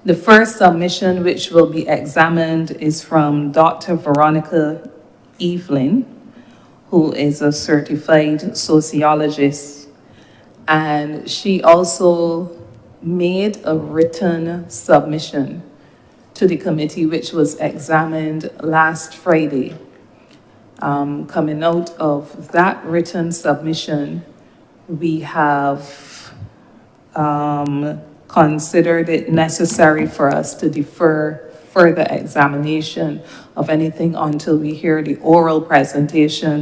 The first submission which will be examined is from Dr. Veronica Evelyn, who is a certified sociologist, and she also made a written submission to the committee, which was examined last Friday. Coming out of that written submission, we have considered it necessary for us to defer further examination of anything until we hear the oral presentation,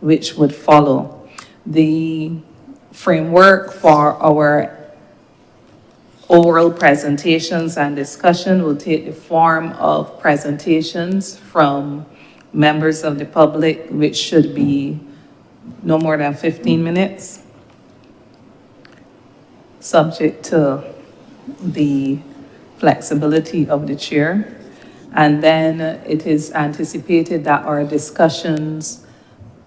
which would follow. The framework for our oral presentations and discussion will take the form of presentations from members of the public, which should be no more than 15 minutes, subject to the flexibility of the chair. And then it is anticipated that our discussions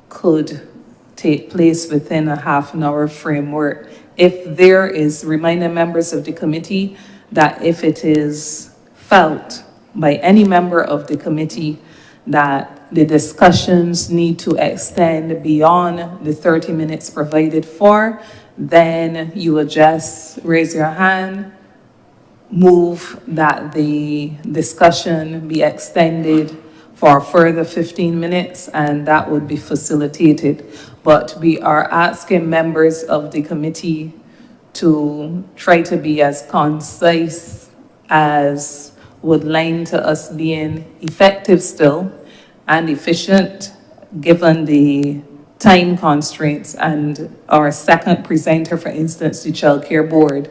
could take place within a half an hour framework. If there is, reminding members of the committee that if it is felt by any member of the committee that the discussions need to extend beyond the 30 minutes provided for, then you will just raise your hand, move that the discussion be extended for a further 15 minutes, and that would be facilitated. But we are asking members of the committee to try to be as concise as would lend to us being effective still and efficient, given the time constraints. And our second presenter, for instance, the Child Care Board,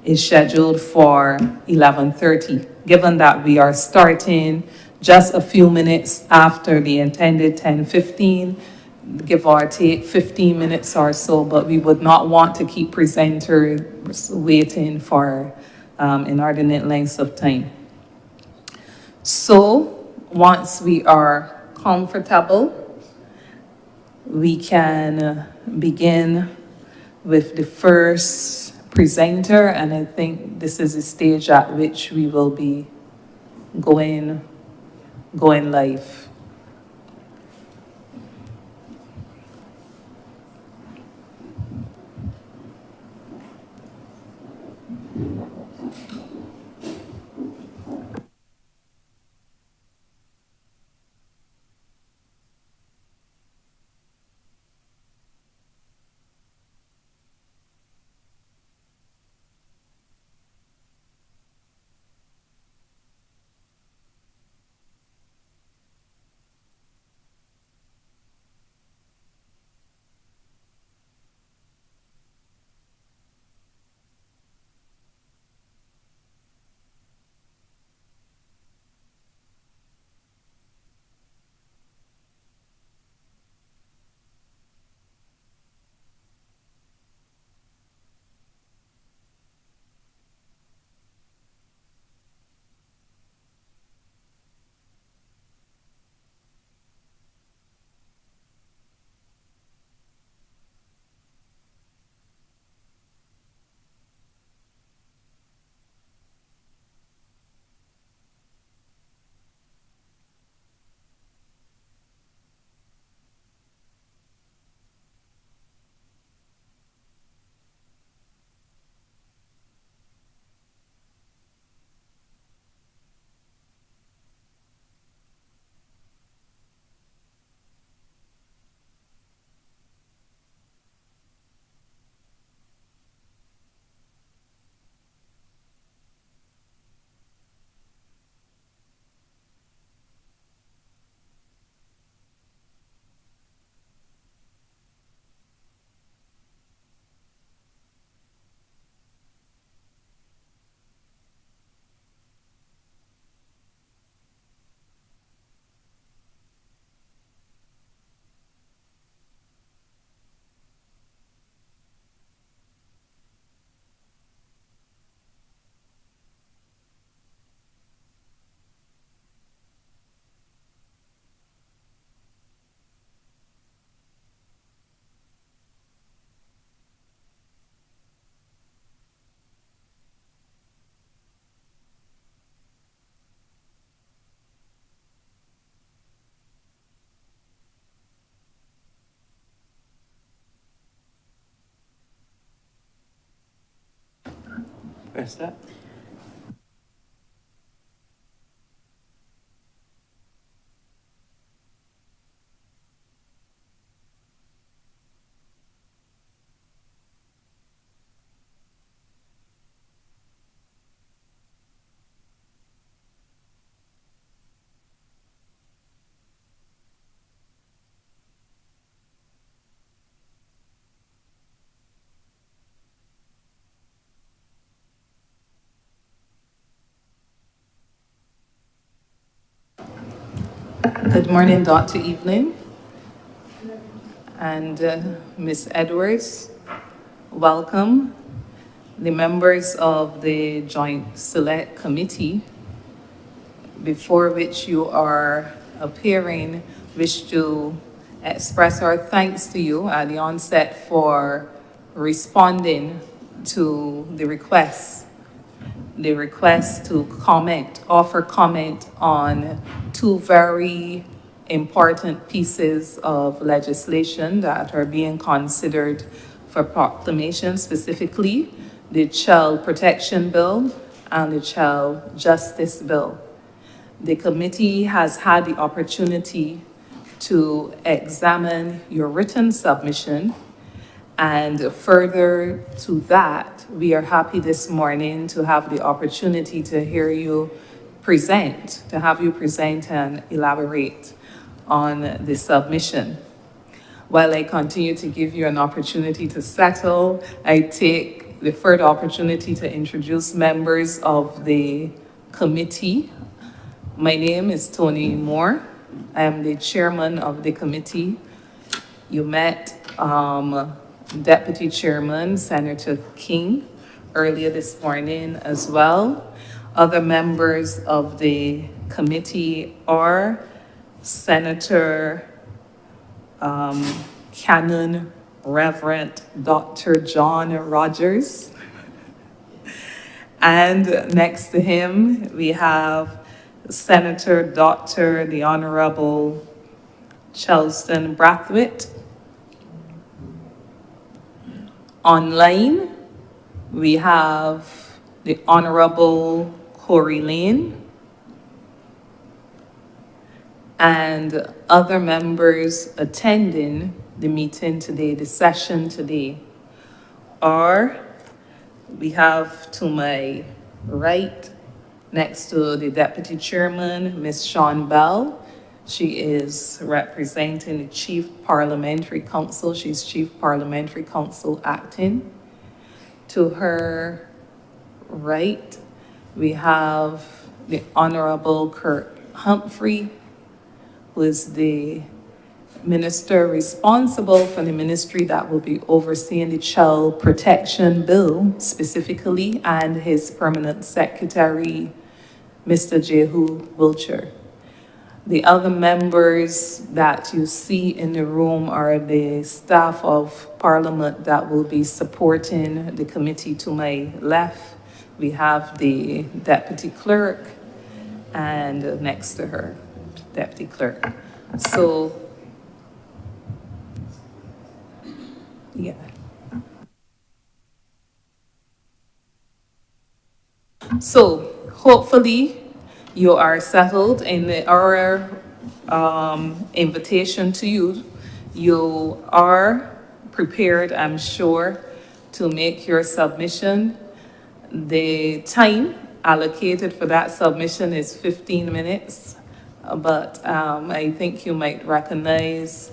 is scheduled for 11:30. Given that we are starting just a few minutes after the intended 10:15, give or take 15 minutes or so, but we would not want to keep presenters waiting for inordinate lengths of time. So once we are comfortable, we can begin with the first presenter, and I think this is the stage at which we will be going live. press that. Good morning, Dr. Evelyn and Ms. Edwards. Welcome. The members of the Joint Select Committee, before which you are appearing, wish to express our thanks to you at the onset for responding to the request to offer comment on two very important pieces of legislation that are being considered for proclamation, specifically the Child Protection Bill and the Child Justice Bill. The committee has had the opportunity to examine your written submission, and further to that, we are happy this morning to have the opportunity to hear you present, and elaborate on the submission. While I continue to give you an opportunity to settle, I take the further opportunity to introduce members of the committee. My name is Tony Moore. I am the chairman of the committee. You met Deputy Chairman Senator King earlier this morning as well. Other members of the committee are Senator Canon Reverend Dr. John Rogers. And next to him, we have Senator Dr. the Honorable Chelston Brathwaite. Online, we have the Honorable Corey Lane and other members attending the meeting today, the session today, are, we have to my right, next to the Deputy Chairman, Ms. Sean Bell. She is representing the Chief Parliamentary Counsel. She's Chief Parliamentary Counsel acting. To her right, we have the Honorable Kirk Humphrey, who is the minister responsible for the ministry that will be overseeing the Child Protection Bill specifically, and his permanent secretary, Mr. Jehu Wilcher. The other members that you see in the room are the staff of Parliament that will be supporting the committee. To my left, we have the Deputy Clerk, and next to her, Deputy Clerk. So, yeah. So, hopefully, you are settled in our invitation to you. You are prepared, I'm sure, to make your submission. The time allocated for that submission is 15 minutes, but I think you might recognize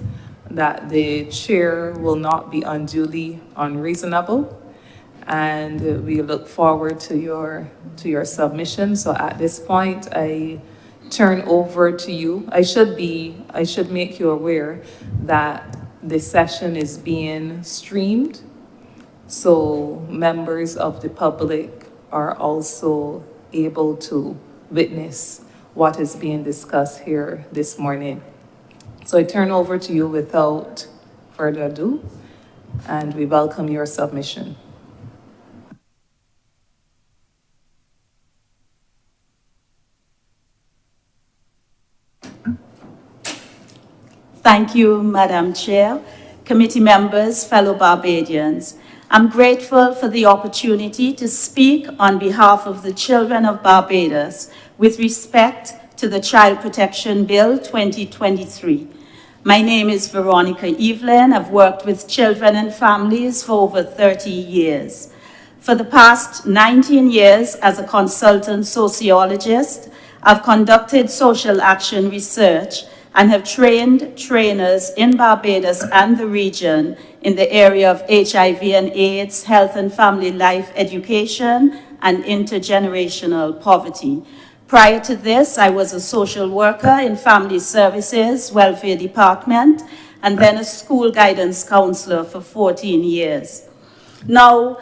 that the chair will not be unduly unreasonable, and we look forward to your submission. So at this point, I turn over to you. I should make you aware that the session is being streamed, so members of the public are also able to witness what is being discussed here this morning. So I turn over to you without further ado, and we welcome your submission. Thank you, Madam Chair, committee members, fellow Barbadians. I'm grateful for the opportunity to speak on behalf of the children of Barbados with respect to the Child Protection Bill 2023. My name is Veronica Evelyn. I've worked with children and families for over 30 years. For the past 19 years as a consultant sociologist, I've conducted social action research and have trained trainers in Barbados and the region in the area of HIV and AIDS, health and family life education, and intergenerational poverty. Prior to this, I was a social worker in family services, welfare department, and then a school guidance counselor for 14 years. Now,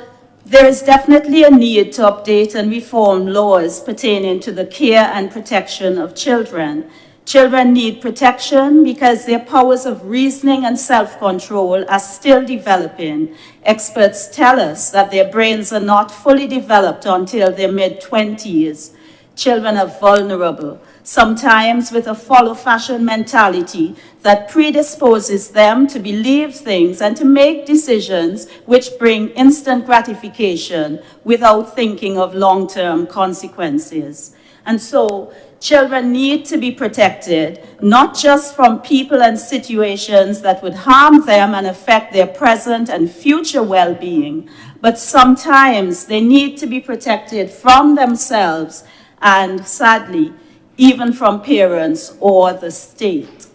there is definitely a need to update and reform laws pertaining to the care and protection of children. Children need protection because their powers of reasoning and self-control are still developing. Experts tell us that their brains are not fully developed until their mid-20s. Children are vulnerable, sometimes with a follow-fashion mentality that predisposes them to believe things and to make decisions which bring instant gratification without thinking of long-term consequences. And so, children need to be protected, not just from people and situations that would harm them and affect their present and future well-being, but sometimes they need to be protected from themselves and, sadly, even from parents or the state.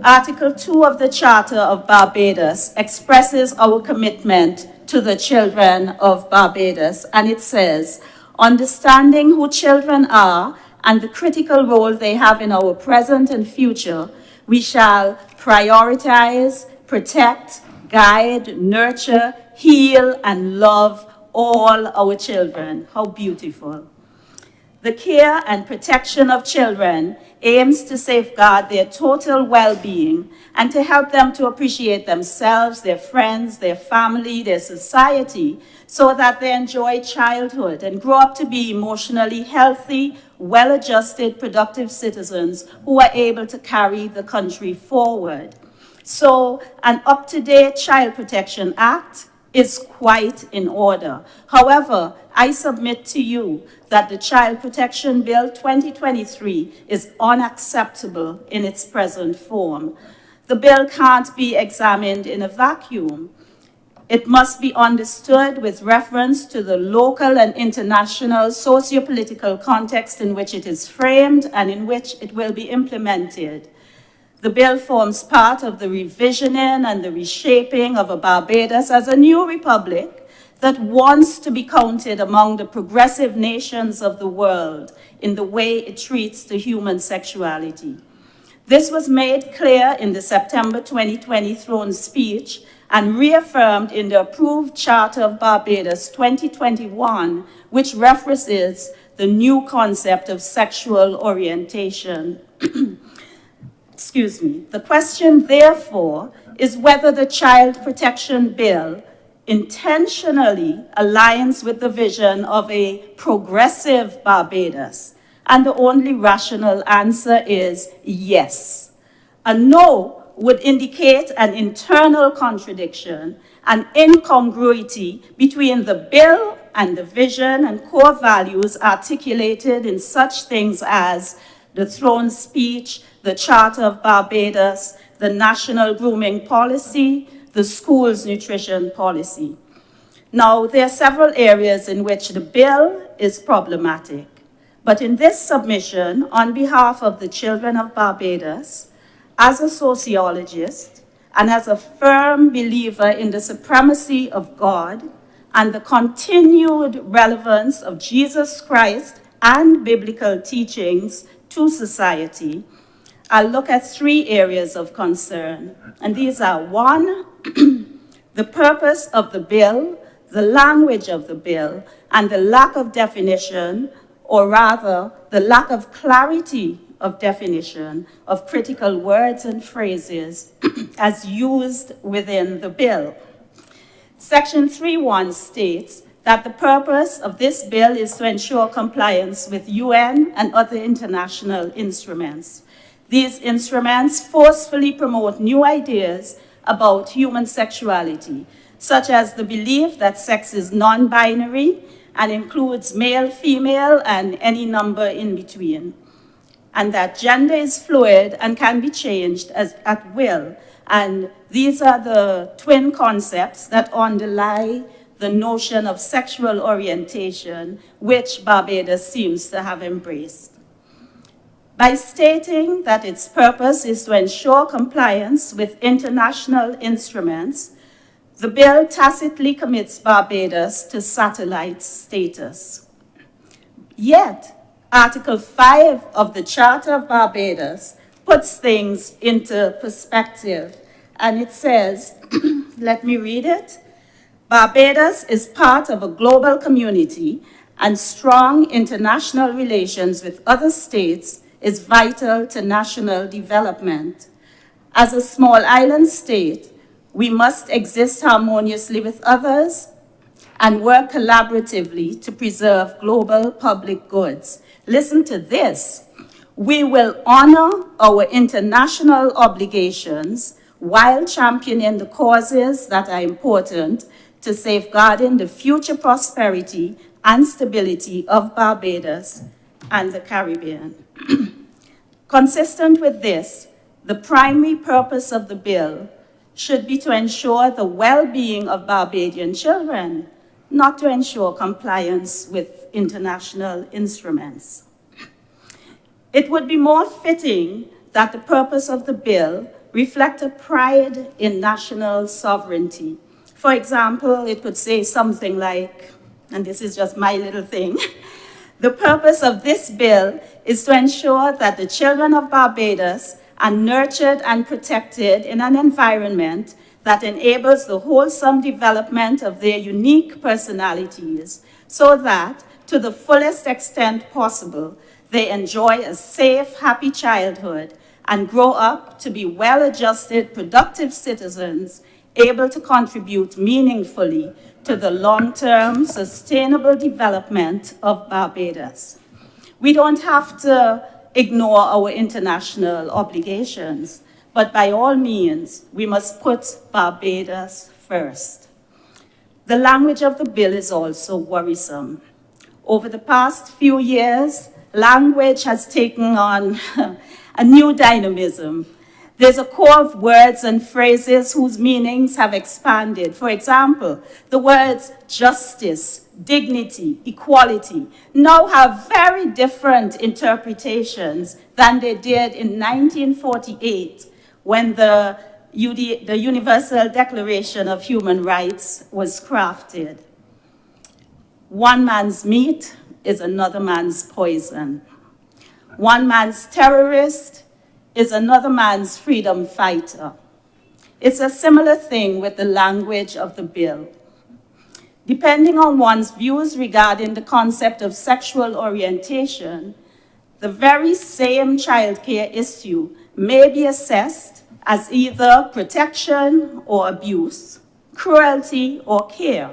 Article 2 of the Charter of Barbados expresses our commitment to the children of Barbados, and it says, understanding who children are and the critical role they have in our present and future, we shall prioritize, protect, guide, nurture, heal, and love all our children. How beautiful. The care and protection of children aims to safeguard their total well-being and to help them to appreciate themselves, their friends, their family, their society, so that they enjoy childhood and grow up to be emotionally healthy, well-adjusted, productive citizens who are able to carry the country forward. So, an up-to-date Child Protection Act is quite in order. However, I submit to you that the Child Protection Bill 2023 is unacceptable in its present form. The bill can't be examined in a vacuum. It must be understood with reference to the local and international socio-political context in which it is framed and in which it will be implemented. The bill forms part of the revisioning and the reshaping of a Barbados as a new republic that wants to be counted among the progressive nations of the world in the way it treats the human sexuality. This was made clear in the September 2020 throne speech and reaffirmed in the approved Charter of Barbados 2021, which references the new concept of sexual orientation. Excuse me. The question, therefore, is whether the Child Protection Bill intentionally aligns with the vision of a progressive Barbados. And the only rational answer is yes. A no would indicate an internal contradiction, an incongruity between the bill and the vision and core values articulated in such things as the throne speech, the Charter of Barbados, the National Grooming Policy, the school's nutrition policy. Now, there are several areas in which the bill is problematic, but in this submission, on behalf of the children of Barbados, as a sociologist and as a firm believer in the supremacy of God and the continued relevance of Jesus Christ and biblical teachings to society, I'll look at three areas of concern. And these are: one, the purpose of the bill, the language of the bill, and the lack of definition, or rather, the lack of clarity of definition of critical words and phrases as used within the bill. Section 3.1 states that the purpose of this bill is to ensure compliance with UN and other international instruments. These instruments forcefully promote new ideas about human sexuality. such as the belief that sex is non-binary and includes male, female, and any number in between, and that gender is fluid and can be changed at will. And these are the twin concepts that underlie the notion of sexual orientation, which Barbados seems to have embraced. By stating that its purpose is to ensure compliance with international instruments, the bill tacitly commits Barbados to satellite status. Yet, Article 5 of the Charter of Barbados puts things into perspective, and it says, let me read it. Barbados is part of a global community, and strong international relations with other states is vital to national development. As a small island state, we must exist harmoniously with others and work collaboratively to preserve global public goods. Listen to this. We will honor our international obligations while championing the causes that are important to safeguarding the future prosperity and stability of Barbados and the Caribbean. Consistent with this, the primary purpose of the bill should be to ensure the well-being of Barbadian children, not to ensure compliance with international instruments. It would be more fitting that the purpose of the bill reflect a pride in national sovereignty. For example, it could say something like, and this is just my little thing, the purpose of this bill is to ensure that the children of Barbados are nurtured and protected in an environment that enables the wholesome development of their unique personalities, so that, to the fullest extent possible, they enjoy a safe, happy childhood and grow up to be well-adjusted, productive citizens able to contribute meaningfully to the long-term sustainable development of Barbados. We don't have to ignore our international obligations, but by all means, we must put Barbados first. The language of the bill is also worrisome. Over the past few years, language has taken on a new dynamism. There's a core of words and phrases whose meanings have expanded. For example, the words justice, dignity, equality now have very different interpretations than they did in 1948 when the Universal Declaration of Human Rights was crafted. One man's meat is another man's poison. One man's terrorist is another man's freedom fighter. It's a similar thing with the language of the bill. Depending on one's views regarding the concept of sexual orientation, the very same childcare issue may be assessed as either protection or abuse, cruelty or care.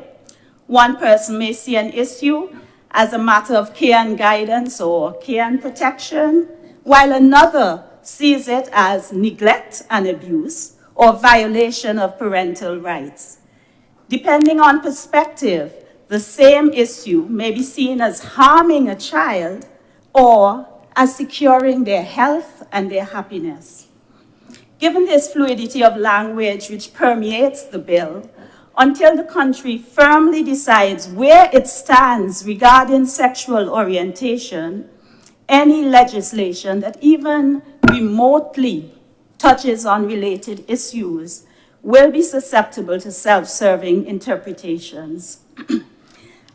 One person may see an issue as a matter of care and guidance or care and protection, while another sees it as neglect and abuse or violation of parental rights. Depending on perspective, the same issue may be seen as harming a child or as securing their health and their happiness. Given this fluidity of language which permeates the bill, until the country firmly decides where it stands regarding sexual orientation, any legislation that even remotely touches on related issues will be susceptible to self-serving interpretations.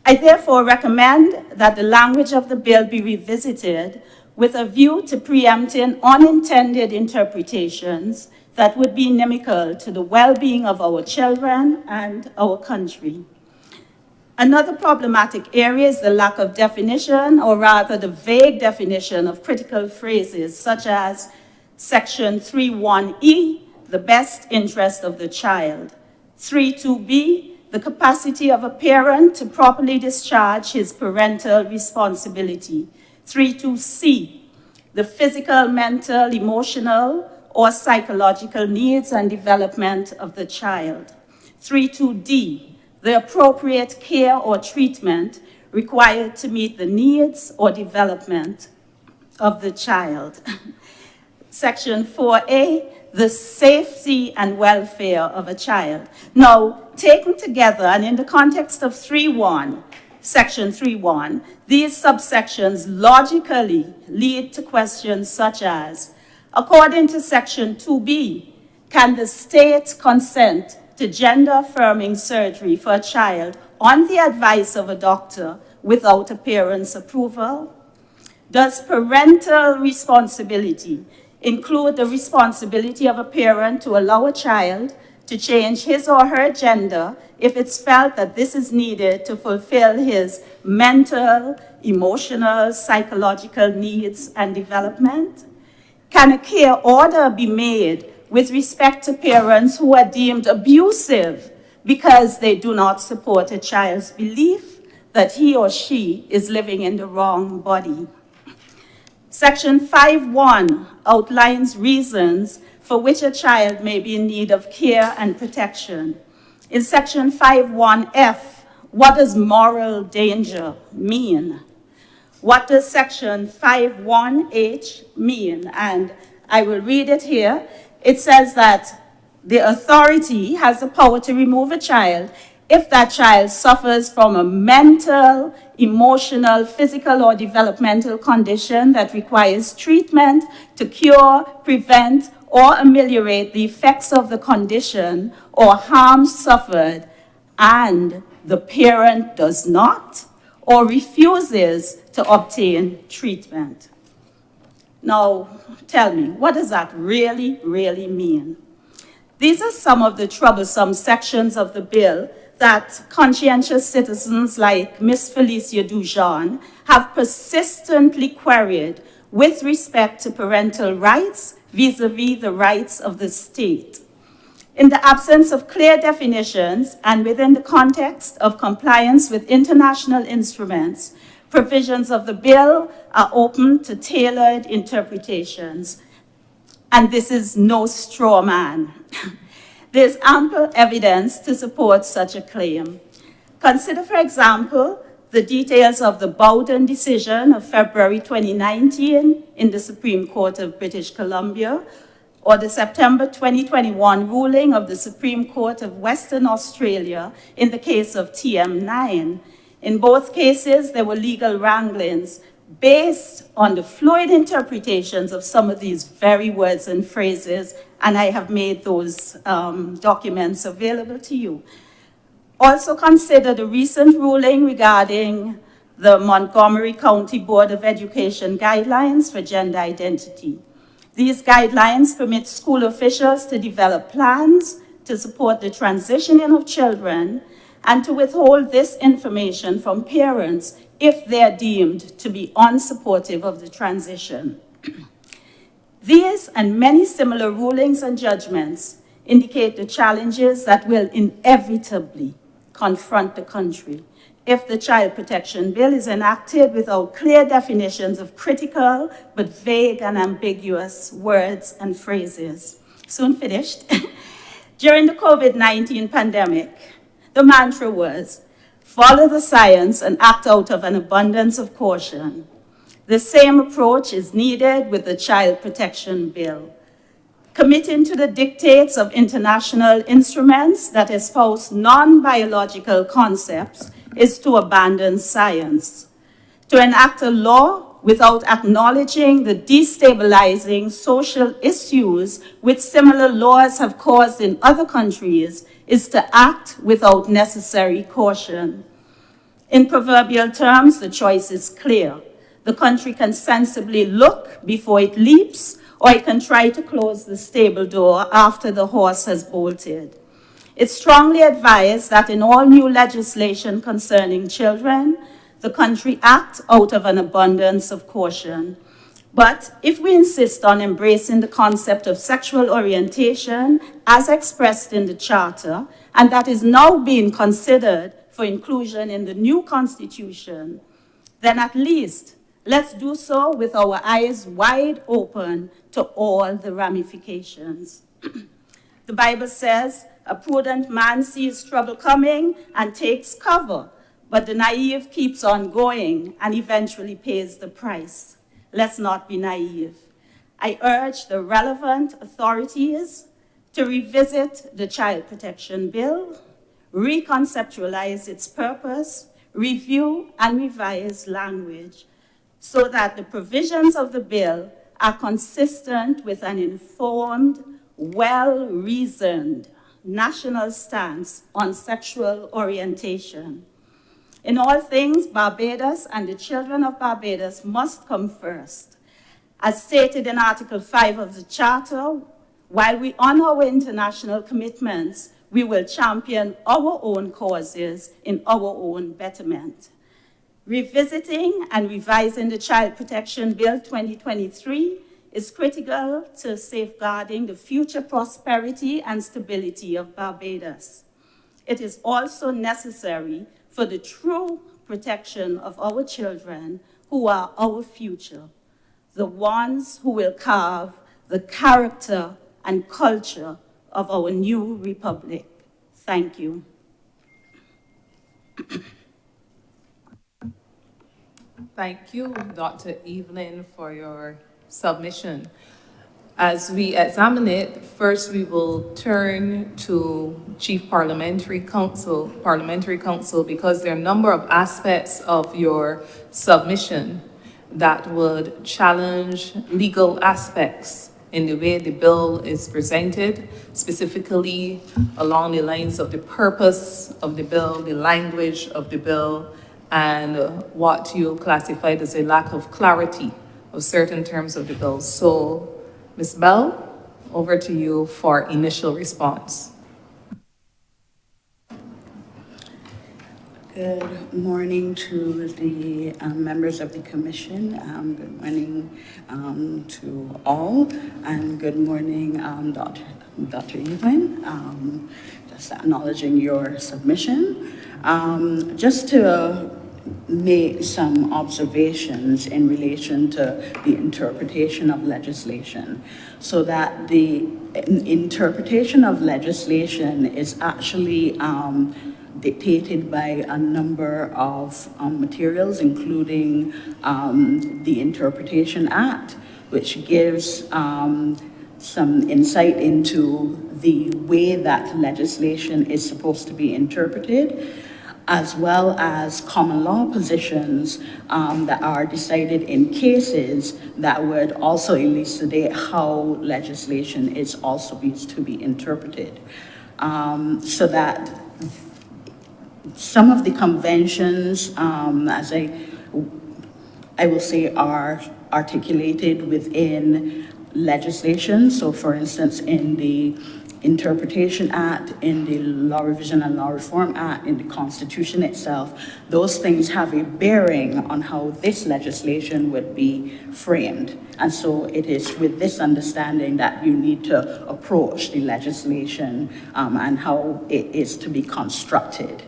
I therefore recommend that the language of the bill be revisited with a view to preempting unintended interpretations that would be inimical to the well-being of our children and our country. Another problematic area is the lack of definition, or rather the vague definition of critical phrases such as Section 3.1e, the best interest of the child, 3.2b, the capacity of a parent to properly discharge his parental responsibility, 3.2c, the physical, mental, emotional, or psychological needs and development of the child, 32D, the appropriate care or treatment required to meet the needs or development of the child. Section 4A, the safety and welfare of a child. Now, taken together and in the context of 3.1, Section 3.1, these subsections logically lead to questions such as, according to Section 2B, can the state consent to gender-affirming surgery for a child on the advice of a doctor without a parent's approval? Does parental responsibility include the responsibility of a parent to allow a child to change his or her gender if it's felt that this is needed to fulfill his mental, emotional, psychological needs and development? Can a care order be made with respect to parents who are deemed abusive because they do not support a child's belief that he or she is living in the wrong body? Section 5.1 outlines reasons for which a child may be in need of care and protection. In Section 5.1F, what does moral danger mean? What does Section 5.1H mean? And I will read it here. It says that the authority has the power to remove a child if that child suffers from a mental, emotional, physical, or developmental condition that requires treatment to cure, prevent, or ameliorate the effects of the condition or harm suffered, and the parent does not or refuses to obtain treatment. Now, tell me, what does that really mean? These are some of the troublesome sections of the bill that conscientious citizens like Ms. Felicia Dujon have persistently queried with respect to parental rights vis-a-vis the rights of the state. In the absence of clear definitions and within the context of compliance with international instruments, provisions of the bill are open to tailored interpretations. And this is no straw man. There's ample evidence to support such a claim. Consider, for example, the details of the Bowden decision of February 2019 in the Supreme Court of British Columbia, or the September 2021 ruling of the Supreme Court of Western Australia in the case of TM9. In both cases, there were legal wranglings based on the fluid interpretations of some of these very words and phrases, and I have made those documents available to you. Also consider the recent ruling regarding the Montgomery County Board of Education guidelines for gender identity. These guidelines permit school officials to develop plans to support the transitioning of children and to withhold this information from parents if they are deemed to be unsupportive of the transition. These and many similar rulings and judgments indicate the challenges that will inevitably confront the country if the Child Protection Bill is enacted without clear definitions of critical but vague and ambiguous words and phrases. Soon finished. During the COVID-19 pandemic, the mantra was, follow the science and act out of an abundance of caution. The same approach is needed with the Child Protection Bill. Committing to the dictates of international instruments that espouse non-biological concepts is to abandon science. To enact a law without acknowledging the destabilizing social issues which similar laws have caused in other countries is to act without necessary caution. In proverbial terms, the choice is clear. The country can sensibly look before it leaps, or it can try to close the stable door after the horse has bolted. It's strongly advised that in all new legislation concerning children, the country act out of an abundance of caution. But if we insist on embracing the concept of sexual orientation as expressed in the Charter, and that is now being considered for inclusion in the new Constitution, then at least let's do so with our eyes wide open to all the ramifications. The Bible says A prudent man sees trouble coming and takes cover, but the naive keeps on going and eventually pays the price. Let's not be naive. I urge the relevant authorities to revisit the Child Protection Bill, reconceptualize its purpose, review and revise language so that the provisions of the bill are consistent with an informed, well-reasoned national stance on sexual orientation. In all things, Barbados and the children of Barbados must come first. As stated in Article 5 of the Charter, while we honor our international commitments, we will champion our own causes in our own betterment. Revisiting and revising the Child Protection Bill 2023 is critical to safeguarding the future prosperity and stability of Barbados. It is also necessary for the true protection of our children who are our future, the ones who will carve the character and culture of our new republic. Thank you. Thank you, Dr. Evelyn, for your submission. As we examine it, first we will turn to Chief Parliamentary Counsel, because there are a number of aspects of your submission that would challenge legal aspects in the way the bill is presented, specifically along the lines of the purpose of the bill, the language of the bill, and what you classified as a lack of clarity of certain terms of the bill. So, Ms. Bell, over to you for initial response. Good morning to the members of the Commission. Good morning to all, and good morning, Dr. Evelyn. Just acknowledging your submission. Just to make some observations in relation to the interpretation of legislation, so that the interpretation of legislation is actually dictated by a number of materials, including the Interpretation Act, which gives some insight into the way that legislation is supposed to be interpreted, as well as common law positions that are decided in cases that would also elucidate how legislation is also to be interpreted. So that some of the conventions, as I will say, are articulated within legislation. So for instance, in the Interpretation Act, in the Law Revision and Law Reform Act, in the Constitution itself, those things have a bearing on how this legislation would be framed. And so it is with this understanding that you need to approach the legislation and how it is to be constructed.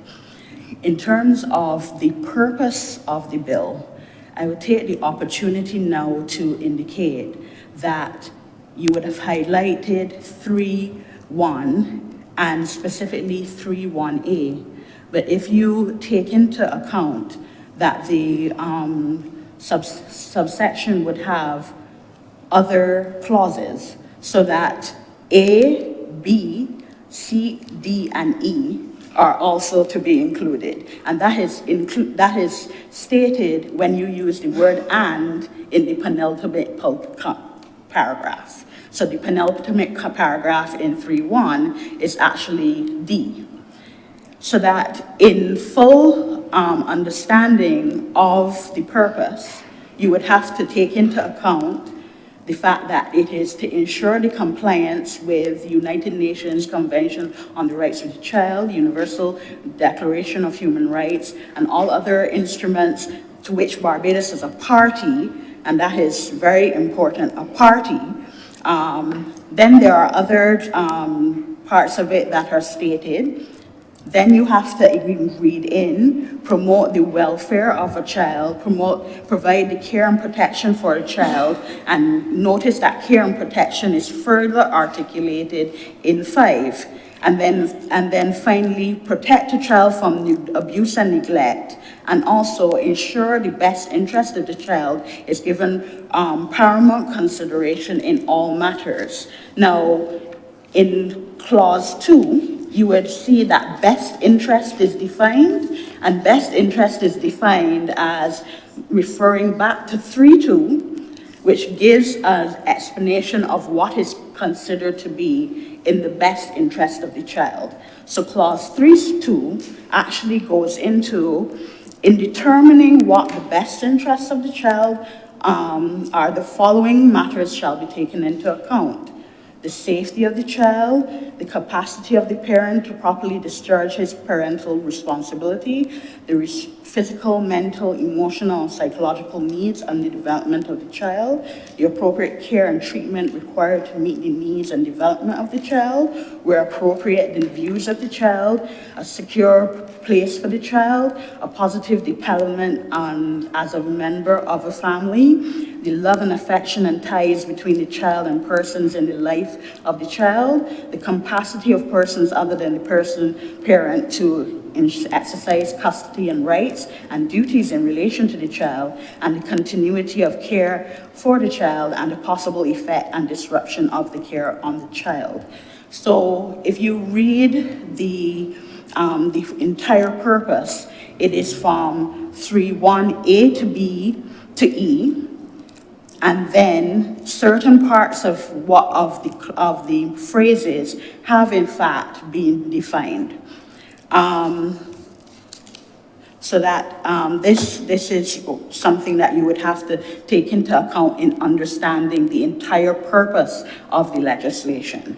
In terms of the purpose of the bill, I would take the opportunity now to indicate that you would have highlighted 3.1 and specifically 3.1a. But if you take into account that the subsection would have other clauses, so that A, B, C, D, and E are also to be included. And that is stated when you use the word "and" in the penultimate paragraph. So the penultimate paragraph in 3.1 is actually D. So that in full understanding of the purpose, you would have to take into account the fact that it is to ensure the compliance with the United Nations Convention on the Rights of the Child, Universal Declaration of Human Rights, and all other instruments to which Barbados is a party, and that is very important, a party. Then there are other parts of it that are stated. Then you have to read in, promote the welfare of a child, provide the care and protection for a child, and notice that care and protection is further articulated in 5. And then finally, protect a child from abuse and neglect, and also ensure the best interest of the child is given paramount consideration in all matters. Now, in clause 2, you would see that best interest is defined, and best interest is defined as referring back to 3.2, which gives an explanation of what is considered to be in the best interest of the child. So clause 3.2 actually goes into, in determining what the best interests of the child are, the following matters shall be taken into account: the safety of the child, the capacity of the parent to properly discharge his parental responsibility, the physical, mental, emotional, and psychological needs and the development of the child, the appropriate care and treatment required to meet the needs and development of the child, where appropriate, the views of the child, a secure place for the child, a positive development as a member of a family, the love and affection and ties between the child and persons in the life of the child, the capacity of persons other than the parent to exercise custody and rights and duties in relation to the child, and the continuity of care for the child, and the possible effect and disruption of the care on the child. So if you read the entire purpose, it is from 3.1a to b to e, and then certain parts of the phrases have in fact been defined. So that this is something that you would have to take into account in understanding the entire purpose of the legislation.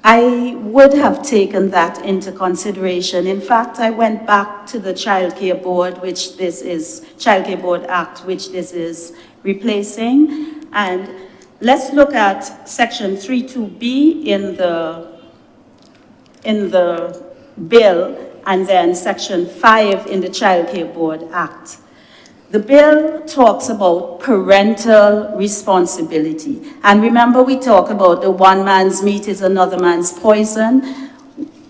I would have taken that into consideration. In fact, I went back to the Child Care Board, which this is, Child Care Board Act, which this is replacing. And let's look at section 3.2b in the bill, and then section 5 in the Child Care Board Act. The bill talks about parental responsibility. And remember, we talk about the one man's meat is another man's poison.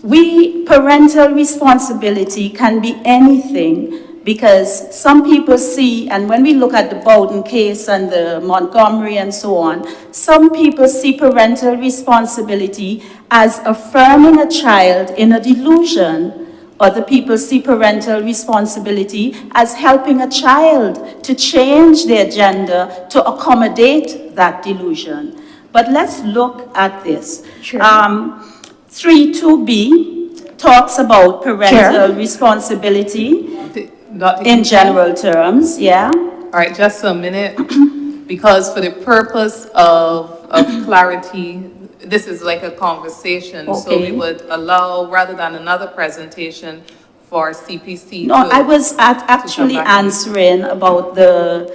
Parental responsibility can be anything, because some people see, and when we look at the Bowden case and the Montgomery and so on, some people see parental responsibility as affirming a child in a delusion. Other people see parental responsibility as helping a child to change their gender to accommodate that delusion. But let's look at this. Sure. 3.2b talks about parental responsibility in general terms, yeah? All right, just a minute, because for the purpose of clarity, this is like a conversation, so we Okay. would allow, rather than another presentation, for CPC No, to... I was actually back. answering about the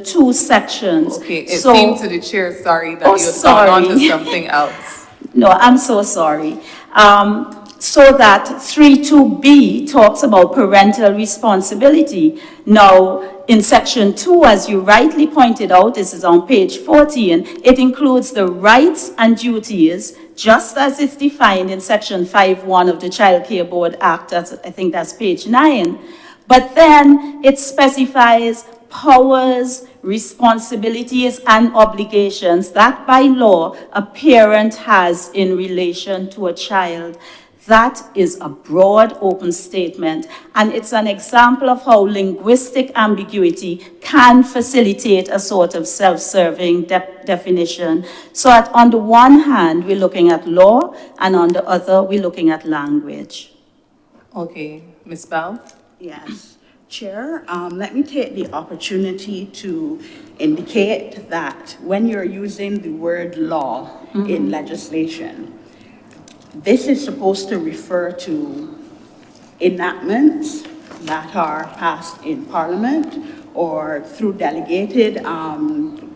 two sections. Okay, it So- seemed to the chair, sorry, that Oh, you had gone on to sorry. something else. No, I'm so sorry. So that 3.2b talks about parental responsibility. Now, in section 2, as you rightly pointed out, this is on page 14, it includes the rights and duties, just as it's defined in section 5.1 of the Child Care Board Act. I think that's page 9. But then it specifies powers, responsibilities, and obligations that by law a parent has in relation to a child. That is a broad, open statement, and it's an example of how linguistic ambiguity can facilitate a sort of self-serving definition. So on the one hand, we're looking at law, and on the other, we're looking at language. Okay, Ms. Bell? Yes, Chair, let me take the opportunity to indicate that when you're using the word law in legislation, this is supposed to refer to enactments that are passed in Parliament or through delegated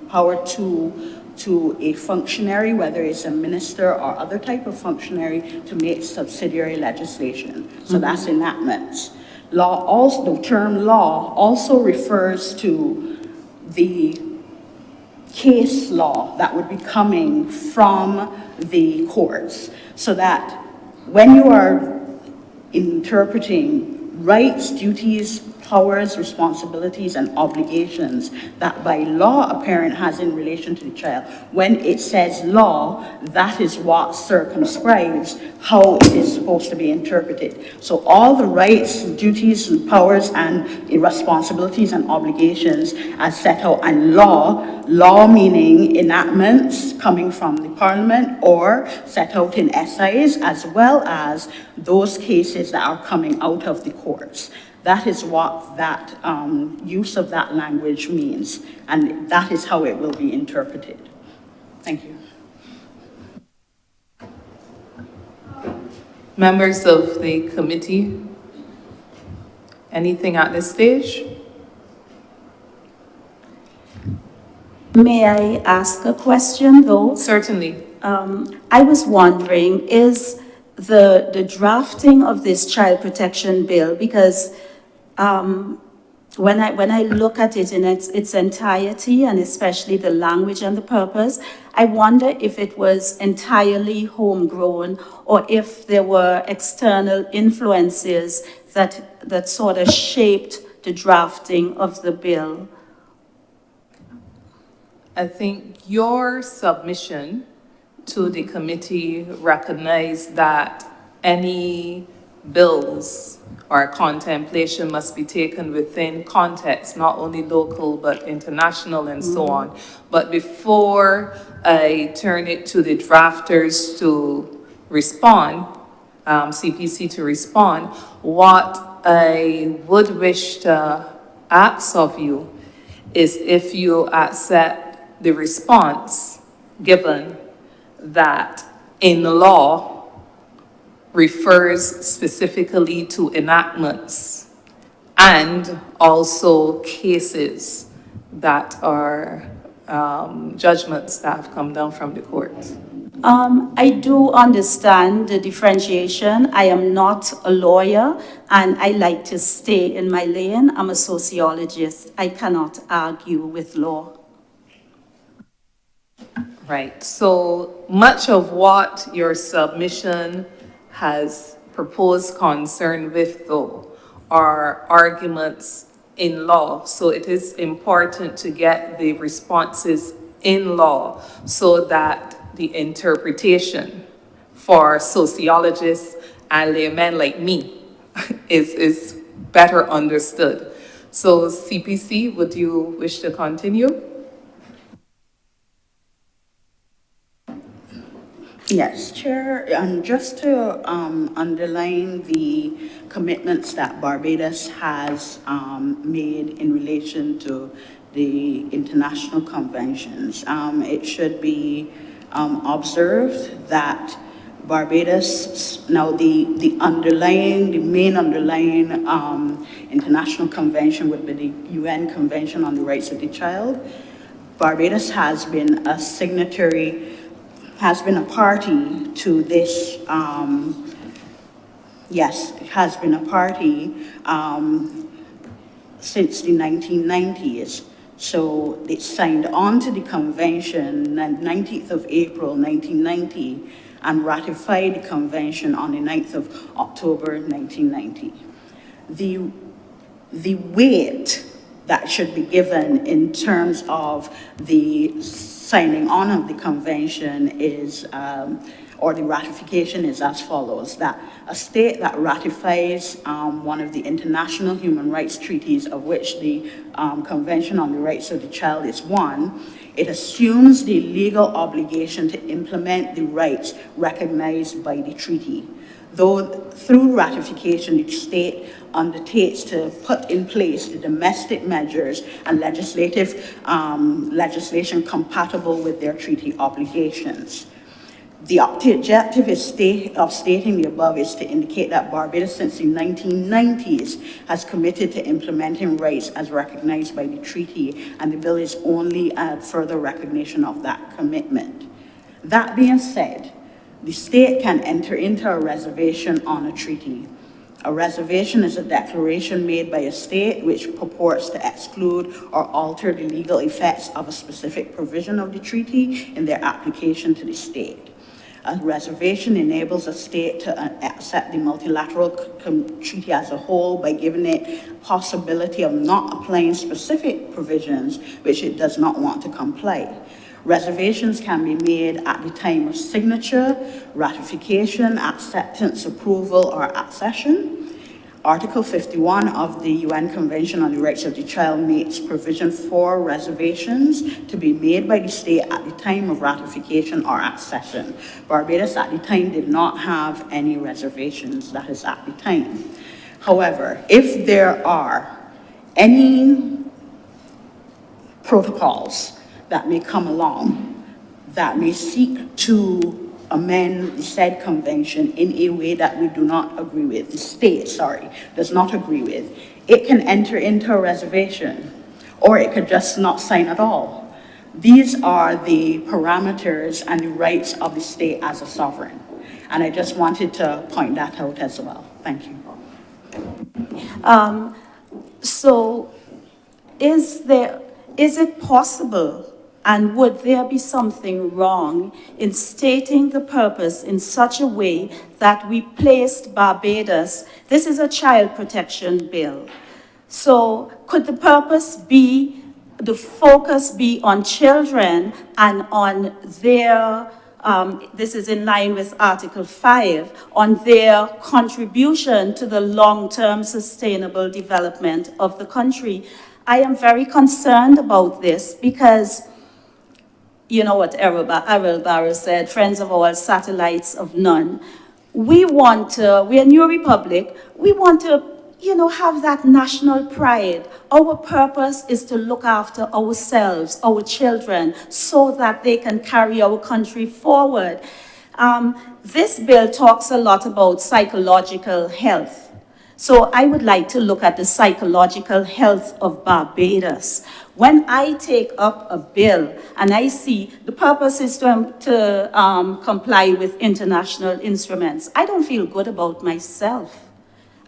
power to a functionary, whether it's a minister or other type of functionary, to make subsidiary legislation. So that's enactments. Law also, the term law also refers to the case law that would be coming from the courts, so that when you are interpreting rights, duties, powers, responsibilities, and obligations that by law a parent has in relation to the child, when it says law, that is what circumscribes how it is supposed to be interpreted. So all the rights, duties, powers, and responsibilities and obligations as set out in law meaning enactments coming from the Parliament or set out in SIs, as well as those cases that are coming out of the courts. That is what that use of that language means, and that is how it will be interpreted. Thank you. Members of the committee, anything at this stage? May I ask a question, though? Certainly. I was wondering, is the drafting of this child protection bill, because when I look at it in its entirety, and especially the language and the purpose, I wonder if it was entirely homegrown or if there were external influences that sort of shaped the drafting of the bill. I think your submission to the committee recognized that any bills or contemplation must be taken within context, not only local but international and so on. But before I turn it to the drafters to respond, CPC to respond, what I would wish to ask of you is if you accept the response given that in law refers specifically to enactments and also cases that are judgments that have come down from the courts. I do understand the differentiation. I am not a lawyer, and I like to stay in my lane. I'm a sociologist. I cannot argue with law. Right. So much of what your submission has proposed concern with, though, are arguments in law. So it is important to get the responses in law so that the interpretation for sociologists and laymen like me is better understood. So CPC, would you wish to continue? Yes, Chair, just to underline the commitments that Barbados has made in relation to the international conventions, it should be observed that Barbados, now the main underlying international convention would be the UN Convention on the Rights of the Child. Barbados has been a signatory, has been a party to this, yes, it has been a party since the 1990s. So it signed on to the convention on the 19th of April, 1990, and ratified the convention on the 9th of October, 1990. The weight that should be given in terms of the signing on of the convention is, or the ratification is as follows, that a state that ratifies one of the international human rights treaties, of which the Convention on the Rights of the Child is one, it assumes the legal obligation to implement the rights recognized by the treaty. Though through ratification, the state undertakes to put in place the domestic measures and legislation compatible with their treaty obligations. The objective of stating the above is to indicate that Barbados, since the 1990s, has committed to implementing rights as recognized by the treaty, and the bill is only a further recognition of that commitment. That being said, the state can enter into a reservation on a treaty. A reservation is a declaration made by a state which purports to exclude or alter the legal effects of a specific provision of the treaty in their application to the state. A reservation enables a state to accept the multilateral treaty as a whole by giving it possibility of not applying specific provisions which it does not want to comply. Reservations can be made at the time of signature, ratification, acceptance, approval, or accession. Article 51 of the UN Convention on the Rights of the Child makes provision for reservations to be made by the state at the time of ratification or accession. Barbados at the time did not have any reservations, that is at the time. However, if there are any protocols that may come along that may seek to amend the said convention in a way that we do not agree with, the state, does not agree with, it can enter into a reservation, or it could just not sign at all. These are the parameters and the rights of the state as a sovereign. And I just wanted to point that out as well. Thank you. So is it possible, and would there be something wrong in stating the purpose in such a way that we placed Barbados, this is a child protection bill, so could the purpose be, the focus be on children and on their, this is in line with Article 5, on their contribution to the long-term sustainable development of the country? I am very concerned about this because you know what Errol Barrow said, friends of all, satellites of none. We want to, we're New Republic, we want to, have that national pride. Our purpose is to look after ourselves, our children, so that they can carry our country forward. This bill talks a lot about psychological health. So I would like to look at the psychological health of Barbados. When I take up a bill and I see the purpose is to comply with international instruments, I don't feel good about myself.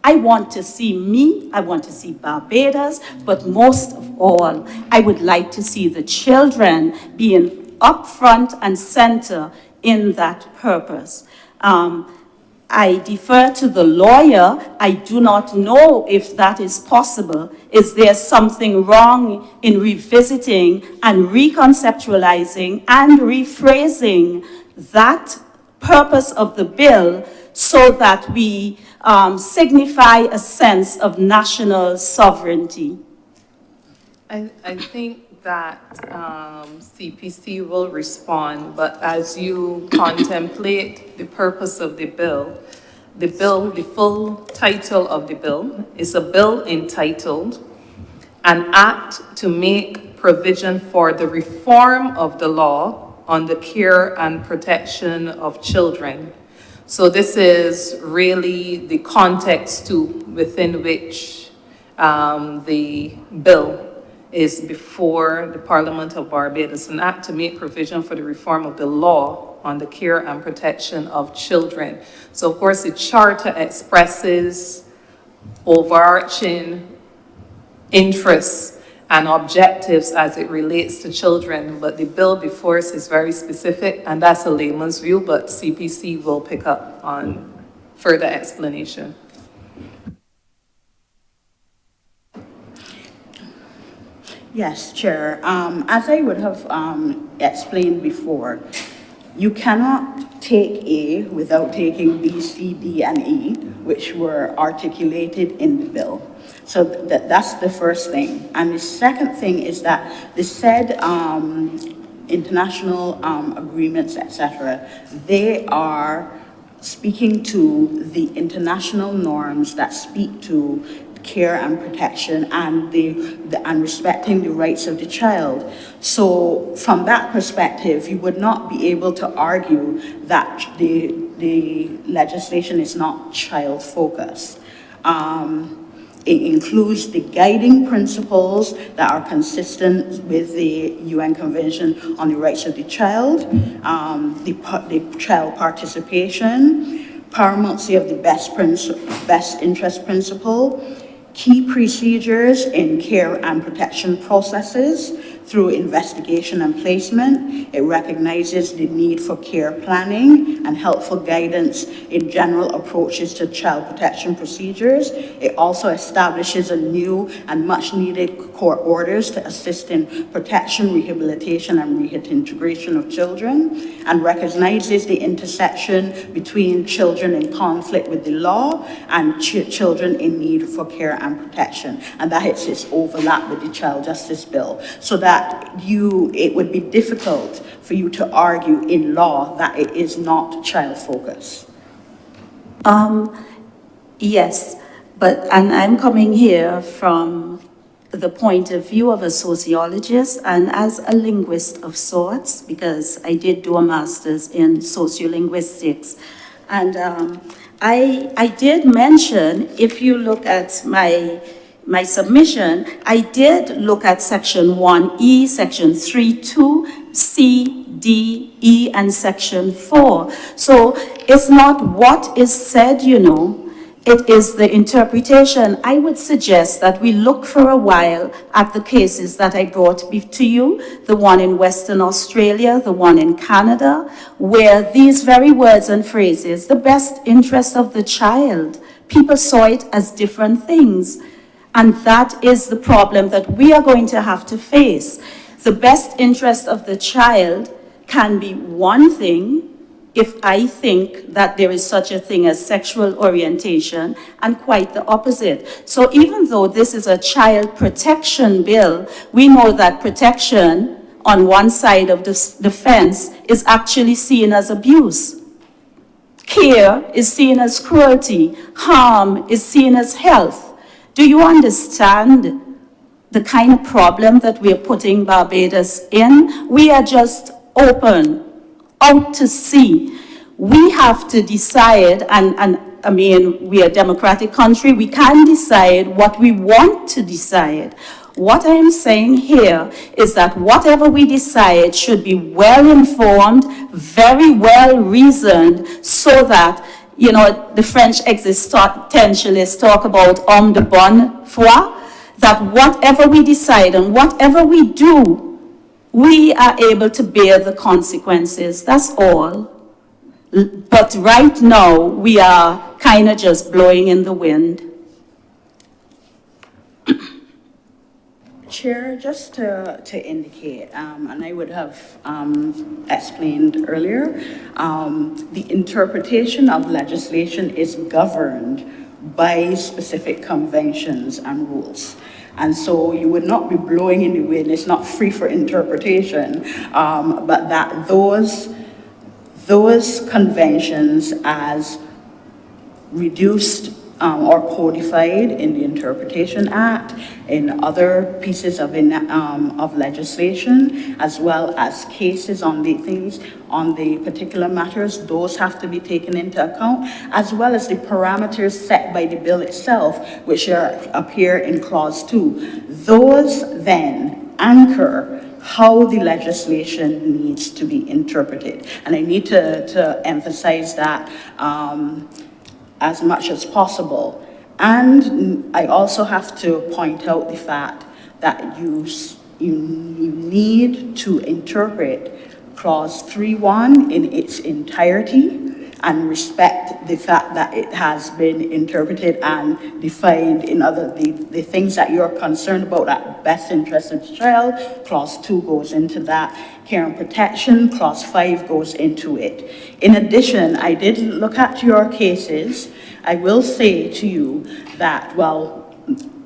I want to see me, I want to see Barbados, but most of all, I would like to see the children being up front and center in that purpose. I defer to the lawyer. I do not know if that is possible. Is there something wrong in revisiting and reconceptualizing and rephrasing that purpose of the bill so that we signify a sense of national sovereignty? I think that CPC will respond, but as you contemplate the purpose of the bill, the full title of the bill is a bill entitled An Act to Make Provision for the Reform of the Law on the Care and Protection of Children. So this is really the context within which the bill is before the Parliament of Barbados, an act to make provision for the reform of the law on the care and protection of children. So of course the Charter expresses overarching interests and objectives as it relates to children, but the bill before us is very specific, and that's a layman's view, but CPC will pick up on further explanation. Yes, Chair. As I would have explained before, you cannot take A without taking B, C, D, and E, which were articulated in the bill. So that's the first thing. And the second thing is that the said international agreements, etc., they are speaking to the international norms that speak to care and protection and and respecting the rights of the child. So from that perspective, you would not be able to argue that the legislation is not child focused. It includes the guiding principles that are consistent with the UN Convention on the Rights of the Child, the child participation, paramountcy of the best interest principle, key procedures in care and protection processes through investigation and placement. It recognizes the need for care planning and helpful guidance in general approaches to child protection procedures. It also establishes a new and much needed court orders to assist in protection, rehabilitation, and reintegration of children, and recognizes the intersection between children in conflict with the law and children in need for care and protection. And that is its overlap with the Child Justice Bill, so that it would be difficult for you to argue in law that it is not child focused. Yes, and I'm coming here from the point of view of a sociologist and as a linguist of sorts, because I did do a master's in sociolinguistics. And I did mention, if you look at my submission, I did look at section 1E, section 3.2, C, D, E, and section 4. So it's not what is said, it is the interpretation. I would suggest that we look for a while at the cases that I brought to you, the one in Western Australia, the one in Canada, where these very words and phrases, the best interest of the child, people saw it as different things. And that is the problem that we are going to have to face. The best interest of the child can be one thing if I think that there is such a thing as sexual orientation, and quite the opposite. So even though this is a child protection bill, we know that protection on one side of the fence is actually seen as abuse. Care is seen as cruelty. Harm is seen as health. Do you understand the kind of problem that we are putting Barbados in? We are just open, out to sea. We have to decide, and I mean, we are a democratic country, we can decide what we want to decide. What I am saying here is that whatever we decide should be well informed, very well reasoned, so that, the French existentialists talk about homme de bonne foi, that whatever we decide and whatever we do, we are able to bear the consequences, that's all. But right now, we are kind of just blowing in the wind. Chair, just to indicate, and I would have explained earlier, the interpretation of legislation is governed by specific conventions and rules. And so you would not be blowing in the wind, it's not free for interpretation, but that those conventions as reduced or codified in the Interpretation Act, in other pieces of legislation, as well as cases on the particular matters, those have to be taken into account, as well as the parameters set by the bill itself, which appear in Clause 2. Those then anchor how the legislation needs to be interpreted. And I need to emphasize that as much as possible. And I also have to point out the fact that you need to interpret Clause 3.1 in its entirety and respect the fact that it has been interpreted and defined in the things that you're concerned about, that best interest of the child. Clause 2 goes into that. Care and protection, Clause 5 goes into it. In addition, I did look at your cases. I will say to you that, well,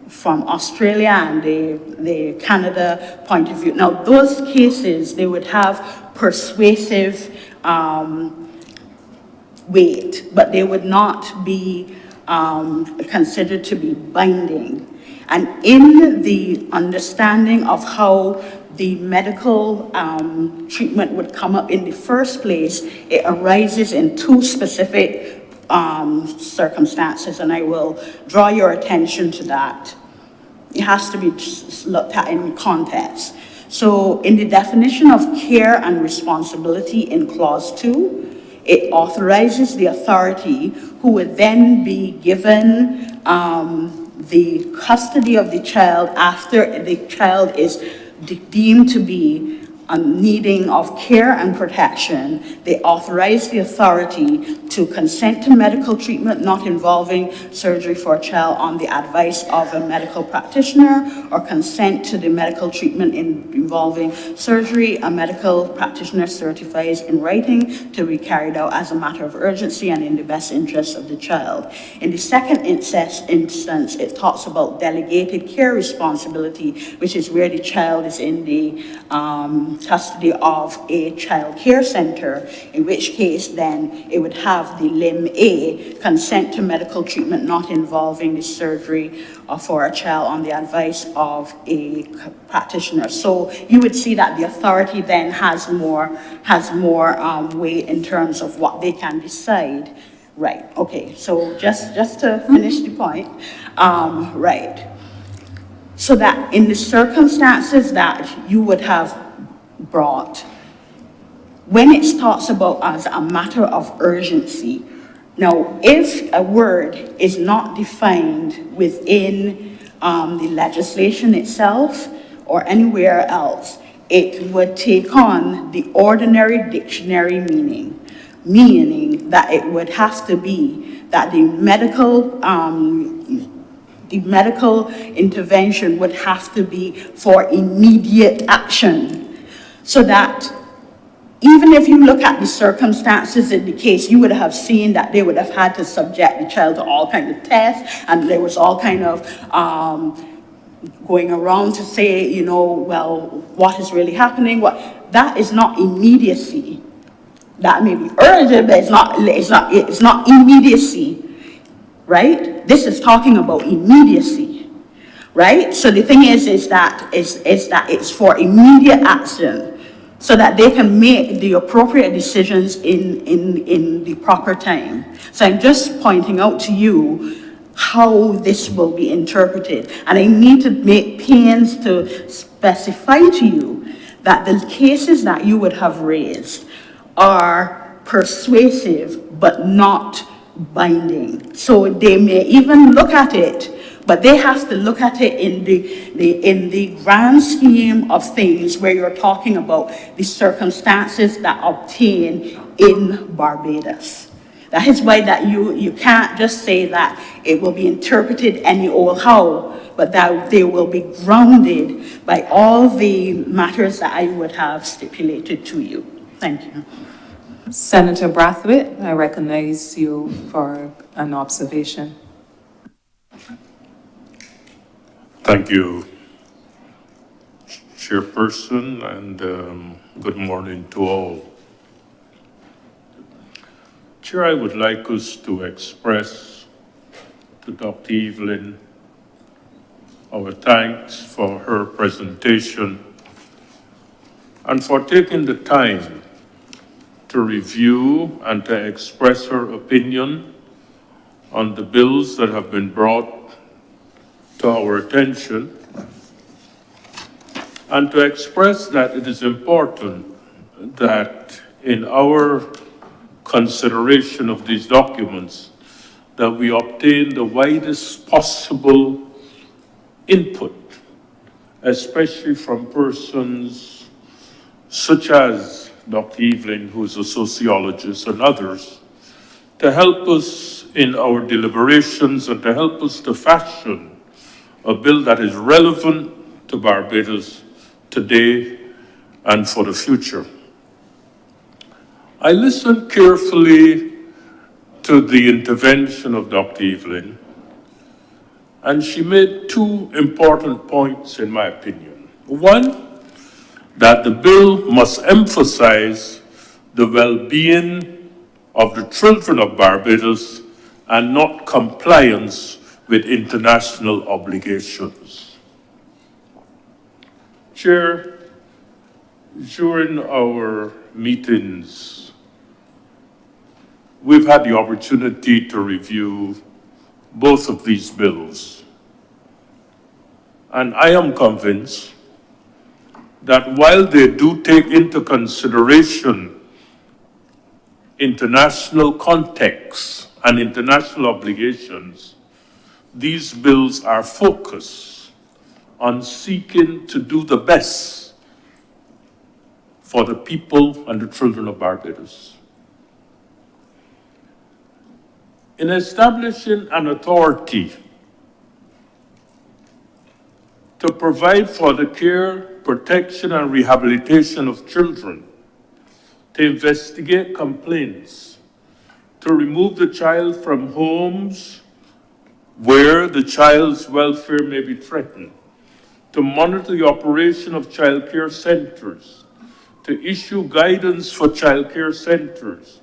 from Australia and the Canada point of view, now those cases, they would have persuasive weight, but they would not be considered to be binding. And in the understanding of how the medical treatment would come up in the first place, it arises in two specific circumstances, and I will draw your attention to that. It has to be looked at in context. So in the definition of care and responsibility in Clause 2, it authorizes the authority who would then be given the custody of the child after the child is deemed to be needing of care and protection. They authorize the authority to consent to medical treatment not involving surgery for a child on the advice of a medical practitioner, or consent to the medical treatment involving surgery a medical practitioner certifies in writing to be carried out as a matter of urgency and in the best interest of the child. In the second instance, it talks about delegated care responsibility, which is where the child is in the custody of a child care center, in which case then it would have the limb A, consent to medical treatment not involving the surgery for a child on the advice of a practitioner. So you would see that the authority then has more weight in terms of what they can decide. Right, okay, so just to finish the point, right. So that in the circumstances that you would have brought, when it talks about as a matter of urgency, now if a word is not defined within the legislation itself or anywhere else, it would take on the ordinary dictionary meaning that it would have to be that the medical intervention would have to be for immediate action. So that even if you look at the circumstances in the case, you would have seen that they would have had to subject the child to all kinds of tests, and there was all kind of going around to say, you know, well, what is really happening? That is not immediacy. That may be urgent, but it's not immediacy, right? This is talking about immediacy, right? So the thing is that it's for immediate action, so that they can make the appropriate decisions in the proper time. So I'm just pointing out to you how this will be interpreted. And I need to make pains to specify to you that the cases that you would have raised are persuasive but not binding. So they may even look at it, but they have to look at it in the grand scheme of things, where you're talking about the circumstances that obtain in Barbados. That is why that you can't just say that it will be interpreted any old how, but that they will be grounded by all the matters that I would have stipulated to you. Thank you. Senator Brathwaite, I recognize you for an observation. Thank you, Chairperson, and good morning to all. Chair, I would like us to express to Dr. Evelyn our thanks for her presentation and for taking the time to review and to express her opinion on the bills that have been brought to our attention, and to express that it is important that in our consideration of these documents, that we obtain the widest possible input, especially from persons such as Dr. Evelyn, who is a sociologist, and others, to help us in our deliberations and to help us to fashion a bill that is relevant to Barbados today and for the future. I listened carefully to the intervention of Dr. Evelyn, and she made two important points in my opinion. One, that the bill must emphasize the well-being of the children of Barbados and not compliance with international obligations. Chair, during our meetings, we've had the opportunity to review both of these bills. And I am convinced that while they do take into consideration international context and international obligations, these bills are focused on seeking to do the best for the people and the children of Barbados. In establishing an authority to provide for the care, protection, and rehabilitation of children, to investigate complaints, to remove the child from homes where the child's welfare may be threatened, to monitor the operation of child care centers, to issue guidance for child care centers,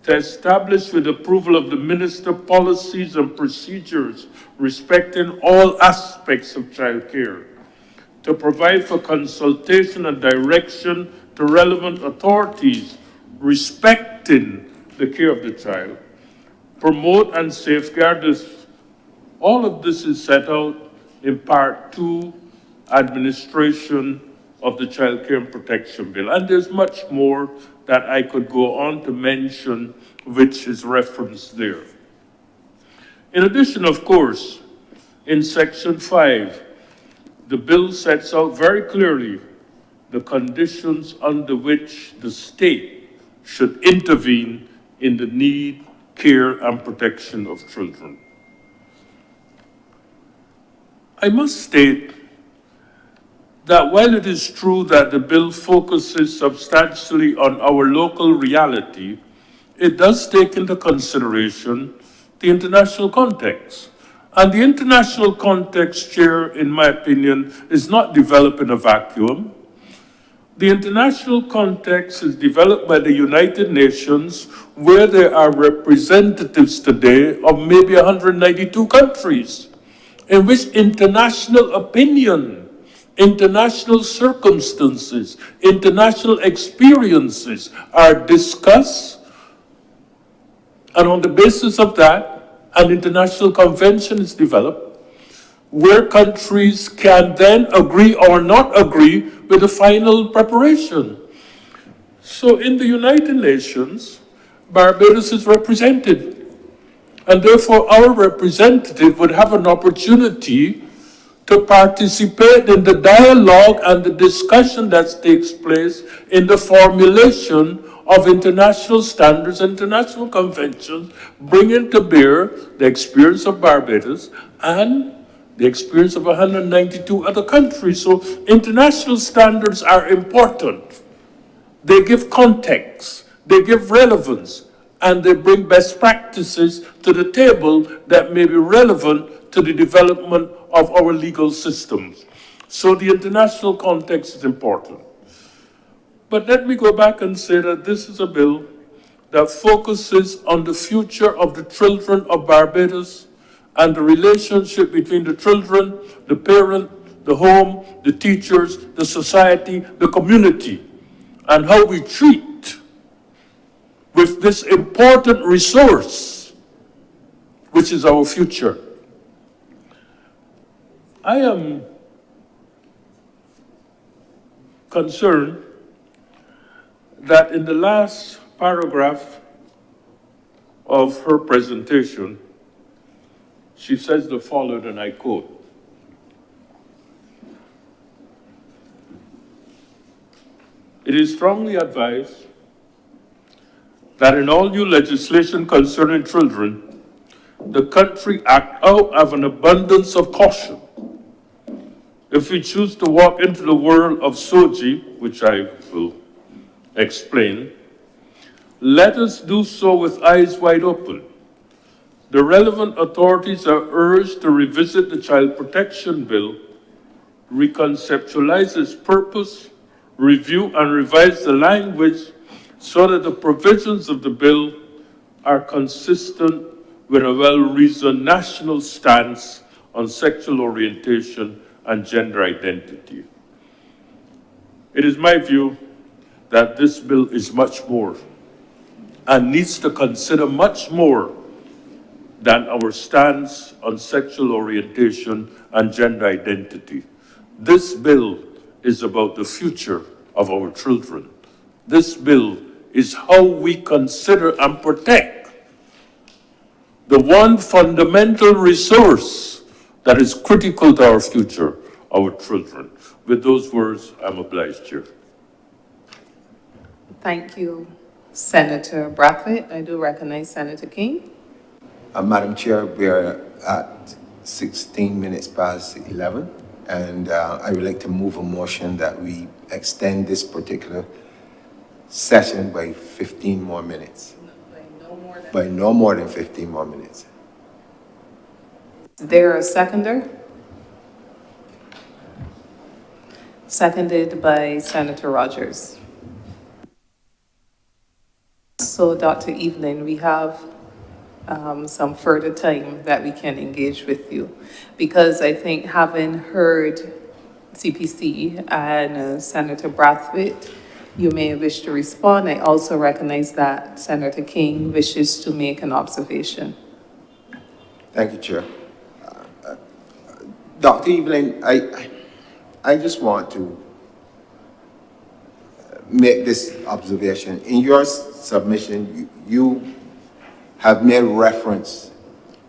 to establish with approval of the minister policies and procedures respecting all aspects of child care, to provide for consultation and direction to relevant authorities respecting the care of the child, promote and safeguard this. All of this is set out in Part 2, Administration of the Child Care and Protection Bill. And there's much more that I could go on to mention, which is referenced there. In addition, of course, in Section 5, the bill sets out very clearly the conditions under which the state should intervene in the need, care, and protection of children. I must state that while it is true that the bill focuses substantially on our local reality, it does take into consideration the international context. And the international context, Chair, in my opinion, is not developed in a vacuum. The international context is developed by the United Nations, where there are representatives today of maybe 192 countries, in which international opinion, international circumstances, international experiences are discussed, and on the basis of that, an international convention is developed, where countries can then agree or not agree with the final preparation. So in the United Nations, Barbados is represented, and therefore our representative would have an opportunity to participate in the dialogue and the discussion that takes place in the formulation of international standards, international conventions, bringing to bear the experience of Barbados and the experience of 192 other countries. So international standards are important. They give context, they give relevance, and they bring best practices to the table that may be relevant to the development of our legal systems. So the international context is important. But let me go back and say that this is a bill that focuses on the future of the children of Barbados and the relationship between the children, the parent, the home, the teachers, the society, the community, and how we treat with this important resource, which is our future. I am concerned that in the last paragraph of her presentation, she says the following, and I quote, "It is strongly advised that in all new legislation concerning children, the country act out of an abundance of caution. If we choose to walk into the world of SOGI, which I will explain, let us do so with eyes wide open. The relevant authorities are urged to revisit the Child Protection Bill, reconceptualize its purpose, review and revise the language so that the provisions of the bill are consistent with a well-reasoned national stance on sexual orientation and gender identity." It is my view that this bill is much more and needs to consider much more than our stance on sexual orientation and gender identity. This bill is about the future of our children. This bill is how we consider and protect the one fundamental resource that is critical to our future, our children. With those words, I'm obliged, Chair. Thank you, Senator Brathwaite. I do recognize Senator King. Madam Chair, we are at 16 minutes past 11, and I would like to move a motion that we extend this particular session by 15 more minutes. By no more than 15 more minutes. Is there a seconder? Seconded by Senator Rogers. So, Dr. Evelyn, we have some further time that we can engage with you, because I think having heard CPC and Senator Brathwaite, you may wish to respond. I also recognize that Senator King wishes to make an observation. Thank you, Chair. Dr. Evelyn, I just want to make this observation. In your submission, you have made reference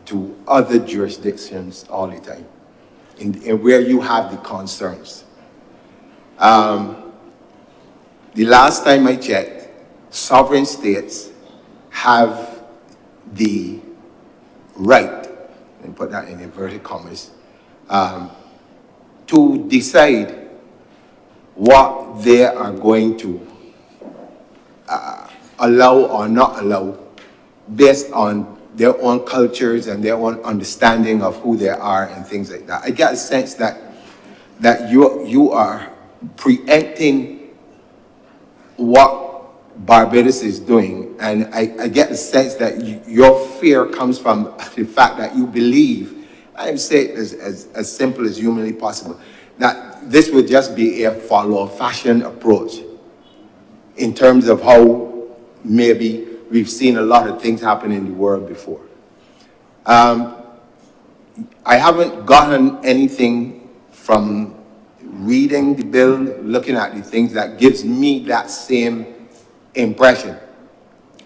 to other jurisdictions all the time, in where you have the concerns. The last time I checked, sovereign states have the right, and put that in inverted commas, to decide what they are going to allow or not allow based on their own cultures and their own understanding of who they are and things like that. I get a sense that you are preempting what Barbados is doing, and I get the sense that your fear comes from the fact that you believe, I say it as simple as humanly possible, that this would just be a follow-fashion approach in terms of how maybe we've seen a lot of things happen in the world before. I haven't gotten anything from reading the bill, looking at the things, that gives me that same impression.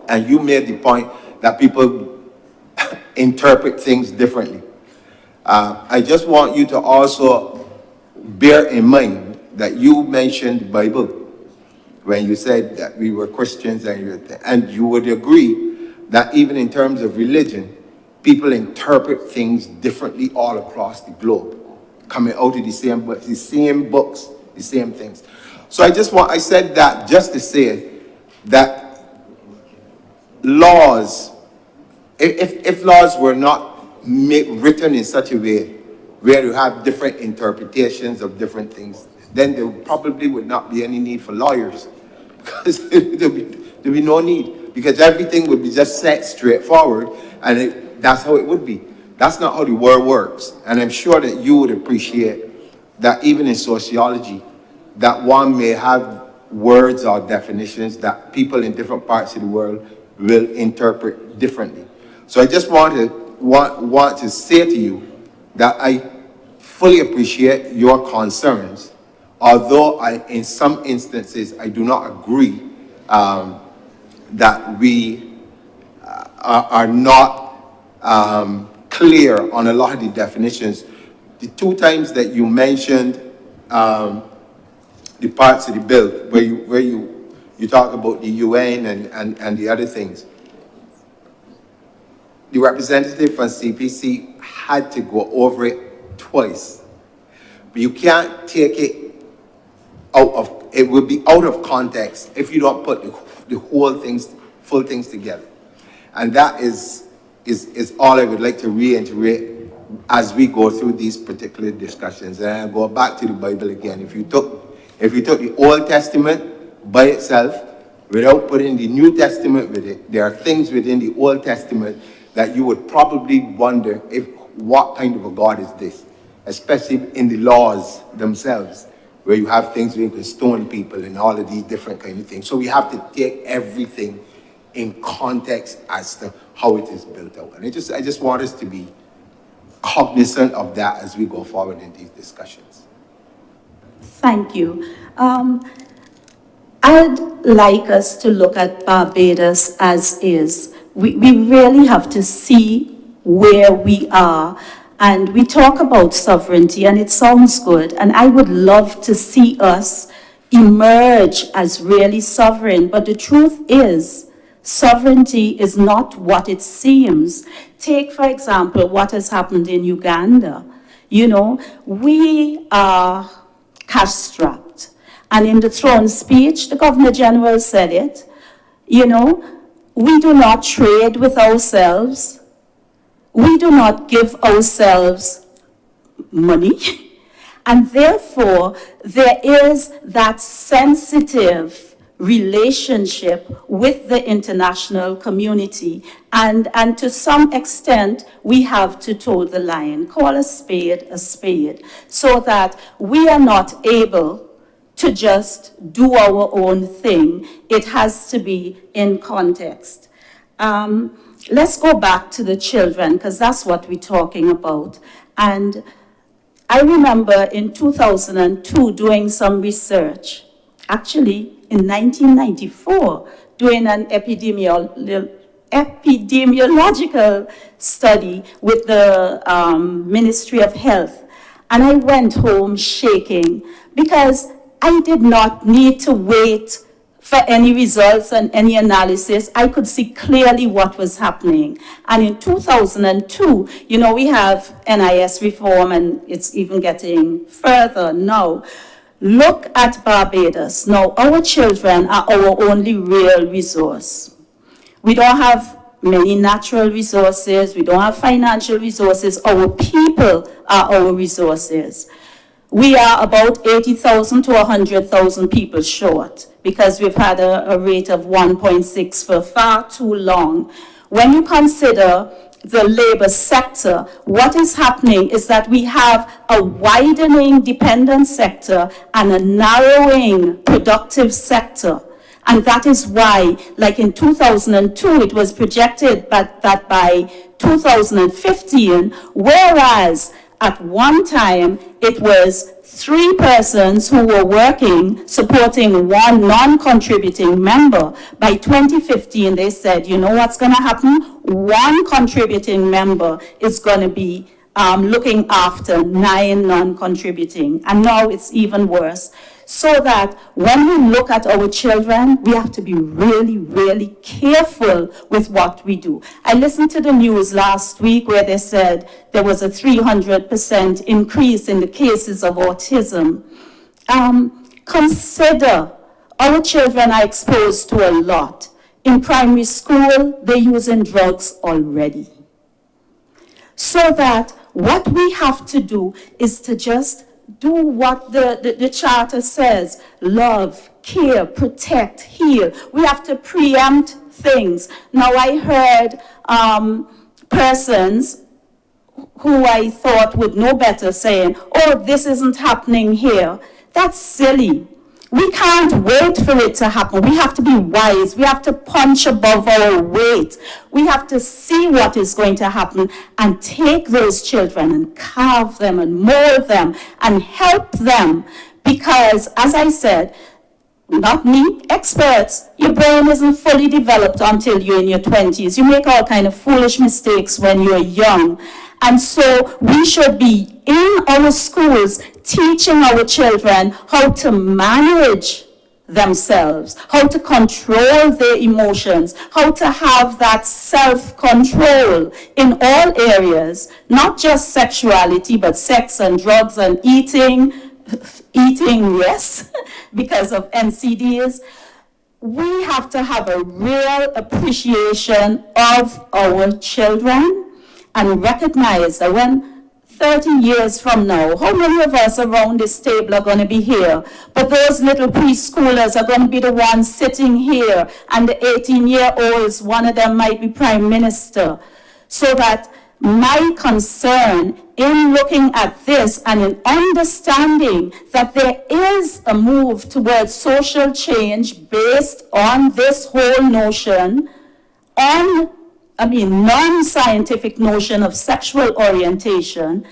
And you made the point that people interpret things differently. I just want you to also bear in mind that you mentioned the Bible when you said that we were Christians, and you would agree that even in terms of religion, people interpret things differently all across the globe, coming out of the same books, the same things. So I said that just to say that laws, if laws were not written in such a way where you have different interpretations of different things, then there probably would not be any need for lawyers, because there'd be no need, because everything would be just set straightforward, and that's how it would be. That's not how the world works. And I'm sure that you would appreciate that even in sociology, that one may have words or definitions that people in different parts of the world will interpret differently. So I just want to say to you that I fully appreciate your concerns, although in some instances I do not agree that we are not clear on a lot of the definitions. The two times that you mentioned the parts of the bill where you talk about the UN and the other things, the representative from CPC had to go over it twice. But you can't take it it would be out of context if you don't put the whole full things together. And that is all I would like to reiterate as we go through these particular discussions. And I'll go back to the Bible again. If you took the Old Testament by itself, without putting the New Testament with it, there are things within the Old Testament that you would probably wonder what kind of a God is this, especially in the laws themselves, where you have things where you can stone people and all of these different kind of things. So we have to take everything in context as to how it is built out. And I just want us to be cognizant of that as we go forward in these discussions. Thank you. I'd like us to look at Barbados as is. We really have to see where we are. And we talk about sovereignty, and it sounds good. And I would love to see us emerge as really sovereign. But the truth is, sovereignty is not what it seems. Take, for example, what has happened in Uganda. You know, we are cash-strapped. And in the throne speech, the Governor General said it, you know, we do not trade with ourselves. We do not give ourselves money. And therefore, there is that sensitive relationship with the international community. And to some extent, we have to toe the line, call a spade, so that we are not able to just do our own thing. It has to be in context. Let's go back to the children, because that's what we're talking about. And I remember in 2002 doing some research, actually in 1994, doing an epidemiological study with the Ministry of Health. And I went home shaking because I did not need to wait for any results and any analysis. I could see clearly what was happening. And in 2002, you know, we have NIS reform, and it's even getting further now. Look at Barbados. Now, our children are our only real resource. We don't have many natural resources. We don't have financial resources. Our people are our resources. We are about 80,000 to 100,000 people short because we've had a rate of 1.6 for far too long. When you consider the labor sector, what is happening is that we have a widening dependent sector and a narrowing productive sector. And that is why, like in 2002, it was projected that by 2015, whereas at one time, it was 3 persons who were working, supporting one non-contributing member. By 2015, they said, you know what's going to happen? 1 contributing member is going to be looking after 9 non-contributing. And now it's even worse. So that when we look at our children, we have to be really, really careful with what we do. I listened to the news last week where they said there was a 300% increase in the cases of autism. Consider our children are exposed to a lot. In primary school, they're using drugs already. So that what we have to do is to just do what the charter says: love, care, protect, heal. We have to preempt things. Now, I heard persons who I thought would know better saying, oh, this isn't happening here. That's silly. We can't wait for it to happen. We have to be wise. We have to punch above our weight. We have to see what is going to happen and take those children and carve them and mold them and help them. Because, as I said, not me, experts, your brain isn't fully developed until you're in your 20s. You make all kind of foolish mistakes when you're young. And so we should be in our schools teaching our children how to manage themselves, how to control their emotions, how to have that self-control in all areas, not just sexuality, but sex and drugs and eating, yes, because of NCDs. We have to have a real appreciation of our children and recognize that when 30 years from now, how many of us around this table are going to be here? But those little preschoolers are going to be the ones sitting here, and the 18-year-olds, one of them might be prime minister. So that my concern in looking at this and in understanding that there is a move towards social change based on this whole notion, non-scientific notion of sexual orientation.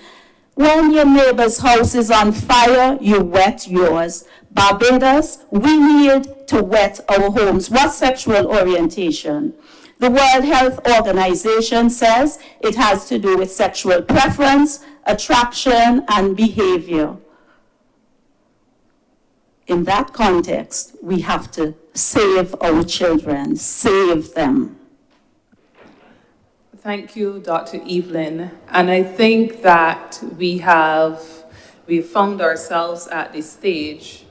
When your neighbor's house is on fire, you wet yours. Barbados, we need to wet our homes. What's sexual orientation? The World Health Organization says it has to do with sexual preference, attraction, and behavior. In that context, we have to save our children, save them. Thank you, Dr. Evelyn. And I think that we found ourselves at the stage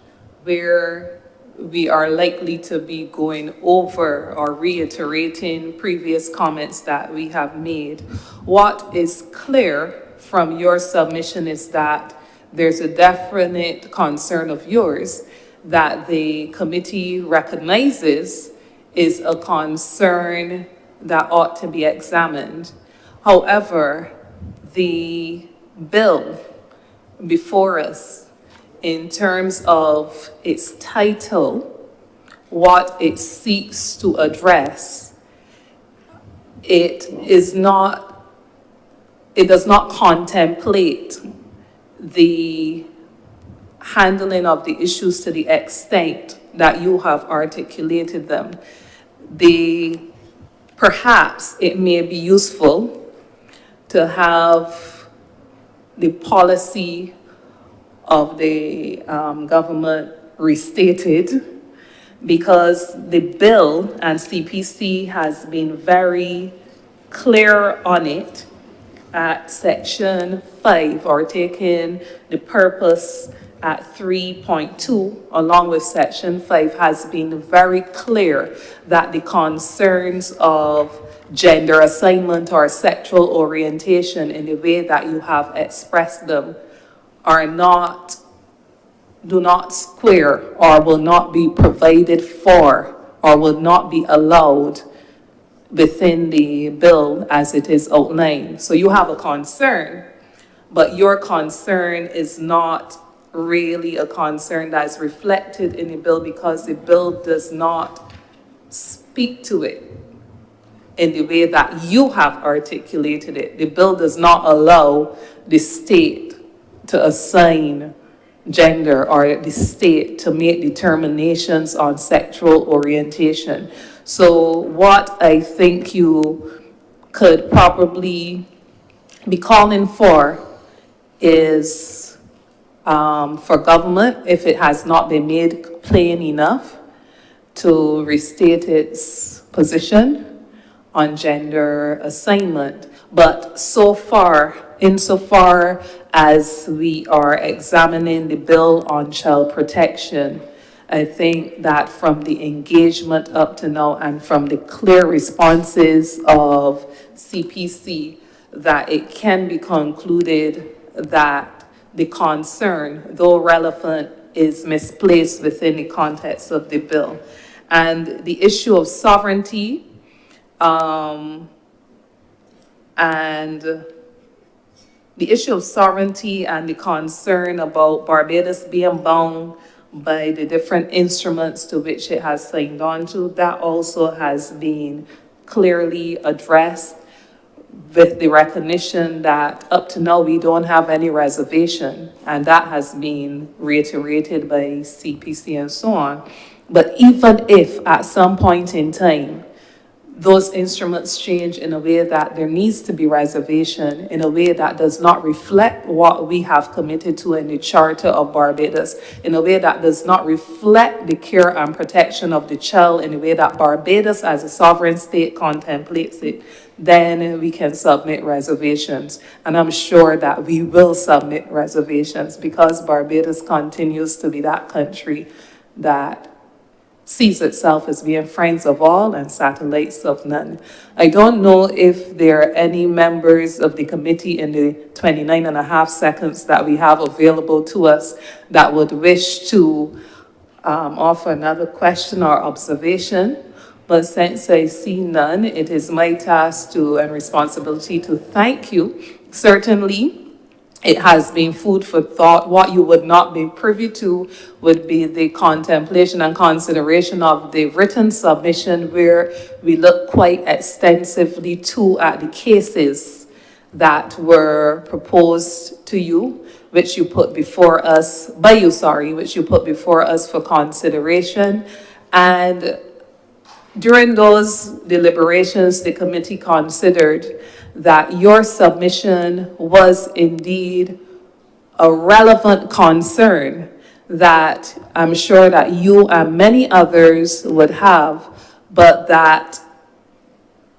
where we are likely to be going over or reiterating previous comments that we have made. What is clear from your submission is that there's a definite concern of yours that the committee recognizes is a concern that ought to be examined. However, the bill before us, in terms of its title, what it seeks to address, it does not contemplate the handling of the issues to the extent that you have articulated them. Perhaps it may be useful to have the policy of the government restated, because the bill and CPC has been very clear on it at section 5, or taking the purpose at 3.2 along with section 5, has been very clear that the concerns of gender assignment or sexual orientation in the way that you have expressed them do not square or will not be provided for or will not be allowed within the bill as it is outlined. So you have a concern, but your concern is not really a concern that is reflected in the bill, because the bill does not speak to it in the way that you have articulated it. The bill does not allow the state to assign gender or the state to make determinations on sexual orientation. So what I think you could probably be calling for is for government, if it has not been made plain enough, to restate its position on gender assignment. But so far, insofar as we are examining the bill on child protection, I think that from the engagement up to now and from the clear responses of CPC, that it can be concluded that the concern, though relevant, is misplaced within the context of the bill. And the issue of sovereignty and the concern about Barbados being bound by the different instruments to which it has signed on to, that also has been clearly addressed, with the recognition that up to now we don't have any reservation, and that has been reiterated by CPC and so on. But even if at some point in time those instruments change in a way that there needs to be reservation, in a way that does not reflect what we have committed to in the Charter of Barbados, in a way that does not reflect the care and protection of the child in a way that Barbados as a sovereign state contemplates it, then we can submit reservations. And I'm sure that we will submit reservations, because Barbados continues to be that country that sees itself as being friends of all and satellites of none. I don't know if there are any members of the committee in the 29.5 seconds that we have available to us that would wish to offer another question or observation. But since I see none, it is my task and responsibility to thank you. Certainly, it has been food for thought. What you would not be privy to would be the contemplation and consideration of the written submission, where we look quite extensively at the cases that were proposed to you, which you put before us for consideration. And during those deliberations, the committee considered that your submission was indeed a relevant concern that I'm sure that you and many others would have, but that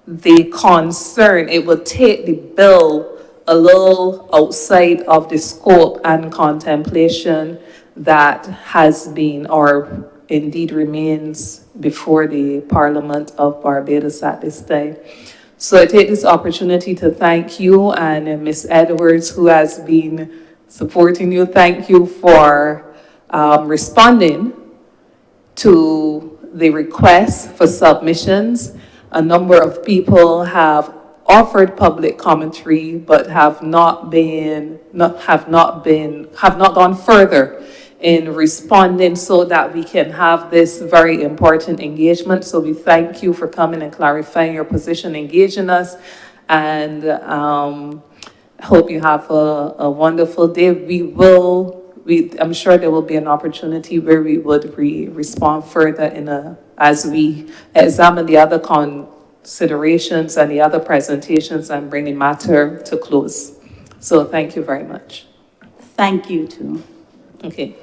the concern, it would take the bill a little outside of the scope and contemplation that has been or indeed remains before the Parliament of Barbados at this time. So I take this opportunity to thank you and Ms. Edwards, who has been supporting you. Thank you for responding to the request for submissions. A number of people have offered public commentary, but have not gone further in responding so that we can have this very important engagement. So we thank you for coming and clarifying your position, engaging us, and hope you have a wonderful day. I'm sure there will be an opportunity where we would respond further as we examine the other considerations and the other presentations and bring the matter to close. So thank you very much. Thank you too. Okay.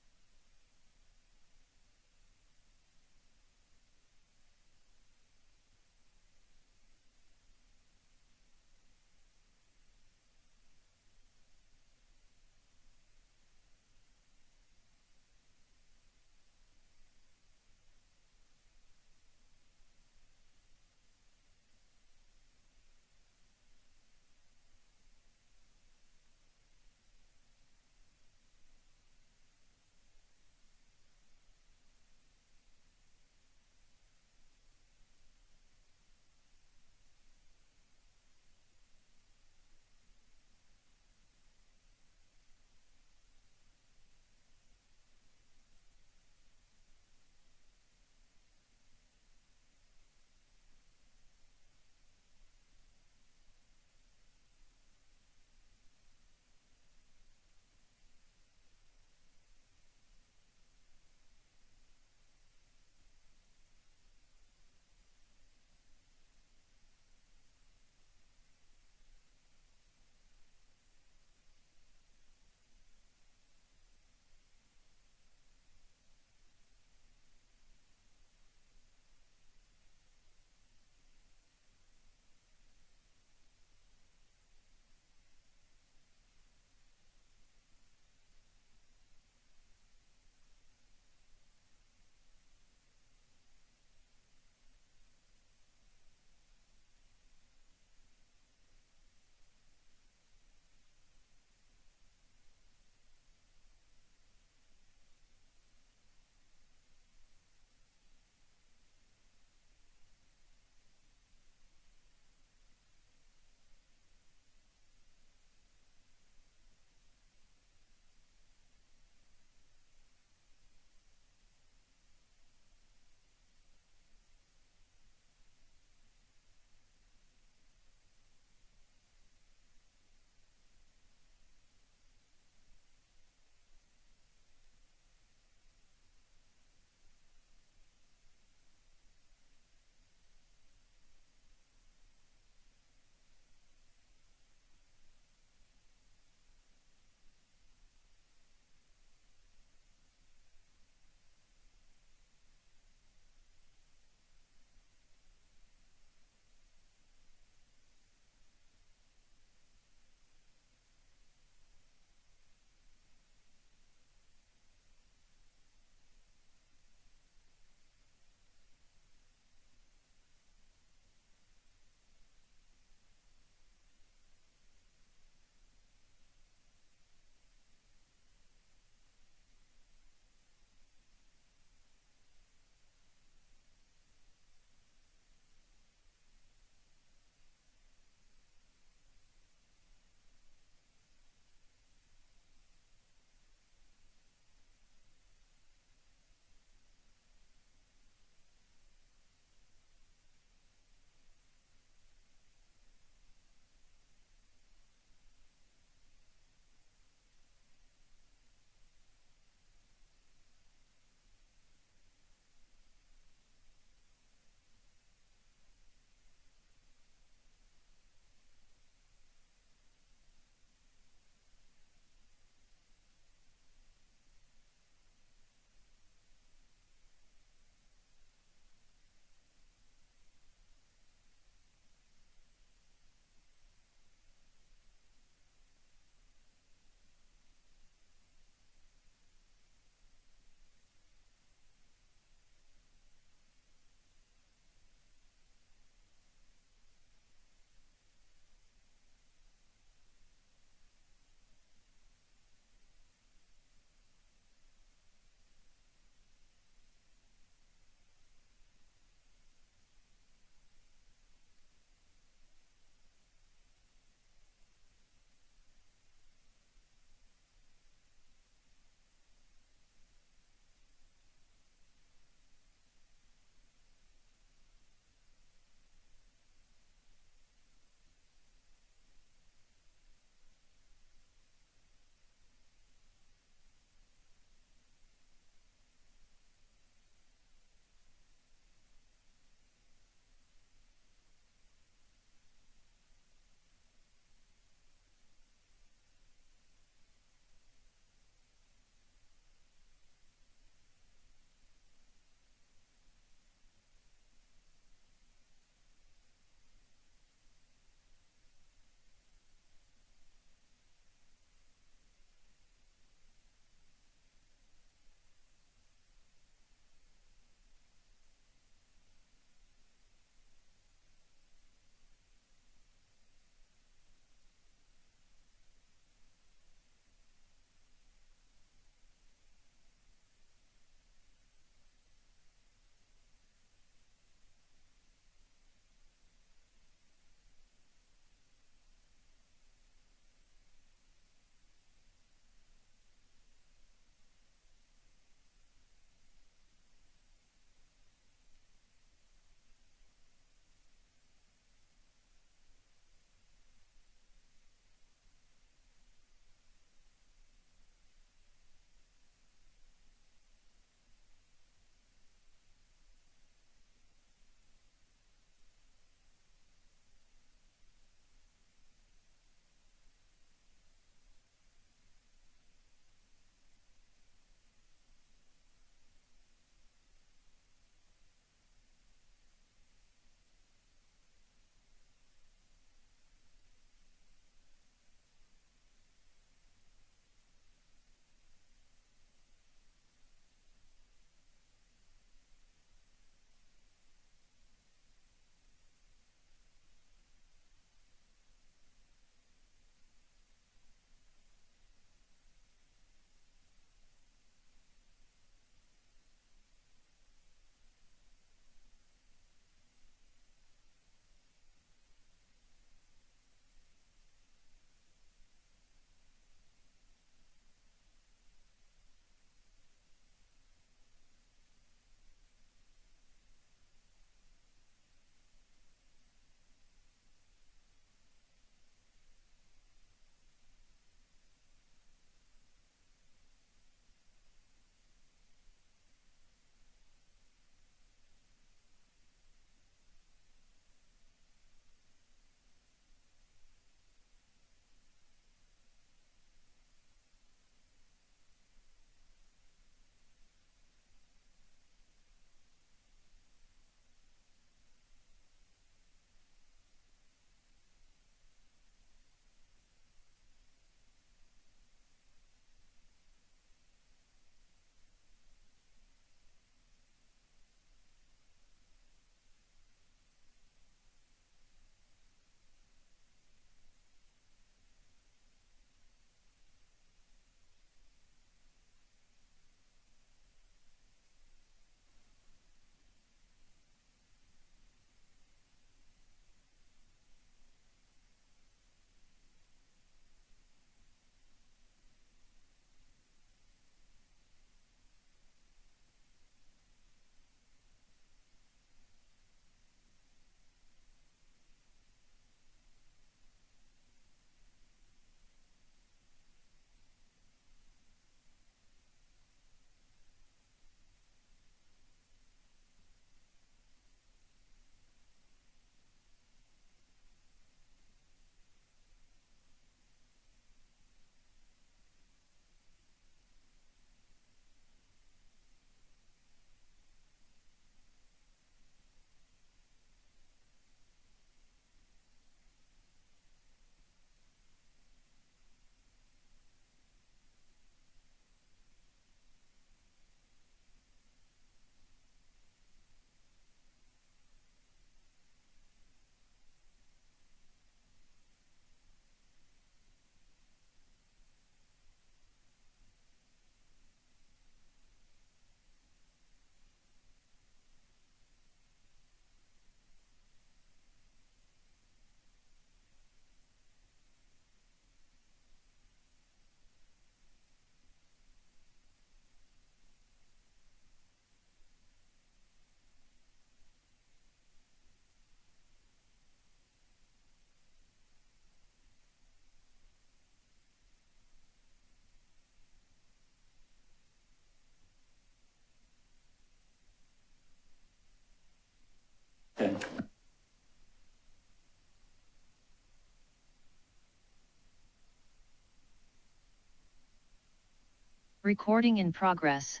Recording in progress.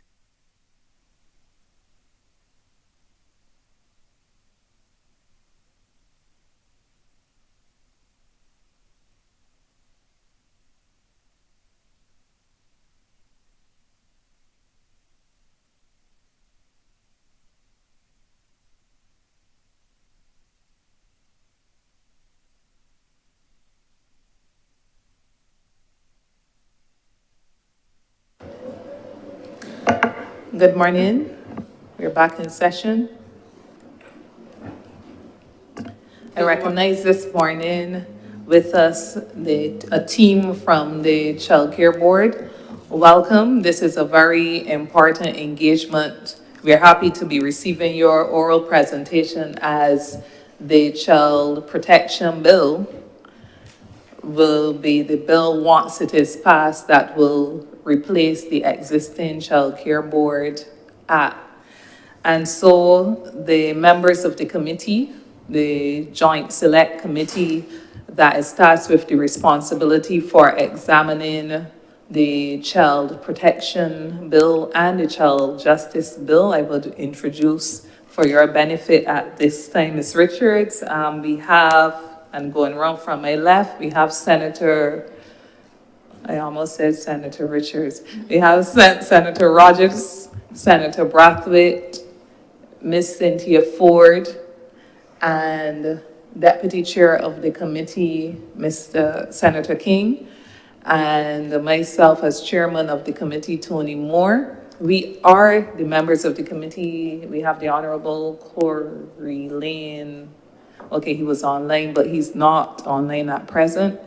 Good morning. We're back in session. I recognize this morning with us a team from the Child Care Board. Welcome. This is a very important engagement. We're happy to be receiving your oral presentation as the Child Protection Bill will be the bill once it is passed that will replace the existing Child Care Board Act. And so the members of the committee, the Joint Select Committee that is tasked with the responsibility for examining the Child Protection Bill and the Child Justice Bill, I would introduce for your benefit at this time, Ms. Richards. We have, and going around from my left, we have Senator, I almost said Senator Richards. We have Senator Rogers, Senator Brathwaite, Ms. Cynthia Ford, and Deputy Chair of the committee, Mr. Senator King, and myself as Chairman of the committee, Tony Moore. We are the members of the committee. We have the Honorable Corey Lane. Okay, he was online, but he's not online at present.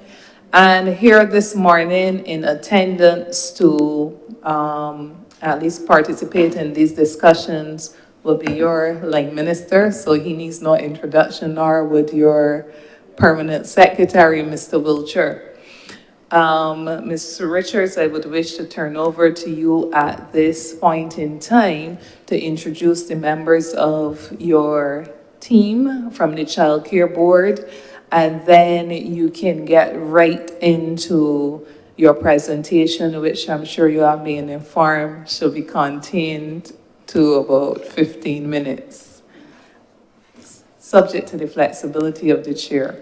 And here this morning in attendance to at least participate in these discussions will be your line minister, so he needs no introduction, nor would your permanent secretary, Mr. Wiltshire. Ms. Richards, I would wish to turn over to you at this point in time to introduce the members of your team from the Child Care Board, and then you can get right into your presentation, which I'm sure you have been informed should be contained to about 15 minutes, subject to the flexibility of the chair.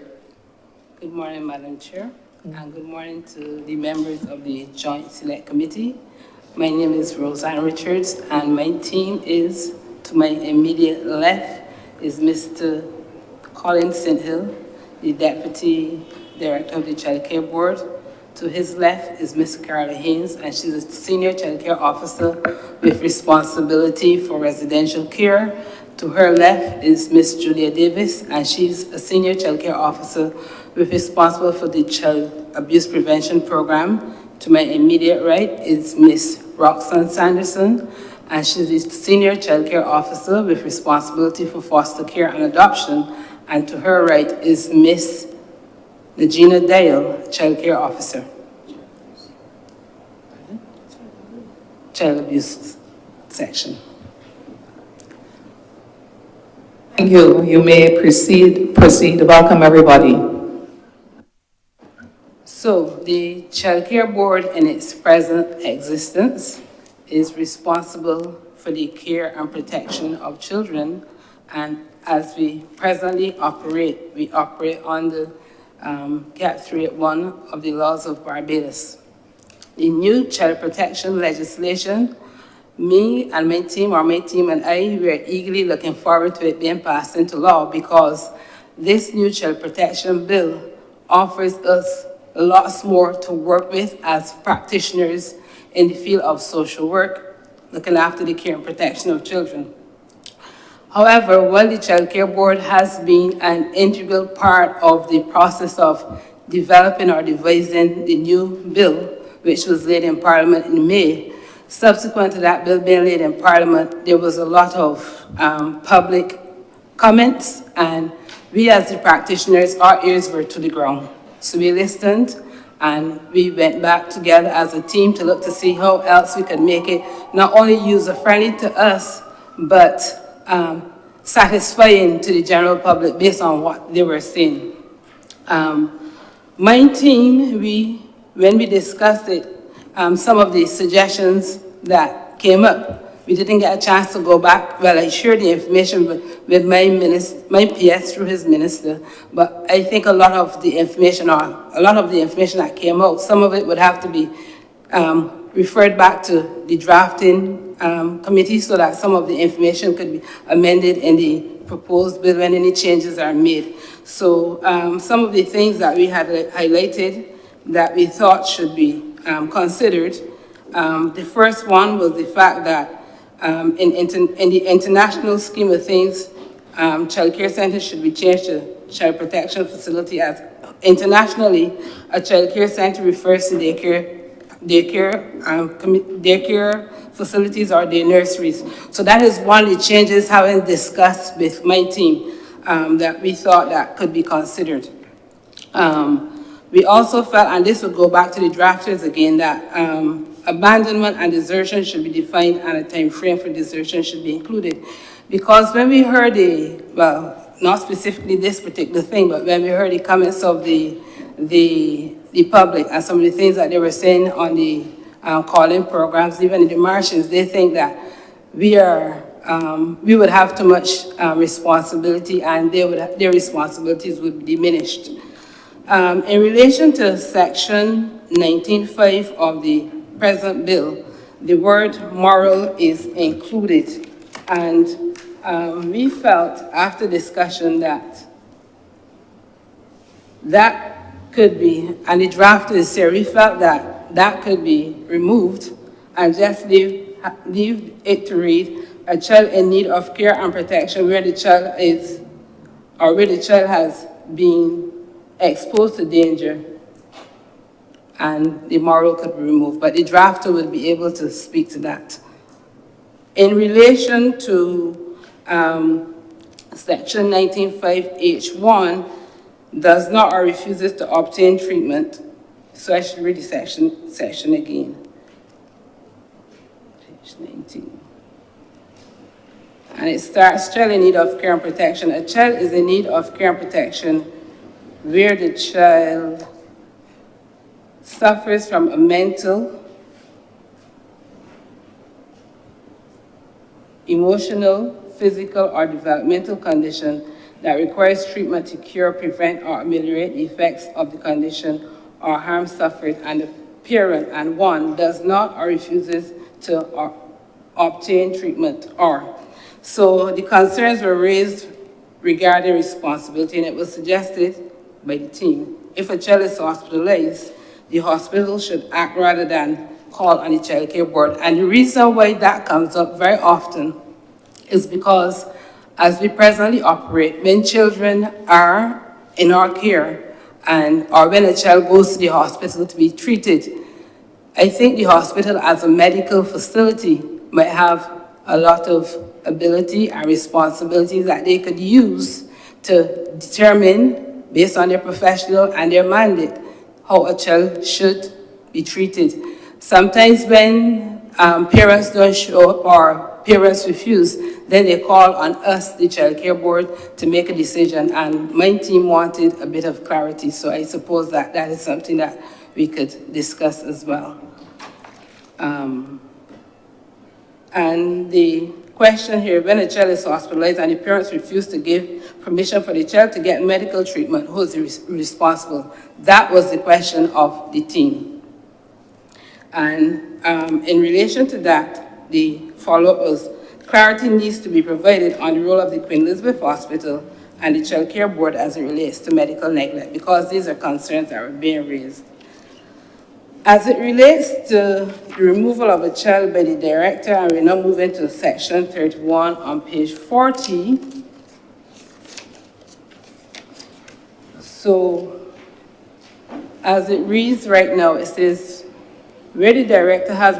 Good morning, Madam Chair, and good morning to the members of the Joint Select Committee. My name is Roseanne Richards, and my team is, to my immediate left, is Mr. Colin Sinthill, the Deputy Director of the Child Care Board. To his left is Ms. Carla Haynes, and she's a Senior Child Care Officer with responsibility for residential care. To her left is Ms. Julia Davis, and she's a Senior Child Care Officer with responsible for the Child Abuse Prevention Program. To my immediate right is Ms. Roxanne Sanderson, and she's the Senior Child Care Officer with responsibility for foster care and adoption. And to her right is Ms. Regina Dale, Child Care Officer. Child Abuse Section. Thank you. You may proceed. Welcome, everybody. So the Child Care Board in its present existence is responsible for the care and protection of children, and as we presently operate, we operate under Cap 381 of the laws of Barbados. The new child protection legislation, me and my team, or my team and I, we are eagerly looking forward to it being passed into law, because this new child protection bill offers us lots more to work with as practitioners in the field of social work, looking after the care and protection of children. However, while the Child Care Board has been an integral part of the process of developing or devising the new bill, which was laid in Parliament in May, subsequent to that bill being laid in Parliament, there was a lot of public comments, and we as the practitioners, our ears were to the ground. So we listened, and we went back together as a team to look to see how else we could make it not only user-friendly to us, but satisfying to the general public based on what they were seeing. My team, when we discussed it, some of the suggestions that came up. We didn't get a chance to go back. Well, I shared the information with my PS through his minister, but I think a lot of the information that came out, some of it would have to be referred back to the drafting committee so that some of the information could be amended in the proposed bill when any changes are made. So some of the things that we had highlighted that we thought should be considered, the first one was the fact that in the international scheme of things, child care centers should be changed to child protection facility, as internationally, a child care center refers to daycare facilities or day nurseries. So that is one of the changes having discussed with my team that we thought that could be considered. We also felt, and this would go back to the drafters again, that abandonment and desertion should be defined and a time frame for desertion should be included. Because when we heard well, not specifically this particular thing, but when we heard the comments of the public and some of the things that they were saying on the call-in programs, even in the marches, they think that we would have too much responsibility and their responsibilities would be diminished. In relation to section 19.5 of the present bill, the word moral is included. And we felt after discussion that could be, and the drafters here, we felt that could be removed and just leave it to read, a child in need of care and protection where the child is, or where the child has been exposed to danger, and the moral could be removed, but the drafter would be able to speak to that. In relation to section 19.5H1, does not or refuses to obtain treatment, so I should read the section again. Page 19. And it starts, child in need of care and protection. A child is in need of care and protection where the child suffers from a mental, emotional, physical, or developmental condition that requires treatment to cure, prevent, or ameliorate the effects of the condition or harm suffered, and the parent and one does not or refuses to obtain treatment or. So the concerns were raised regarding responsibility, and it was suggested by the team, if a child is hospitalized, the hospital should act rather than call on the child care board. And the reason why that comes up very often is because as we presently operate, when children are in our care or when a child goes to the hospital to be treated, I think the hospital as a medical facility might have a lot of ability and responsibilities that they could use to determine, based on their professional and their mandate, how a child should be treated. Sometimes when parents don't show up or parents refuse, then they call on us, the child care board, to make a decision, and my team wanted a bit of clarity, so I suppose that is something that we could discuss as well. And the question here, when a child is hospitalized and the parents refuse to give permission for the child to get medical treatment, who is responsible? That was the question of the team. And in relation to that, the follow-up was, clarity needs to be provided on the role of the Queen Elizabeth Hospital and the Child Care Board as it relates to medical neglect, because these are concerns that are being raised. As it relates to the removal of a child by the director, and we're now moving to section 31 on page 40. So, as it reads right now, it says, where the director has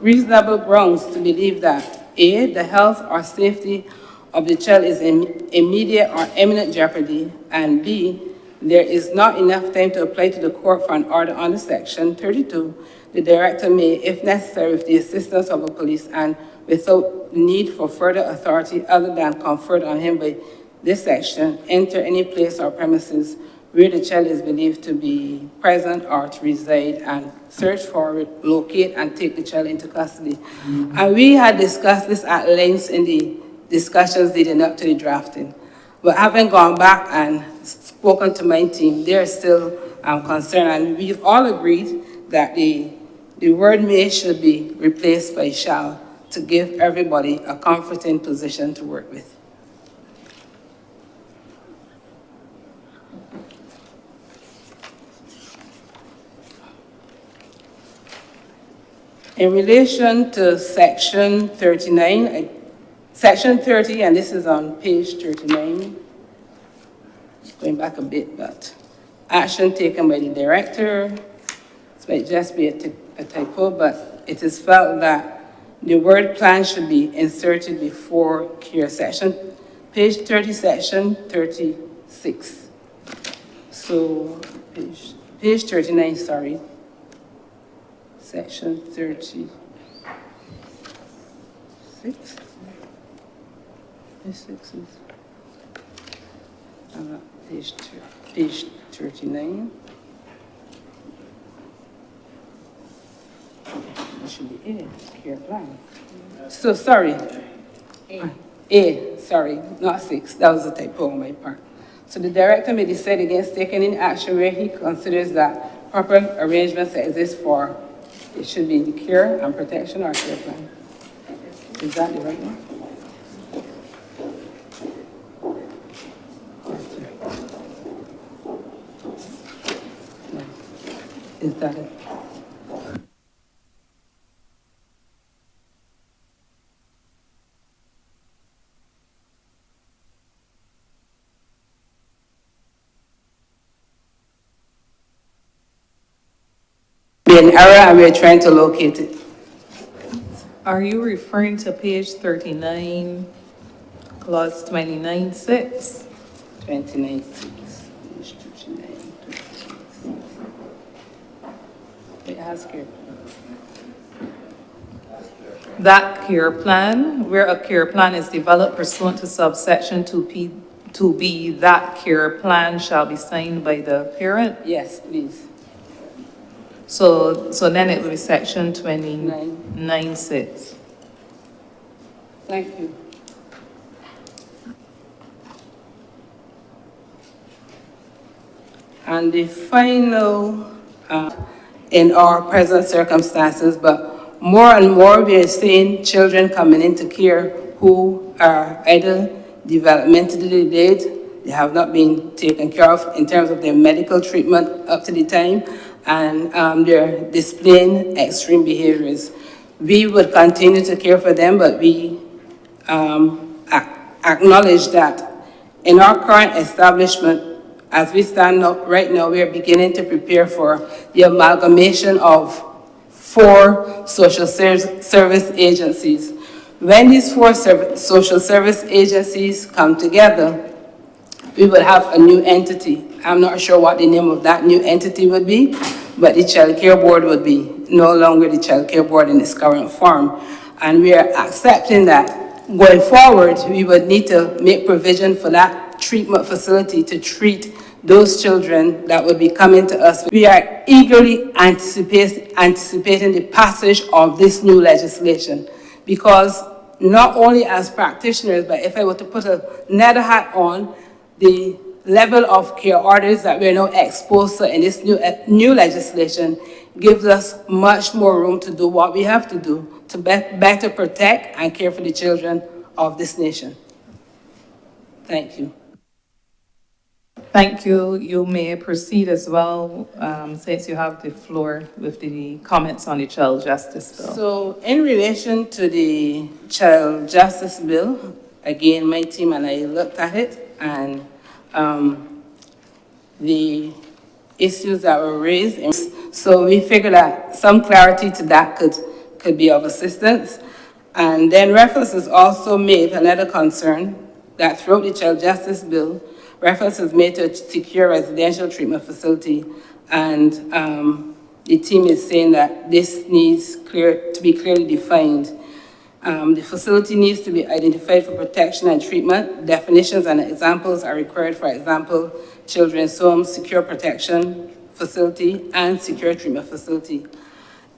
reasonable grounds to believe that A, the health or safety of the child is in immediate or imminent jeopardy, and B, there is not enough time to apply to the court for an order under section 32, the director may, if necessary, with the assistance of the police and without need for further authority other than conferred on him by this section, enter any place or premises where the child is believed to be present or to reside, and search for it, locate, and take the child into custody. And we had discussed this at length in the discussions leading up to the drafting. But having gone back and spoken to my team, they're still concerned, and we've all agreed that the word may should be replaced by shall to give everybody a comforting position to work with. In relation to section 39, section 30, and this is on page 39, going back a bit, but action taken by the director, it might just be a typo, but it is felt that the word plan should be inserted before care section, page 30, section 36. So page 39, sorry. Section 36. Page 39. It should be A, care plan. So sorry. A, sorry, not 6. That was a typo on my part. So the director may decide against taking any action where he considers that proper arrangements exist for it should be the care and protection or care plan. Is that the right one? No. Is that it? An error and we're trying to locate it. Are you referring to page 39, clause 29.6? 29.6. It has care. That care plan, where a care plan is developed pursuant to subsection 2B, that care plan shall be signed by the parent. Yes, please. So then it will be section 29.6. Thank you. And the final, in our present circumstances, but more and more we are seeing children coming into care who are either developmentally delayed, they have not been taken care of in terms of their medical treatment up to the time, and they're displaying extreme behaviors. We would continue to care for them, but we acknowledge that in our current establishment, as we stand up right now, we are beginning to prepare for the amalgamation of 4 social service agencies. When these 4 social service agencies come together, we will have a new entity. I'm not sure what the name of that new entity would be, but the Child Care Board would be no longer the Child Care Board in its current form. And we are accepting that going forward, we would need to make provision for that treatment facility to treat those children that would be coming to us. We are eagerly anticipating the passage of this new legislation, because not only as practitioners, but if I were to put another hat on, the level of care orders that we're now exposed to in this new legislation gives us much more room to do what we have to do to better protect and care for the children of this nation. Thank you. Thank you. You may proceed as well, since you have the floor with the comments on the Child Justice Bill. So in relation to the Child Justice Bill, again, my team and I looked at it, and the issues that were raised. So we figured that some clarity to that could be of assistance. And then reference is also made, another concern, that throughout the Child Justice Bill, reference is made to a secure residential treatment facility. And the team is saying that this needs to be clearly defined. The facility needs to be identified for protection and treatment. Definitions and examples are required, for example, children's home, secure protection facility, and secure treatment facility.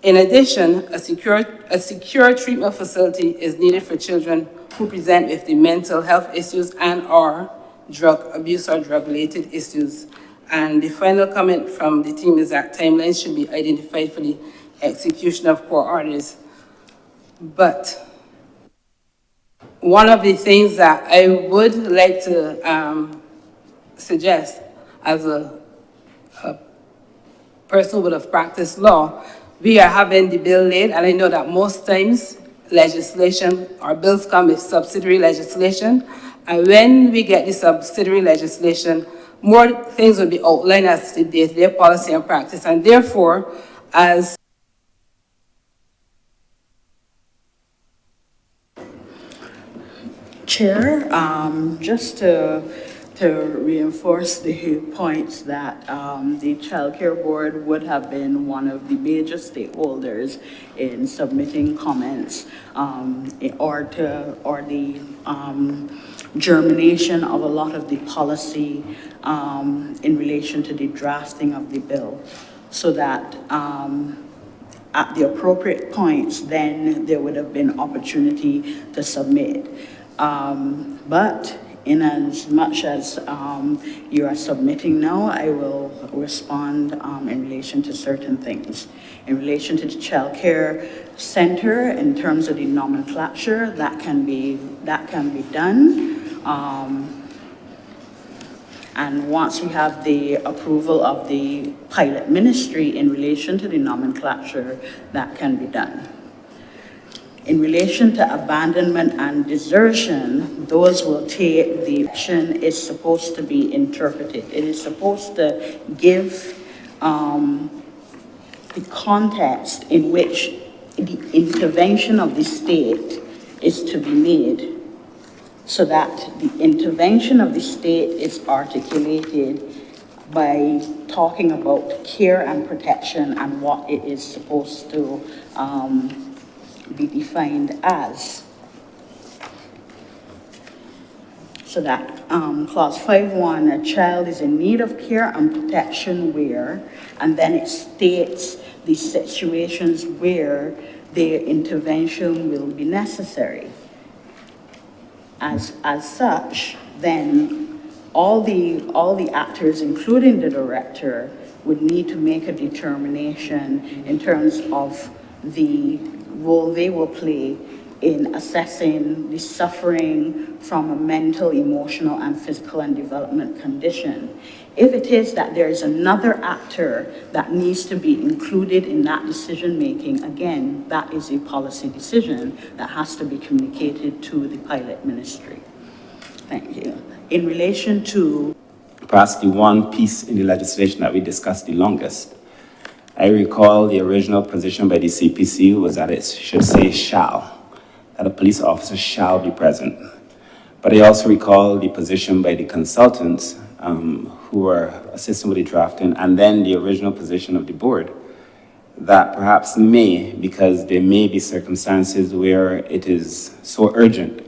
In addition, a secure treatment facility is needed for children who present with the mental health issues and/or drug abuse or drug-related issues. And the final comment from the team is that timelines should be identified for the execution of court orders. But one of the things that I would like to suggest as a person who would have practiced law, we are having the bill laid, and I know that most times legislation or bills come with subsidiary legislation, and when we get the subsidiary legislation, more things will be outlined as the day-to-day policy and practice, and therefore, as Chair, just to reinforce the points that the Child Care Board would have been one of the major stakeholders in submitting comments or the germination of a lot of the policy in relation to the drafting of the bill, so that at the appropriate points, then there would have been opportunity to submit. But in as much as you are submitting now, I will respond in relation to certain things. In relation to the Child Care Center, in terms of the nomenclature, that can be done. And once we have the approval of the pilot ministry in relation to the nomenclature, that can be done. In relation to abandonment and desertion, those will take, the action is supposed to be interpreted. It is supposed to give the context in which the intervention of the state is to be made, so that the intervention of the state is articulated by talking about care and protection and what it is supposed to be defined as. So that clause 5.1, a child is in need of care and protection where, and then it states the situations where their intervention will be necessary. As such, then all the actors, including the director, would need to make a determination in terms of the role they will play in assessing the suffering from a mental, emotional, and physical and development condition. If it is that there is another actor that needs to be included in that decision-making, again, that is a policy decision that has to be communicated to the pilot ministry. Thank you. In relation to... Perhaps the one piece in the legislation that we discussed the longest, I recall the original position by the CPC was that it should say shall, that a police officer shall be present. But I also recall the position by the consultants who were assisting with the drafting, and then the original position of the board, that perhaps may, because there may be circumstances where it is so urgent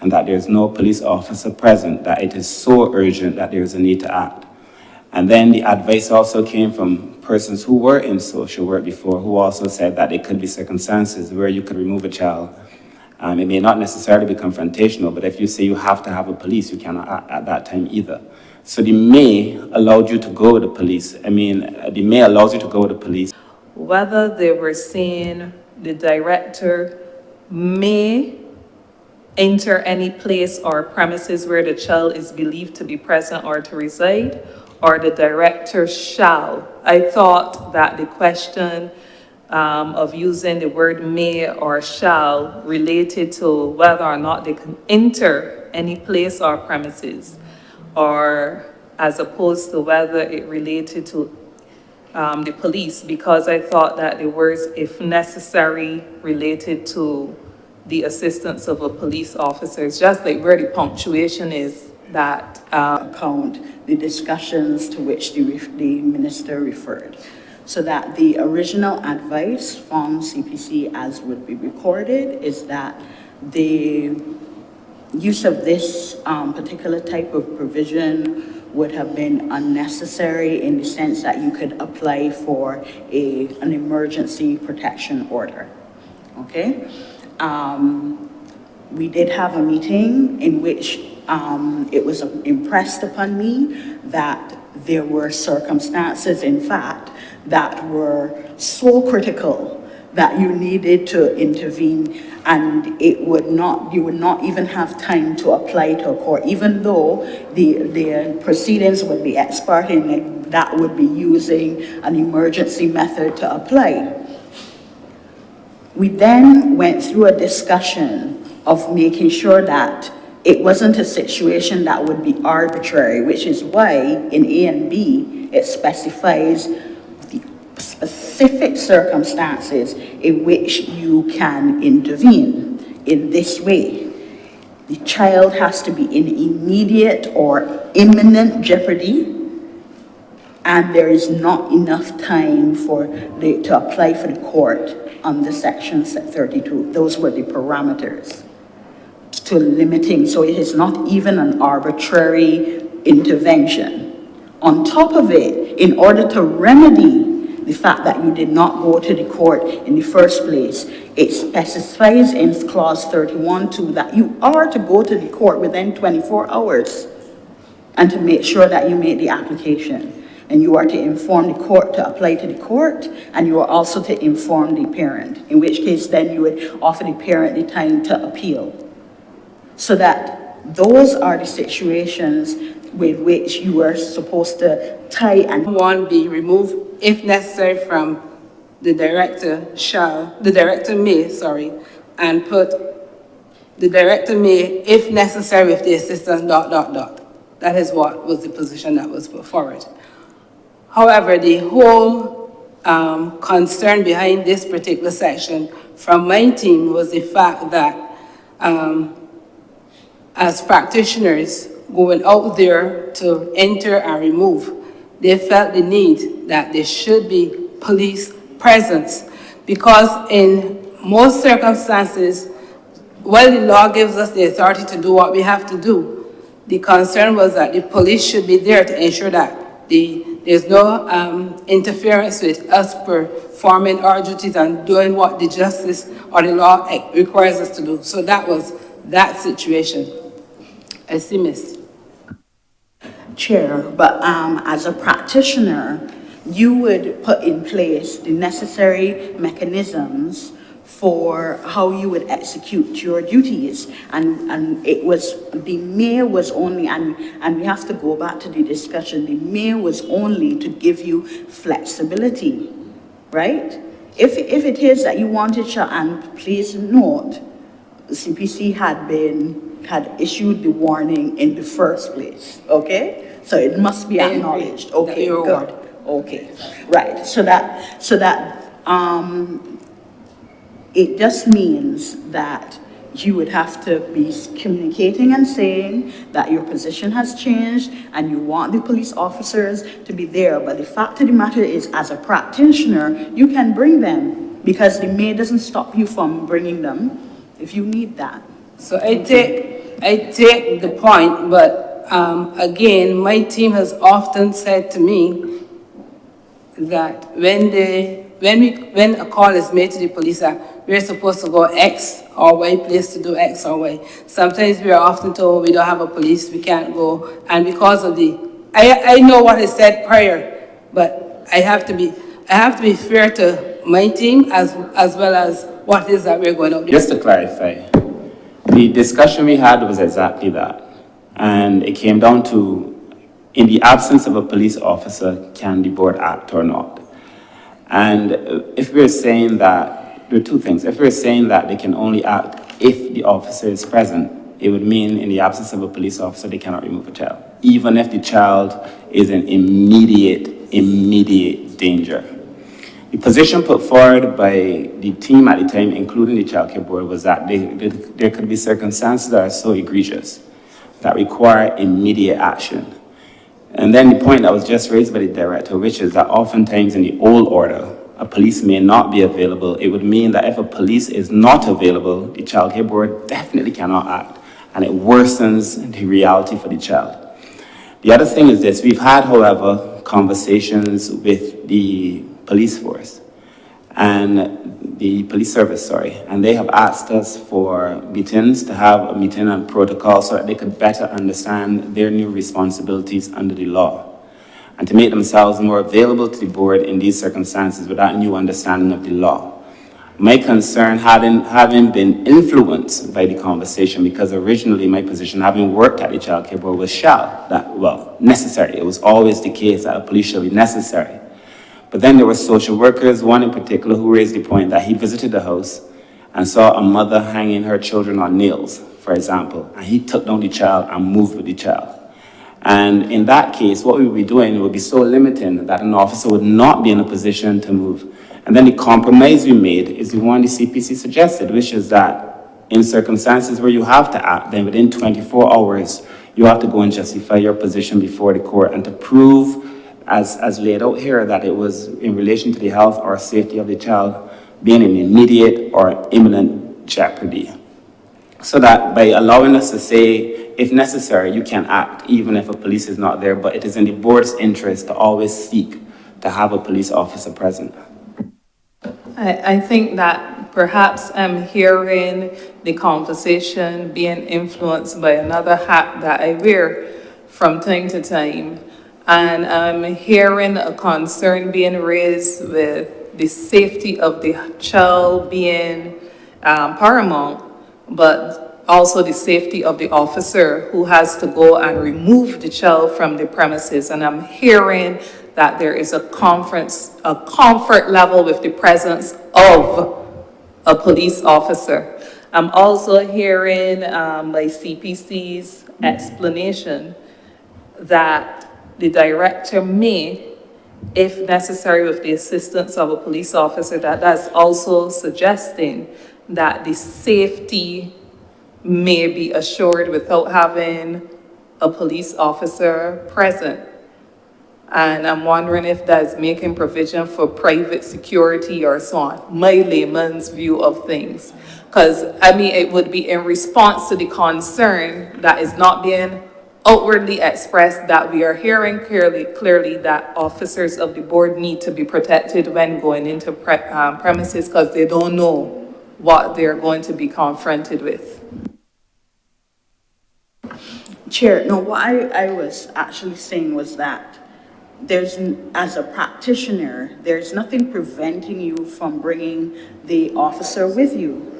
and that there's no police officer present, that it is so urgent that there's a need to act. And then the advice also came from persons who were in social work before, who also said that there could be circumstances where you could remove a child. It may not necessarily be confrontational, but if you say you have to have a police, you cannot act at that time either. So the may allowed you to go with the police. The may allows you to go with the police. Whether they were saying the director may enter any place or premises where the child is believed to be present or to reside, or the director shall. I thought that the question of using the word may or shall related to whether or not they can enter any place or premises, or as opposed to whether it related to the police, because I thought that the words if necessary related to the assistance of a police officer. It's just like where the punctuation is that account the discussions to which the minister referred. So that the original advice from CPC, as would be recorded, is that the use of this particular type of provision would have been unnecessary in the sense that you could apply for an emergency protection order, okay? We did have a meeting in which it was impressed upon me that there were circumstances, in fact, that were so critical that you needed to intervene, and you would not even have time to apply to a court, even though the proceedings would be expert in it, that would be using an emergency method to apply. We then went through a discussion of making sure that it wasn't a situation that would be arbitrary, which is why in A and B, it specifies the specific circumstances in which you can intervene in this way. The child has to be in immediate or imminent jeopardy, and there is not enough time to apply for the court under Section 32. Those were the parameters to limiting, so it is not even an arbitrary intervention. On top of it, in order to remedy the fact that you did not go to the court in the first place, it specifies in clause 31(2) that you are to go to the court within 24 hours and to make sure that you make the application. And you are to inform the court to apply to the court, and you are also to inform the parent, in which case then you would offer the parent the time to appeal. So that those are the situations with which you are supposed to tie and One be removed if necessary from the director may, and put the director may, if necessary, with the assistant, ... That is what was the position that was put forward. However, the whole concern behind this particular section from my team was the fact that as practitioners going out there to enter and remove, they felt the need that there should be police presence, because in most circumstances, while the law gives us the authority to do what we have to do, the concern was that the police should be there to ensure that there's no interference with us performing our duties and doing what the justice or the law requires us to do. So that was that situation. I see, Miss Chair, but as a practitioner, you would put in place the necessary mechanisms for how you would execute your duties. And it was, the mayor was only, and we have to go back to the discussion, the mayor was only to give you flexibility, right? If it is that you wanted to, and please note, CPC had issued the warning in the first place, okay? So it must be acknowledged. Okay, good. Okay, right. So that it just means that you would have to be communicating and saying that your position has changed and you want the police officers to be there. But the fact of the matter is, as a practitioner, you can bring them, because the mayor doesn't stop you from bringing them if you need that. So I take the point, but again, my team has often said to me that when a call is made to the police, we're supposed to go X or Y place to do X or Y. Sometimes we are often told we don't have a police, we can't go, and because of I know what I said prior, but I have to be fair to my team as well as what it is that we're going out there. Just to clarify, the discussion we had was exactly that. And it came down to, in the absence of a police officer, can the board act or not? And if we're saying that, there are two things. If we're saying that they can only act if the officer is present, it would mean in the absence of a police officer, they cannot remove a child, even if the child is in immediate danger. The position put forward by the team at the time, including the Child Care Board, was that there could be circumstances that are so egregious that require immediate action. And then the point that was just raised by the director, which is that oftentimes in the old order, a police may not be available. It would mean that if a police is not available, the child care board definitely cannot act, and it worsens the reality for the child. The other thing is this: we've had, however, conversations with the police force and the police service, and they have asked us for meetings, to have a meeting and protocol so that they could better understand their new responsibilities under the law and to make themselves more available to the board in these circumstances with that new understanding of the law. My concern, having been influenced by the conversation, because originally my position, having worked at the child care board, was necessary. It was always the case that a police shall be necessary. But then there were social workers, one in particular, who raised the point that he visited the house and saw a mother hanging her children on nails, for example, and he took down the child and moved with the child. And in that case, what we would be doing would be so limiting that an officer would not be in a position to move. And then the compromise we made is the one the CPC suggested, which is that in circumstances where you have to act, then within 24 hours, you have to go and justify your position before the court and to prove, as laid out here, that it was in relation to the health or safety of the child being in immediate or imminent jeopardy. So that by allowing us to say, if necessary, you can act, even if a police is not there, but it is in the board's interest to always seek to have a police officer present. I think that perhaps I'm hearing the conversation being influenced by another hat that I wear from time to time. And I'm hearing a concern being raised with the safety of the child being paramount, but also the safety of the officer who has to go and remove the child from the premises. And I'm hearing that there is a comfort level with the presence of a police officer. I'm also hearing by CPC's explanation that the director may, if necessary with the assistance of a police officer, that's also suggesting that the safety may be assured without having a police officer present. And I'm wondering if that's making provision for private security or so on, my layman's view of things. Because, I mean, it would be in response to the concern that is not being outwardly expressed, that we are hearing clearly that officers of the board need to be protected when going into premises because they don't know what they're going to be confronted with. Chair, no, what I was actually saying was that as a practitioner, there's nothing preventing you from bringing the officer with you.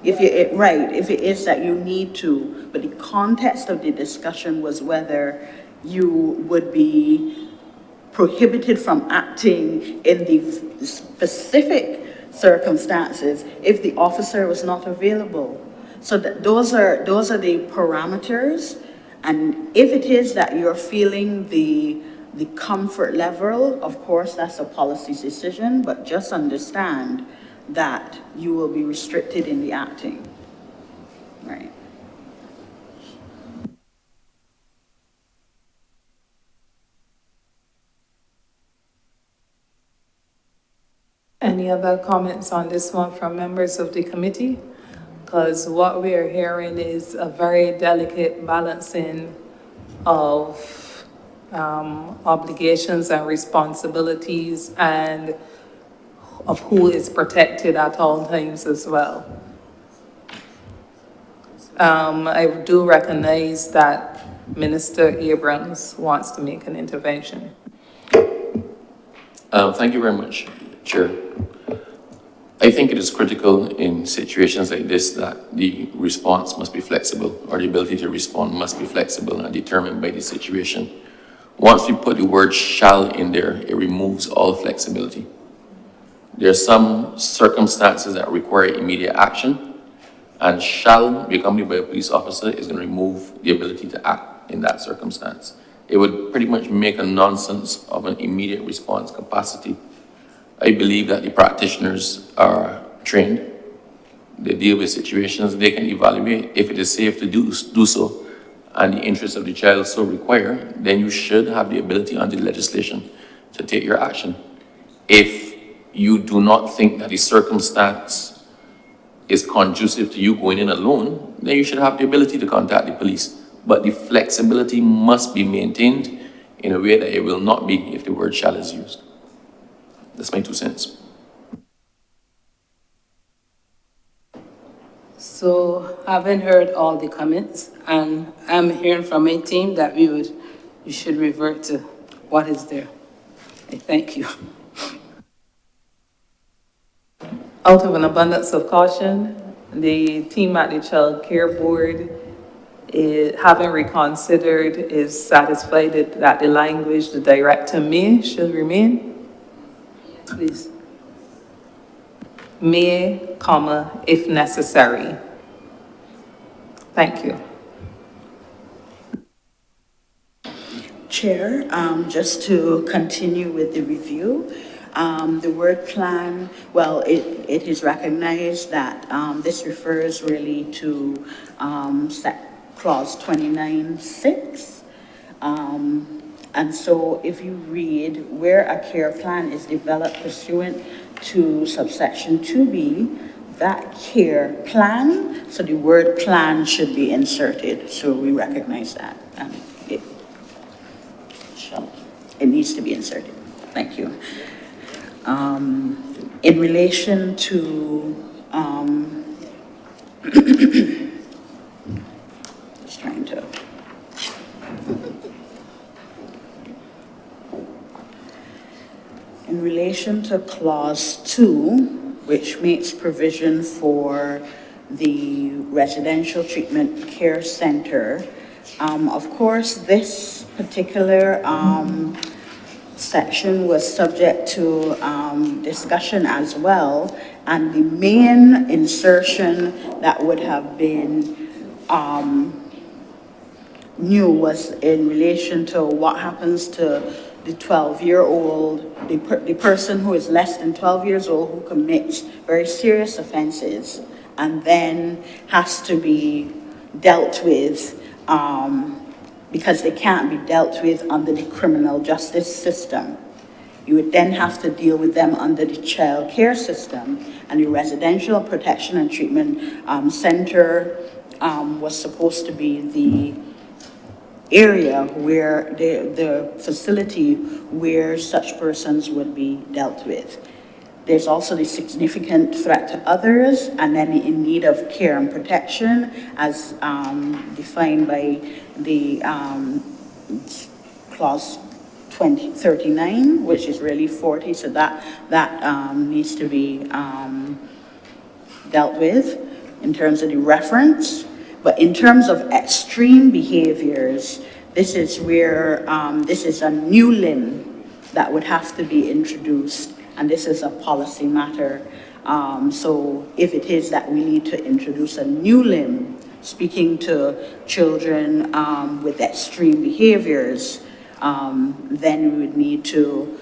If it is that you need to, but the context of the discussion was whether you would be prohibited from acting in the specific circumstances if the officer was not available. So those are the parameters, and if it is that you're feeling the comfort level, of course, that's a policy decision, but just understand that you will be restricted in the acting, right? Any other comments on this one from members of the committee? Because what we are hearing is a very delicate balancing of obligations and responsibilities and of who is protected at all times as well. I do recognize that Minister Abrams wants to make an intervention. Thank you very much, Chair. I think it is critical in situations like this that the response must be flexible, or the ability to respond must be flexible and determined by the situation. Once we put the word shall in there, it removes all flexibility. There are some circumstances that require immediate action, and shall be accompanied by a police officer is going to remove the ability to act in that circumstance. It would pretty much make a nonsense of an immediate response capacity. I believe that the practitioners are trained. They deal with situations, they can evaluate if it is safe to do so, and the interests of the child so require, then you should have the ability under the legislation to take your action. If you do not think that the circumstance is conducive to you going in alone, then you should have the ability to contact the police. But the flexibility must be maintained in a way that it will not be if the word shall is used. That's my 2 cents. So having heard all the comments, and I'm hearing from my team that you should revert to what is there. I thank you. Out of an abundance of caution, the team at the Child Care Board, having reconsidered, is satisfied that the language, the director may, should remain. Please. May, comma, if necessary. Thank you. Chair, just to continue with the review, the word plan, well, it is recognized that this refers really to clause 29(6). And so if you read where a care plan is developed pursuant to subsection 2B, that care plan, so the word plan should be inserted. So we recognize that. It needs to be inserted. Thank you. In relation to, just trying to, in relation to clause 2, which makes provision for the residential treatment care center, of course, this particular section was subject to discussion as well, and the main insertion that would have been new was in relation to what happens to the 12-year-old, the person who is less than 12 years old who commits very serious offenses and then has to be dealt with because they can't be dealt with under the criminal justice system. You would then have to deal with them under the child care system, and the residential protection and treatment center was supposed to be the area where the facility where such persons would be dealt with. There's also the significant threat to others, and then in need of care and protection as defined by the clause 39, which is really 40, so that needs to be dealt with in terms of the reference. But in terms of extreme behaviors, this is where this is a new limb that would have to be introduced, and this is a policy matter. So if it is that we need to introduce a new limb, speaking to children with extreme behaviors, then we would need to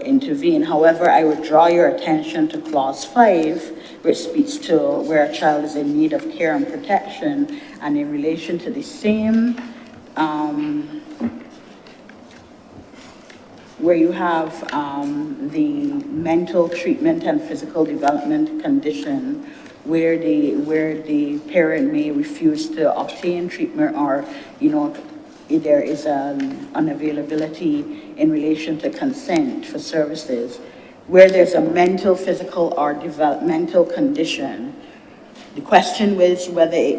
intervene. However, I would draw your attention to clause 5, which speaks to where a child is in need of care and protection, and in relation to the same, where you have the mental treatment and physical development condition, where the parent may refuse to obtain treatment, or there is an unavailability in relation to consent for services, where there's a mental, physical, or developmental condition. The question was whether it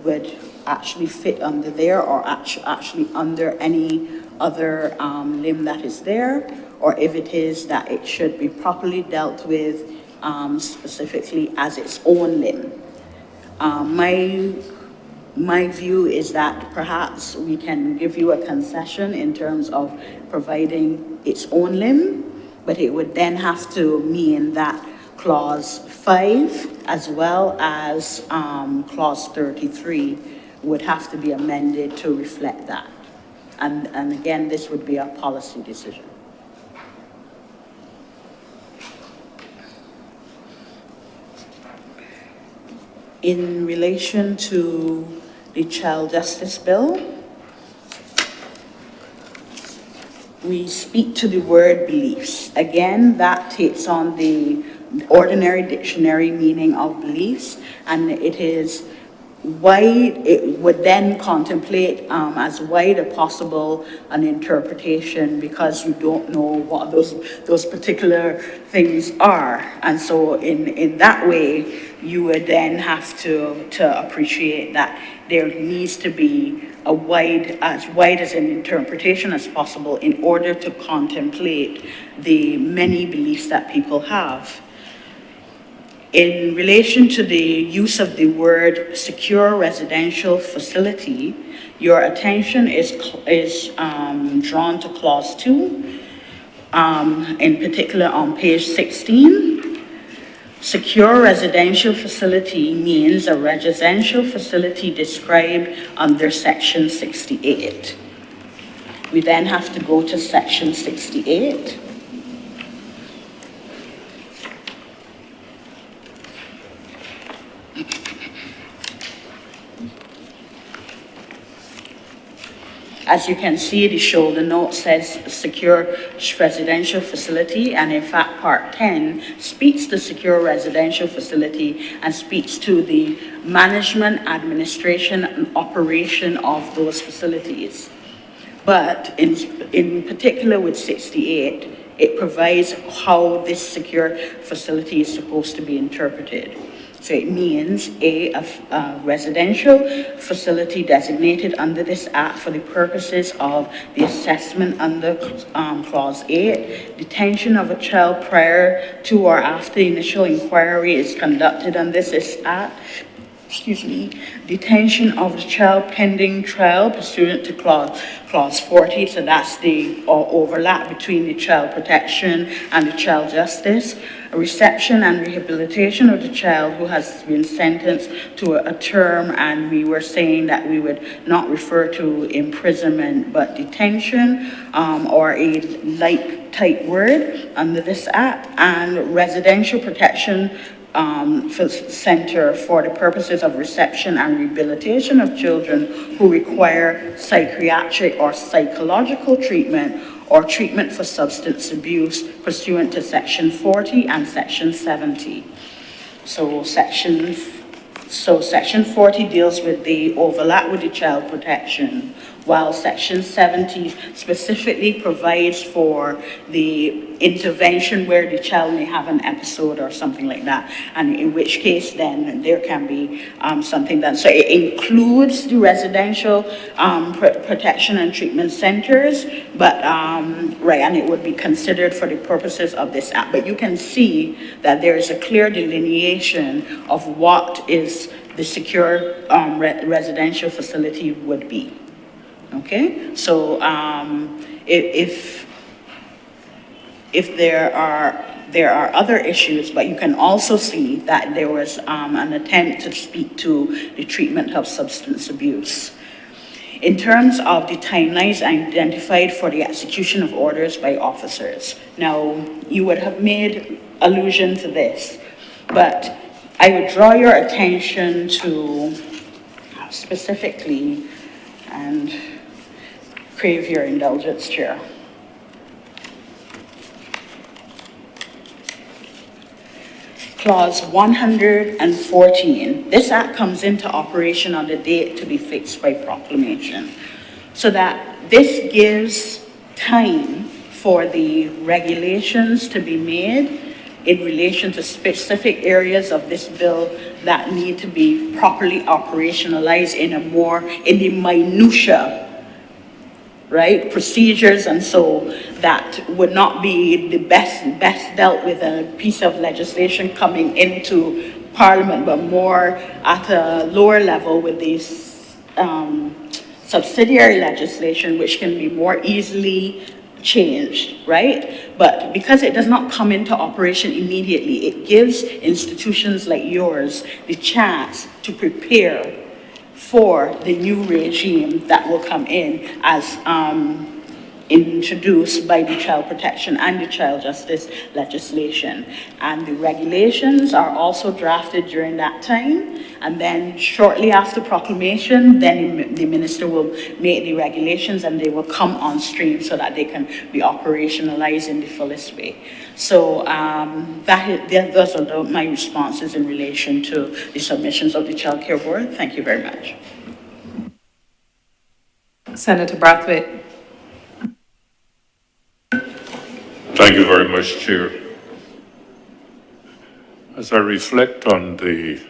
would actually fit under there, or actually under any other limb that is there, or if it is that it should be properly dealt with specifically as its own limb. My view is that perhaps we can give you a concession in terms of providing its own limb, but it would then have to mean that clause 5 as well as clause 33 would have to be amended to reflect that. And again, this would be a policy decision. In relation to the Child Justice Bill, we speak to the word beliefs. Again, that takes on the ordinary dictionary meaning of beliefs, and it is wide, it would then contemplate as wide as possible an interpretation, because you don't know what those particular things are. And so in that way, you would then have to appreciate that there needs to be as wide as an interpretation as possible in order to contemplate the many beliefs that people have. In relation to the use of the word secure residential facility, your attention is drawn to clause 2, in particular on page 16. Secure residential facility means a residential facility described under section 68. We then have to go to section 68. As you can see, the shoulder note says secure residential facility, and in fact, part 10 speaks to secure residential facility and speaks to the management, administration, and operation of those facilities. But in particular with 68, it provides how this secure facility is supposed to be interpreted. So it means a residential facility designated under this act for the purposes of the assessment under clause 8. Detention of a child prior to or after initial inquiry is conducted under this act. Detention of the child pending trial pursuant to clause 40. So that's the overlap between the child protection and the child justice. A reception and rehabilitation of the child who has been sentenced to a term, and we were saying that we would not refer to imprisonment but detention, or a like type word under this act. And residential protection center for the purposes of reception and rehabilitation of children who require psychiatric or psychological treatment or treatment for substance abuse pursuant to section 40 and section 70. So section 40 deals with the overlap with the child protection, while section 70 specifically provides for the intervention where the child may have an episode or something like that, and in which case then there can be something done. So it includes the residential protection and treatment centers, but right, and it would be considered for the purposes of this act. But you can see that there is a clear delineation of what is the secure residential facility would be. Okay, so if there are other issues, but you can also see that there was an attempt to speak to the treatment of substance abuse. In terms of the timelines identified for the execution of orders by officers. Now, you would have made allusion to this, but I would draw your attention to specifically, and crave your indulgence, Chair. Clause 114. This act comes into operation on the date to be fixed by proclamation, so that this gives time for the regulations to be made in relation to specific areas of this bill that need to be properly operationalized in the minutia, right, procedures, and so that would not be the best dealt with a piece of legislation coming into Parliament, but more at a lower level with these subsidiary legislation, which can be more easily changed, right? But because it does not come into operation immediately, it gives institutions like yours the chance to prepare for the new regime that will come in as introduced by the Child Protection and the Child Justice legislation. And the regulations are also drafted during that time. And then shortly after proclamation, then the minister will make the regulations and they will come on stream so that they can be operationalized in the fullest way. So those are my responses in relation to the submissions of the Child Care Board. Thank you very much. Senator Brathwaite. Thank you very much, Chair. As I reflect on the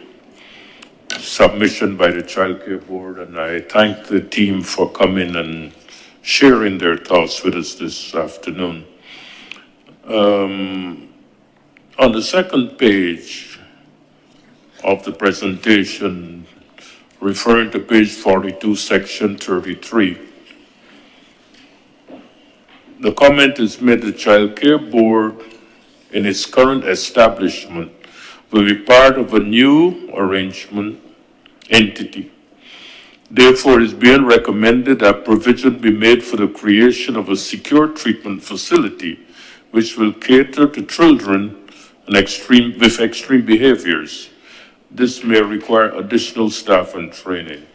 submission by the Child Care Board, and I thank the team for coming and sharing their thoughts with us this afternoon. On the second page of the presentation, referring to page 42, section 33, the comment is made the Child Care Board in its current establishment will be part of a new arrangement entity. Therefore, it is being recommended that provision be made for the creation of a secure treatment facility which will cater to children with extreme behaviors. This may require additional staff and training.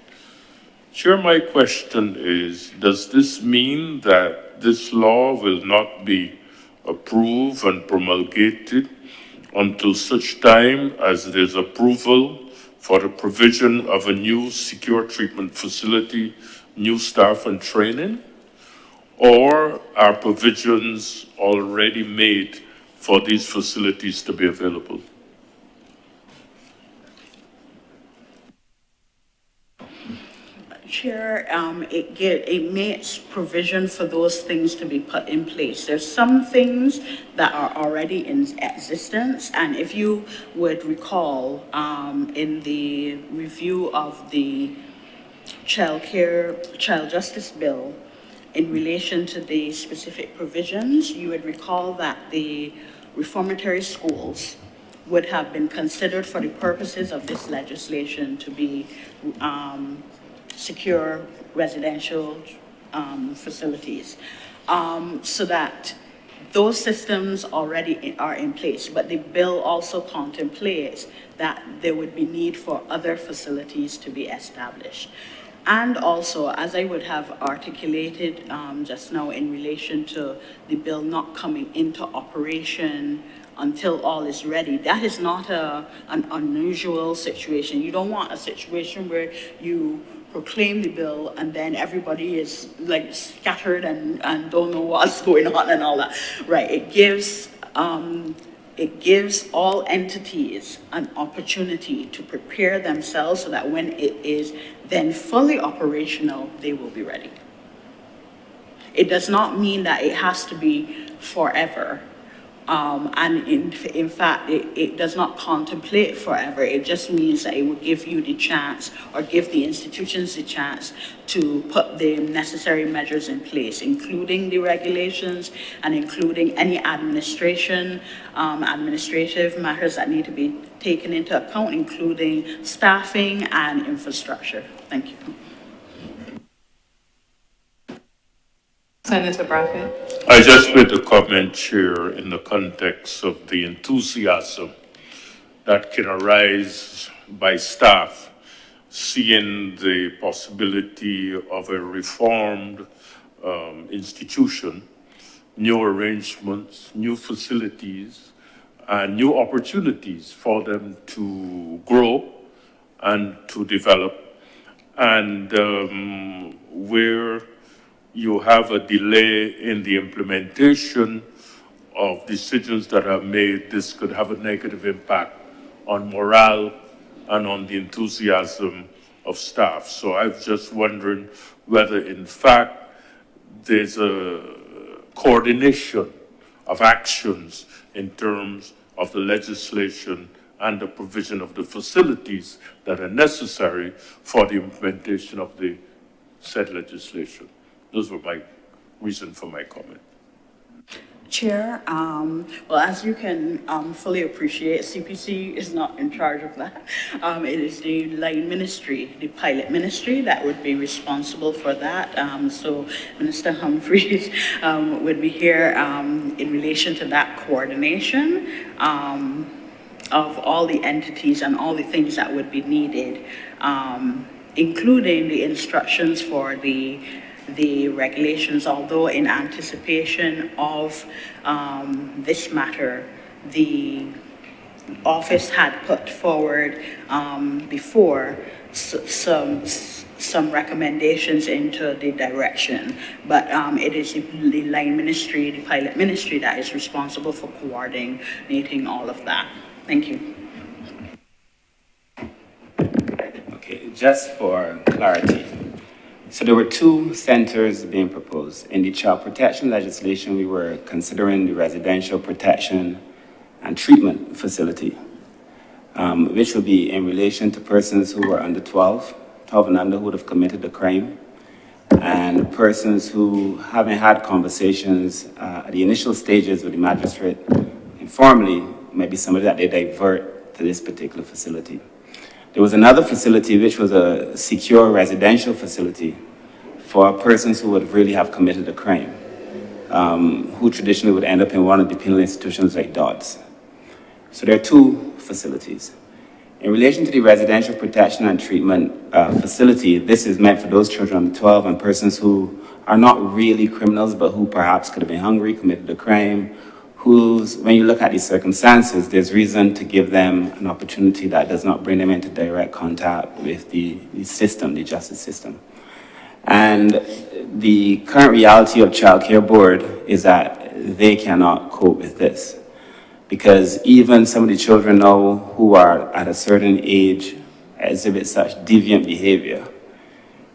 Chair, my question is, does this mean that this law will not be approved and promulgated until such time as there's approval for the provision of a new secure treatment facility, new staff and training? Or are provisions already made for these facilities to be available? Chair, it makes provision for those things to be put in place. There's some things that are already in existence, and if you would recall, in the review of the Child Justice Bill, in relation to the specific provisions, you would recall that the reformatory schools would have been considered for the purposes of this legislation to be secure residential facilities, so that those systems already are in place. But the bill also contemplates that there would be need for other facilities to be established. And also, as I would have articulated just now in relation to the bill not coming into operation until all is ready, that is not an unusual situation. You don't want a situation where you proclaim the bill and then everybody is like scattered and don't know what's going on and all that. Right, it gives all entities an opportunity to prepare themselves so that when it is then fully operational, they will be ready. It does not mean that it has to be forever. And in fact, it does not contemplate forever. It just means that it would give you the chance, or give the institutions the chance, to put the necessary measures in place, including the regulations and including any administrative matters that need to be taken into account, including staffing and infrastructure. Thank you. Senator Brathwaite. I just made a comment, Chair, in the context of the enthusiasm that can arise by staff seeing the possibility of a reformed institution, new arrangements, new facilities, and new opportunities for them to grow and to develop. And where you have a delay in the implementation of decisions that are made, this could have a negative impact on morale and on the enthusiasm of staff. So I was just wondering whether, in fact, there's a coordination of actions in terms of the legislation and the provision of the facilities that are necessary for the implementation of the said legislation. Those were my reason for my comment. Chair, well, as you can fully appreciate, CPC is not in charge of that. It is the line ministry, the pilot ministry, that would be responsible for that. So Minister Humphreys would be here in relation to that coordination of all the entities and all the things that would be needed, including the instructions for the regulations, although in anticipation of this matter, the office had put forward before some recommendations into the direction, but it is the line ministry, the pilot ministry, that is responsible for coordinating all of that. Thank you. Okay, just for clarity. So there were two centers being proposed. In the child protection legislation, we were considering the residential protection and treatment facility, which would be in relation to persons who were under 12 and under, who would have committed a crime, and persons who, having had conversations at the initial stages with the magistrate informally, maybe somebody that they divert to this particular facility. There was another facility which was a secure residential facility for persons who would really have committed a crime, who traditionally would end up in one of the penal institutions like DODS. So there are two facilities. In relation to the residential protection and treatment facility, this is meant for those children under 12 and persons who are not really criminals, but who perhaps could have been hungry, committed a crime, whose, when you look at these circumstances, there's reason to give them an opportunity that does not bring them into direct contact with the system, the justice system. And the current reality of Child Care Board is that they cannot cope with this, because even some of the children now who are at a certain age exhibit such deviant behavior.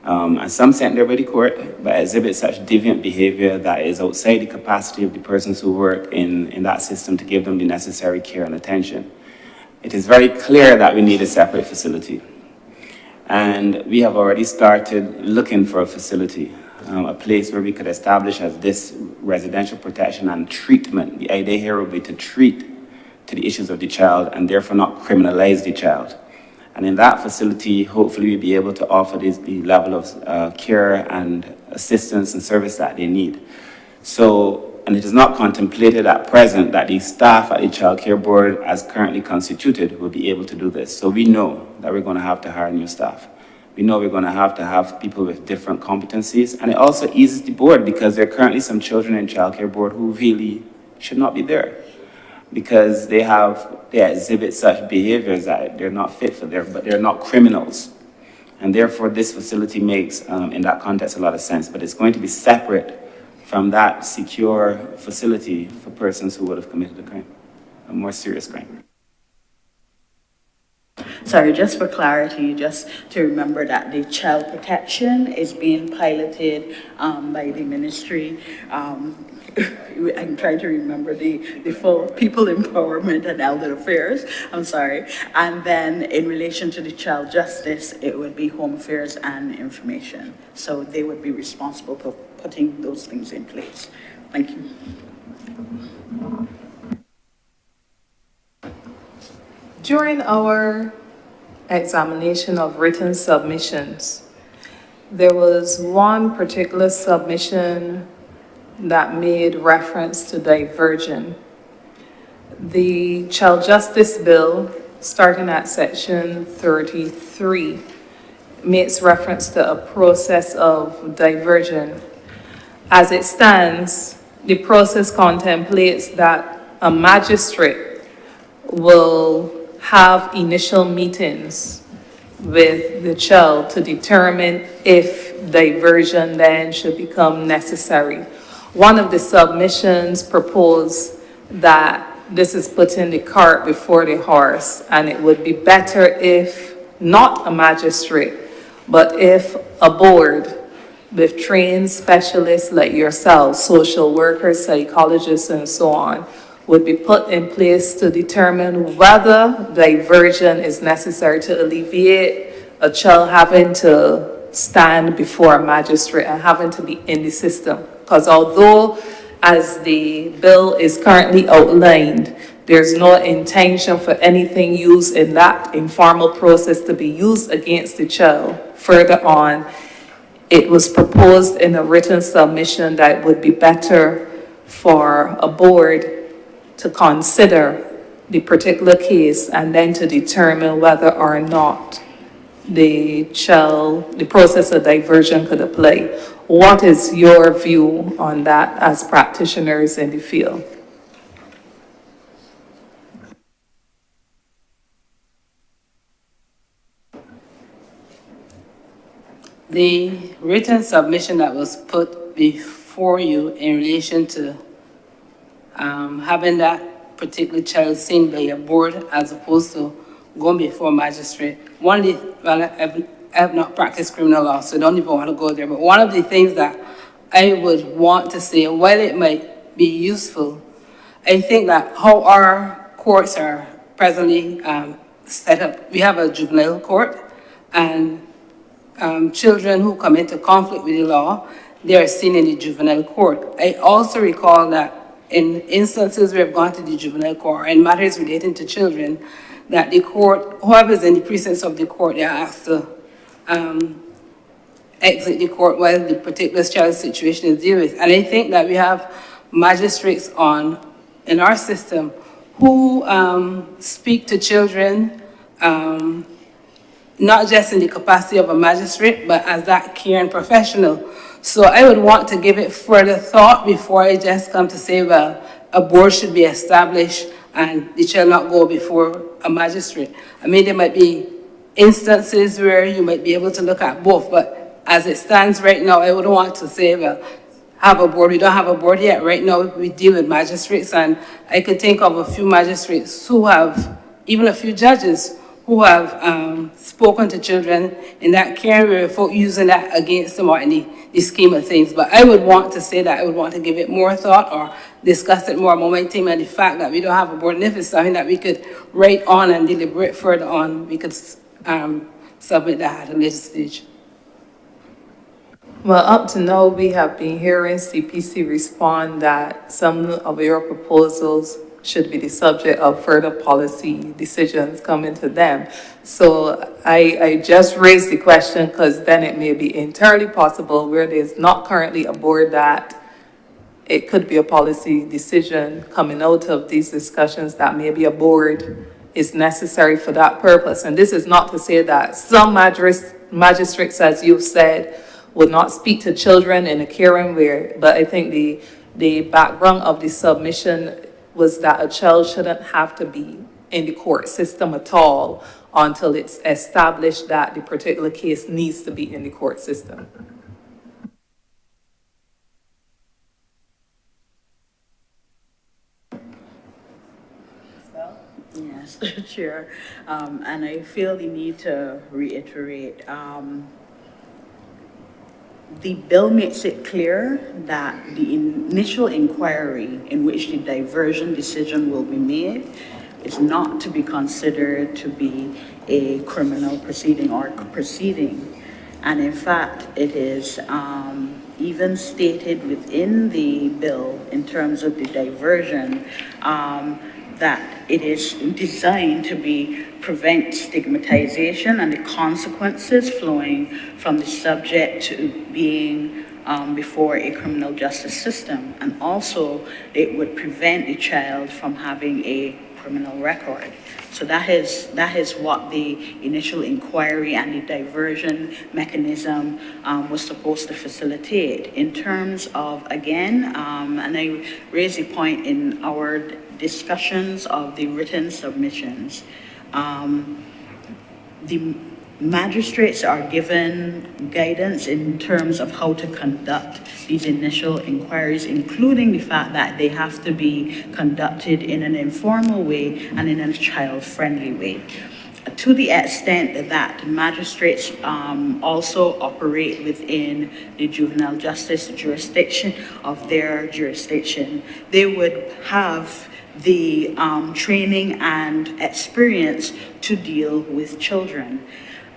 And some sent there by the court, but exhibit such deviant behavior that is outside the capacity of the persons who work in that system to give them the necessary care and attention. It is very clear that we need a separate facility. And we have already started looking for a facility, a place where we could establish as this residential protection and treatment. The idea here would be to treat to the issues of the child and therefore not criminalize the child. And in that facility, hopefully we'll be able to offer the level of care and assistance and service that they need. So, and it is not contemplated at present that the staff at the Child Care Board, as currently constituted, will be able to do this. So we know that we're going to have to hire new staff. We know we're going to have people with different competencies. And it also eases the board, because there are currently some children in Child Care Board who really should not be there, because they exhibit such behaviors that they're not fit for there, but they're not criminals. And therefore, this facility makes, in that context, a lot of sense. But it's going to be separate from that secure facility for persons who would have committed a crime, a more serious crime. Sorry, just for clarity, just to remember that the child protection is being piloted by the ministry. I'm trying to remember the full people empowerment and elder affairs, I'm sorry. And then in relation to the child justice, it would be home affairs and information. So they would be responsible for putting those things in place. Thank you. During our examination of written submissions, there was one particular submission that made reference to diversion. The Child Justice Bill, starting at section 33, makes reference to a process of diversion. As it stands, the process contemplates that a magistrate will have initial meetings with the child to determine if diversion then should become necessary. One of the submissions proposed that this is putting the cart before the horse, and it would be better if not a magistrate, but if a board with trained specialists like yourself, social workers, psychologists, and so on, would be put in place to determine whether diversion is necessary to alleviate a child having to stand before a magistrate and having to be in the system. Because although as the bill is currently outlined, there's no intention for anything used in that informal process to be used against the child. Further on, it was proposed in a written submission that it would be better for a board to consider the particular case and then to determine whether or not the process of diversion could apply. What is your view on that as practitioners in the field? The written submission that was put before you in relation to having that particular child seen by a board as opposed to going before a magistrate. I have not practiced criminal law, so I don't even want to go there, but one of the things that I would want to say, while it might be useful, I think that how our courts are presently set up, we have a juvenile court, and children who come into conflict with the law, they are seen in the juvenile court. I also recall that in instances where I've gone to the juvenile court and matters relating to children, that the court, whoever's in the precincts of the court, they are asked to exit the court while the particular child situation is dealt with. And I think that we have magistrates in our system who speak to children, not just in the capacity of a magistrate, but as that caring professional. So I would want to give it further thought before I just come to say, well, a board should be established and it shall not go before a magistrate. I mean, there might be instances where you might be able to look at both, but as it stands right now, I wouldn't want to say, well, have a board. We don't have a board yet. Right now, we deal with magistrates, and I could think of a few magistrates who have, even a few judges who have spoken to children in that care without using that against them or in the scheme of things. But I would want to say that I would want to give it more thought or discuss it more momentum, and the fact that we don't have a board, and if it's something that we could write on and deliberate further on, we could submit that at a later stage. Well, up to now, we have been hearing CPC respond that some of your proposals should be the subject of further policy decisions coming to them. So I just raised the question because then it may be entirely possible where there's not currently a board that it could be a policy decision coming out of these discussions that maybe a board is necessary for that purpose. And this is not to say that some magistrates, as you've said, would not speak to children in a caring way, but I think the background of the submission was that a child shouldn't have to be in the court system at all until it's established that the particular case needs to be in the court system. Yes, Chair. And I feel the need to reiterate, the bill makes it clear that the initial inquiry in which the diversion decision will be made is not to be considered to be a criminal proceeding or proceeding. And in fact, it is even stated within the bill in terms of the diversion that it is designed to prevent stigmatization and the consequences flowing from the subject to being before a criminal justice system. And also, it would prevent the child from having a criminal record. So that is what the initial inquiry and the diversion mechanism was supposed to facilitate. In terms of, again, and I raised a point in our discussions of the written submissions, the magistrates are given guidance in terms of how to conduct these initial inquiries, including the fact that they have to be conducted in an informal way and in a child-friendly way. To the extent that magistrates also operate within the juvenile justice jurisdiction of their jurisdiction, they would have the training and experience to deal with children.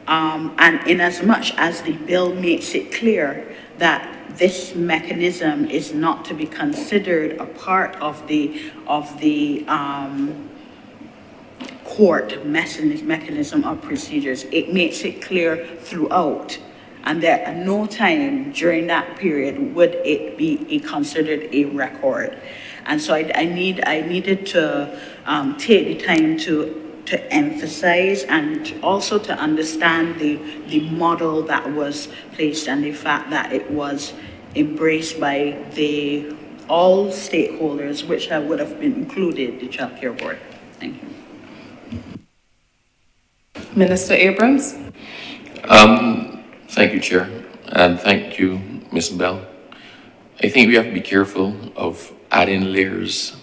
And in as much as the bill makes it clear that this mechanism is not to be considered a part of the court mechanism of procedures. It makes it clear throughout, and that at no time during that period would it be considered a record. And so I needed to take the time to emphasize and also to understand the model that was placed and the fact that it was embraced by all stakeholders, which would have been included the Child Care Board. Thank you. Minister Abrams? Thank you, Chair, and thank you, Ms. Bell. I think we have to be careful of adding layers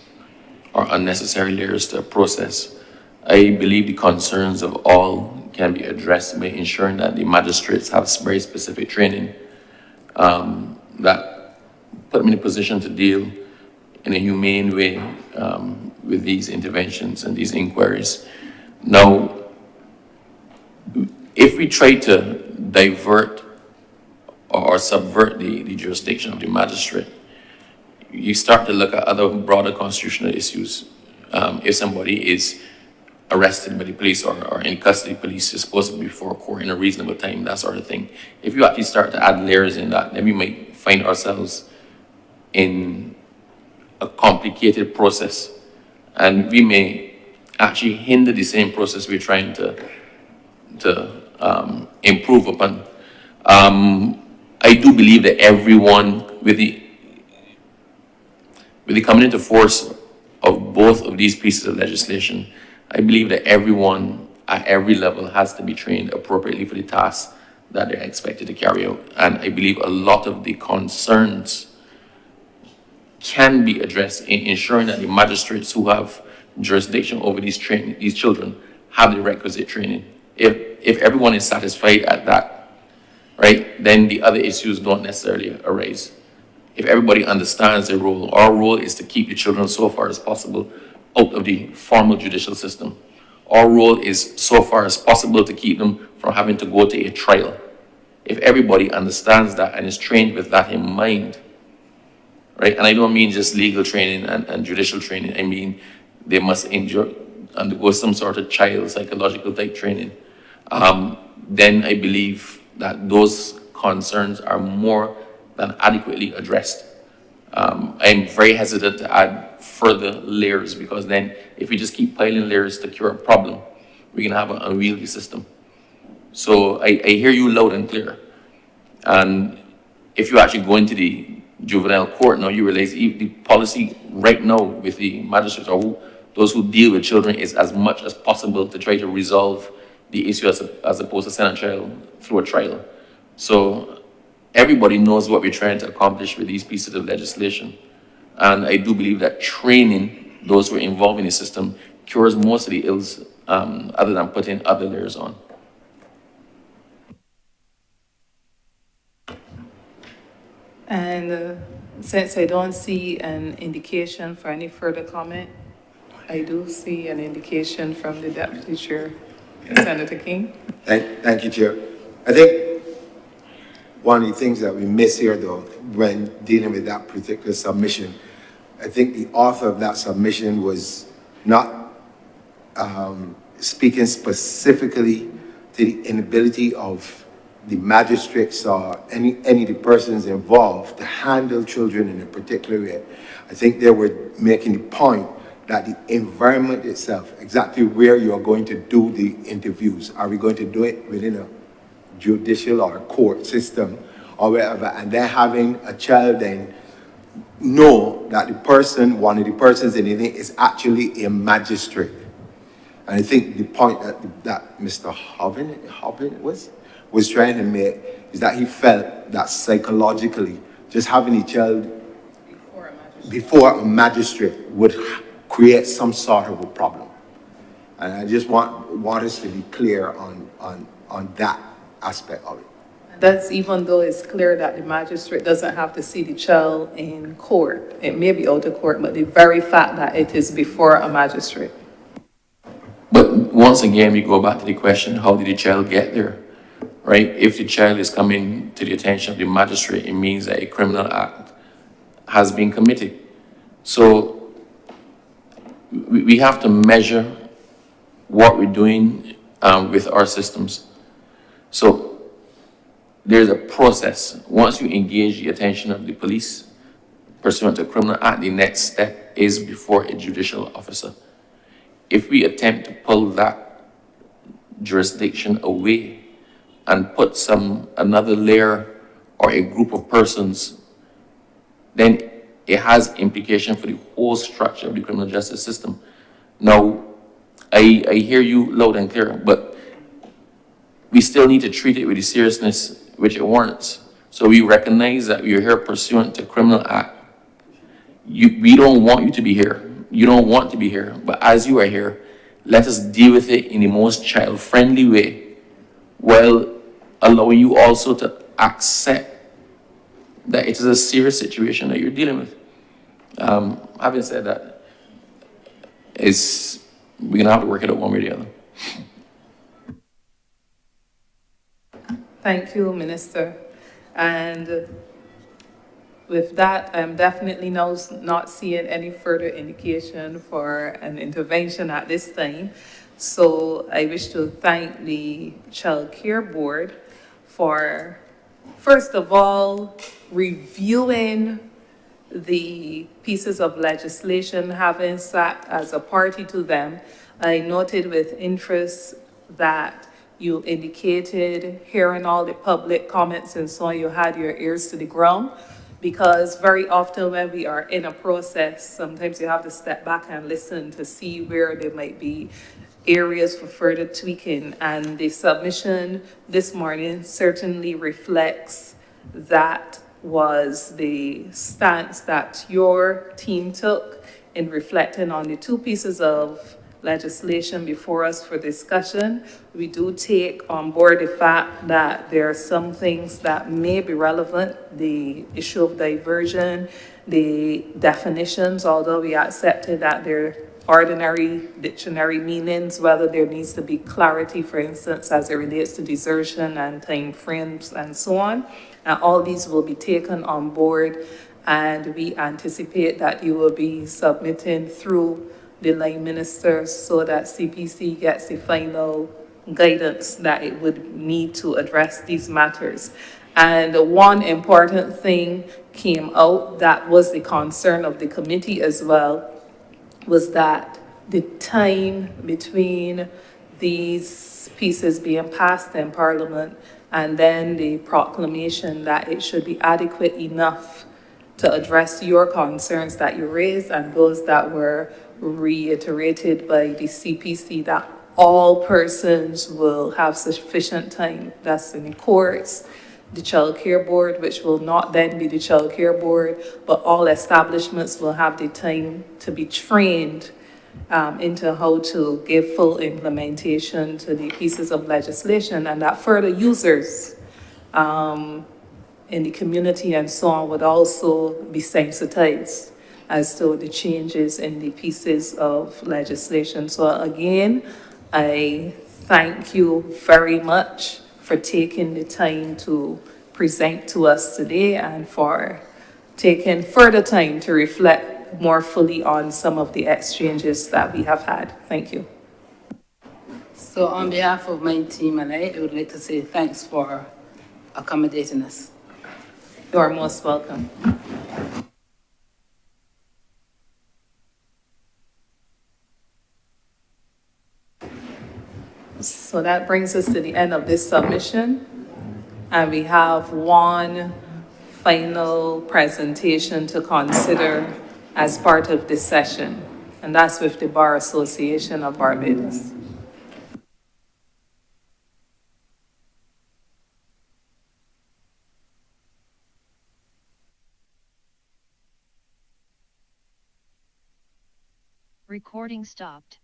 or unnecessary layers to a process. I believe the concerns of all can be addressed by ensuring that the magistrates have very specific training that put them in a position to deal in a humane way with these interventions and these inquiries. Now, if we try to divert or subvert the jurisdiction of the magistrate, you start to look at other broader constitutional issues. If somebody is arrested by the police or in custody, police is supposed to be before court in a reasonable time, that sort of thing. If you actually start to add layers in that, then we might find ourselves in a complicated process, and we may actually hinder the same process we're trying to improve upon. I do believe that everyone, with the coming into force of both of these pieces of legislation, I believe that everyone at every level has to be trained appropriately for the tasks that they're expected to carry out. And I believe a lot of the concerns can be addressed in ensuring that the magistrates who have jurisdiction over these children have the requisite training. If everyone is satisfied at that, right, then the other issues don't necessarily arise. If everybody understands their role, our role is to keep the children so far as possible out of the formal judicial system. Our role is so far as possible to keep them from having to go to a trial. If everybody understands that and is trained with that in mind, right, and I don't mean just legal training and judicial training, I mean they must undergo some sort of child psychological type training, then I believe that those concerns are more than adequately addressed. I'm very hesitant to add further layers, because then if we just keep piling layers to cure a problem, we can have an unwieldy system. So I hear you loud and clear. And if you actually go into the juvenile court now, you realize the policy right now with the magistrates or those who deal with children is as much as possible to try to resolve the issue as opposed to send a child through a trial. So everybody knows what we're trying to accomplish with these pieces of legislation. And I do believe that training those who are involved in the system cures most of the ills, other than putting other layers on. And since I don't see an indication for any further comment, I do see an indication from the Deputy Chair, Senator King. Thank you, Chair. I think one of the things that we miss here, though, when dealing with that particular submission, I think the author of that submission was not speaking specifically to the inability of the magistrates or any of the persons involved to handle children in a particular way. I think they were making the point that the environment itself, exactly where you are going to do the interviews, are we going to do it within a judicial or a court system or wherever, and then having a child then know that the person, one of the persons in it is actually a magistrate. And I think the point that Mr. Hobbin was trying to make is that he felt that psychologically, just having a child before a magistrate would create some sort of a problem. And I just want us to be clear on that aspect of it. That's even though it's clear that the magistrate doesn't have to see the child in court. It may be out of court, but the very fact that it is before a magistrate. But once again, we go back to the question, how did the child get there? right? If the child is coming to the attention of the magistrate, it means that a criminal act has been committed. So we have to measure what we're doing with our systems. So there's a process. Once you engage the attention of the police pursuant to a criminal act, the next step is before a judicial officer. If we attempt to pull that jurisdiction away and put another layer or a group of persons, then it has implication for the whole structure of the criminal justice system. Now, I hear you loud and clear, but we still need to treat it with the seriousness which it warrants. So we recognize that we are here pursuant to criminal act. We don't want you to be here. You don't want to be here. But as you are here, let us deal with it in the most child-friendly way, while allowing you also to accept that it is a serious situation that you're dealing with. Having said that, we're gonna have to work it out one way or the other. Thank you, Minister. And with that, I'm definitely now not seeing any further indication for an intervention at this time. So I wish to thank the Child Care Board for, first of all, reviewing the pieces of legislation, having sat as a party to them. I noted with interest that you indicated, hearing all the public comments and so on, you had your ears to the ground, because very often when we are in a process, sometimes you have to step back and listen to see where there might be areas for further tweaking. And the submission this morning certainly reflects that was the stance that your team took in reflecting on the two pieces of legislation before us for discussion. We do take on board the fact that there are some things that may be relevant, the issue of diversion, the definitions, although we accepted that they're ordinary dictionary meanings, whether there needs to be clarity, for instance, as it relates to desertion and time frames and so on. And all these will be taken on board, and we anticipate that you will be submitting through the line minister so that CPC gets the final guidance that it would need to address these matters. And one important thing came out that was the concern of the committee as well, was that the time between these pieces being passed in Parliament and then the proclamation, that it should be adequate enough to address your concerns that you raised and those that were reiterated by the CPC, that all persons will have sufficient time. That's in the courts, the Child Care Board, which will not then be the Child Care Board, but all establishments will have the time to be trained into how to give full implementation to the pieces of legislation, and that further users in the community and so on would also be sensitized as to the changes in the pieces of legislation. So again, I thank you very much for taking the time to present to us today and for taking further time to reflect more fully on some of the exchanges that we have had. Thank you. So on behalf of my team and I would like to say thanks for accommodating us. You are most welcome. So that brings us to the end of this submission. And we have one final presentation to consider as part of this session, and that's with the Bar Association of Barbados. Recording stopped.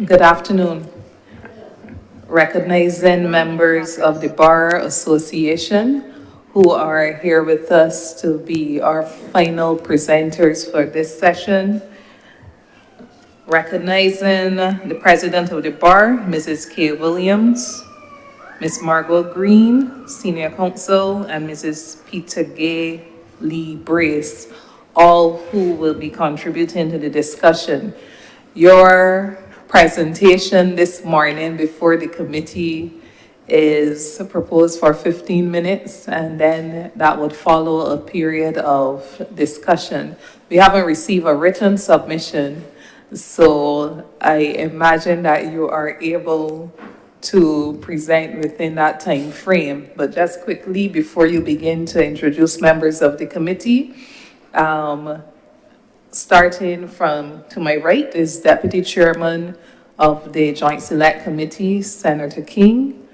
Good afternoon. Recognizing members of the Bar Association who are here with us to be our final presenters for this session. Recognizing the President of the Bar, Mrs. Kay Williams, Ms. Margot Green, Senior Counsel, and Mrs. Peter Gay Lee Brace, all who will be contributing to the discussion. Your presentation this morning before the committee is proposed for 15 minutes, and then that would follow a period of discussion. We haven't received a written submission, so I imagine that you are able to present within that time frame. But just quickly, before you begin to introduce members of the committee, starting from to my right is Deputy Chairman of the Joint Select Committee, Senator King,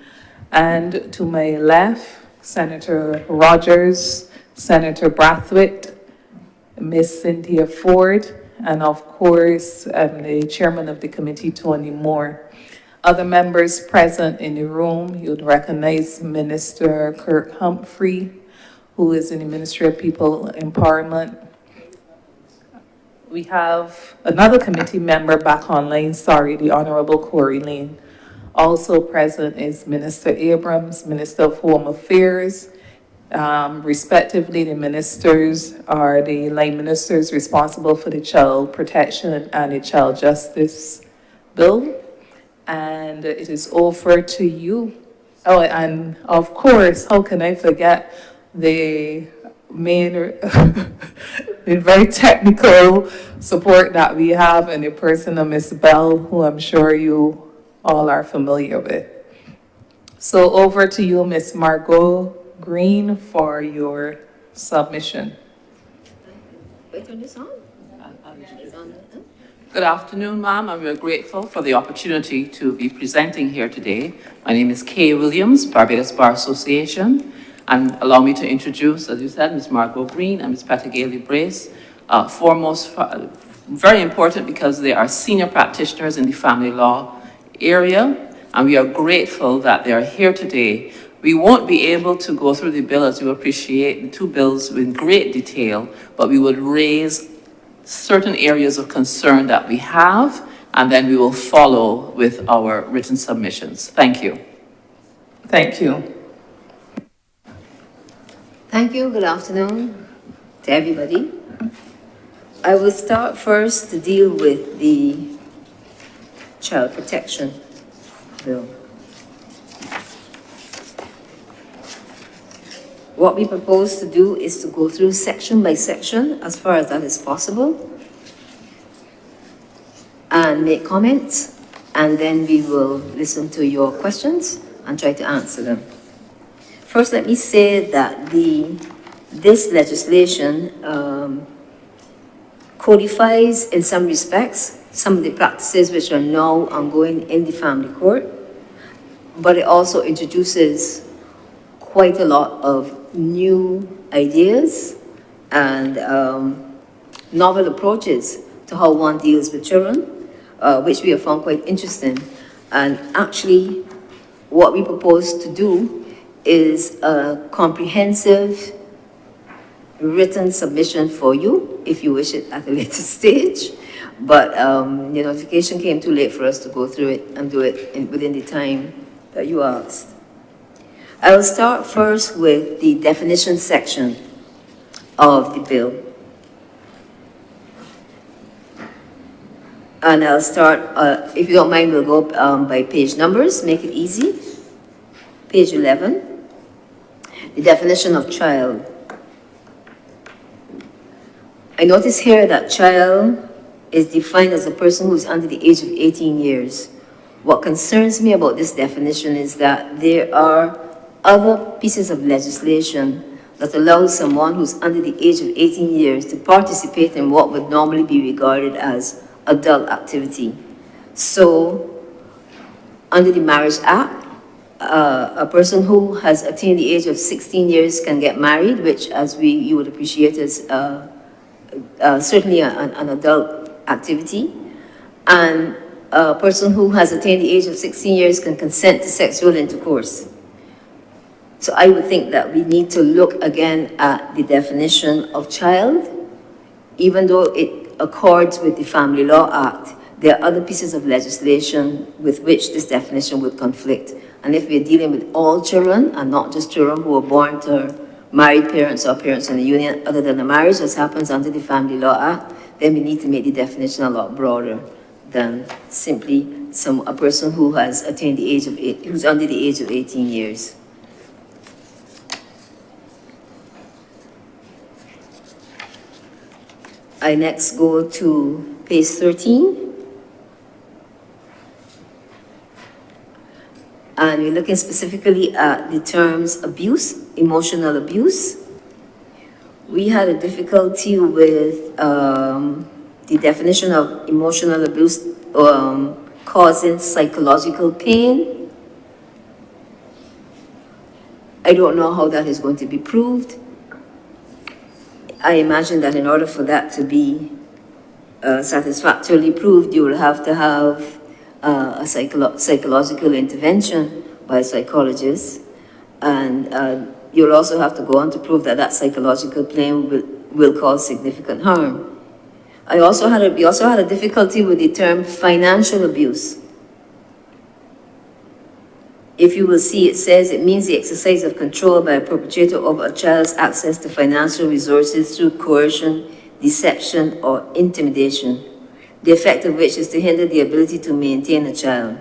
and to my left, Senator Rogers, Senator Brathwaite, Ms. Cynthia Ford, and of course, the Chairman of the committee, Tony Moore. Other members present in the room, you'd recognize Minister Kirk Humphrey, who is in the Ministry of People Empowerment. We have another committee member back online, the Honorable Corey Lane. Also present is Minister Abrams, Minister of Home Affairs. Respectively, the ministers are the line ministers responsible for the Child Protection and the Child Justice Bill. And it is over to you. Oh, and of course, how can I forget the main, the very technical support that we have in the person of Ms. Bell, who I'm sure you all are familiar with. So over to you, Ms. Margot Green, for your submission. Wait, turn this on? Good afternoon, ma'am, and we're grateful for the opportunity to be presenting here today. My name is Kay Williams, Barbados Bar Association, and allow me to introduce, as you said, Ms. Margot Green and Ms. Peter Gay Lee Brace. Foremost, very important because they are senior practitioners in the family law area, and we are grateful that they are here today. We won't be able to go through the bill, as you appreciate, the two bills in great detail, but we would raise certain areas of concern that we have, and then we will follow with our written submissions. Thank you. Thank you. Thank you. Good afternoon to everybody. I will start first to deal with the Child Protection Bill. What we propose to do is to go through section by section as far as that is possible and make comments, and then we will listen to your questions and try to answer them. First, let me say that this legislation codifies in some respects some of the practices which are now ongoing in the family court, but it also introduces quite a lot of new ideas and novel approaches to how one deals with children, which we have found quite interesting. And actually, what we propose to do is a comprehensive written submission for you, if you wish it at a later stage. But the notification came too late for us to go through it and do it within the time that you asked. I will start first with the definition section of the bill. And I'll start, if you don't mind, we'll go by page numbers, make it easy. Page 11, the definition of child. I notice here that child is defined as a person who is under the age of 18 years. What concerns me about this definition is that there are other pieces of legislation that allow someone who's under the age of 18 years to participate in what would normally be regarded as adult activity. So, under the Marriage Act, a person who has attained the age of 16 years can get married, which, as you would appreciate, is certainly an adult activity. And a person who has attained the age of 16 years can consent to sexual intercourse. So I would think that we need to look again at the definition of child, even though it accords with the Family Law Act. There are other pieces of legislation with which this definition would conflict. And if we're dealing with all children and not just children who are born to married parents or parents in a union other than a marriage, as happens under the Family Law Act, then we need to make the definition a lot broader than simply a person who has attained the age of who's under the age of 18 years. I next go to page 13. And we're looking specifically at the terms abuse, emotional abuse. We had a difficulty with the definition of emotional abuse causing psychological pain. I don't know how that is going to be proved. I imagine that in order for that to be satisfactorily proved, you will have to have a psychological intervention by a psychologist, and you'll also have to go on to prove that that psychological pain will cause significant harm. We also had a difficulty with the term financial abuse. If you will see, it says it means the exercise of control by a perpetrator over a child's access to financial resources through coercion, deception, or intimidation, the effect of which is to hinder the ability to maintain a child,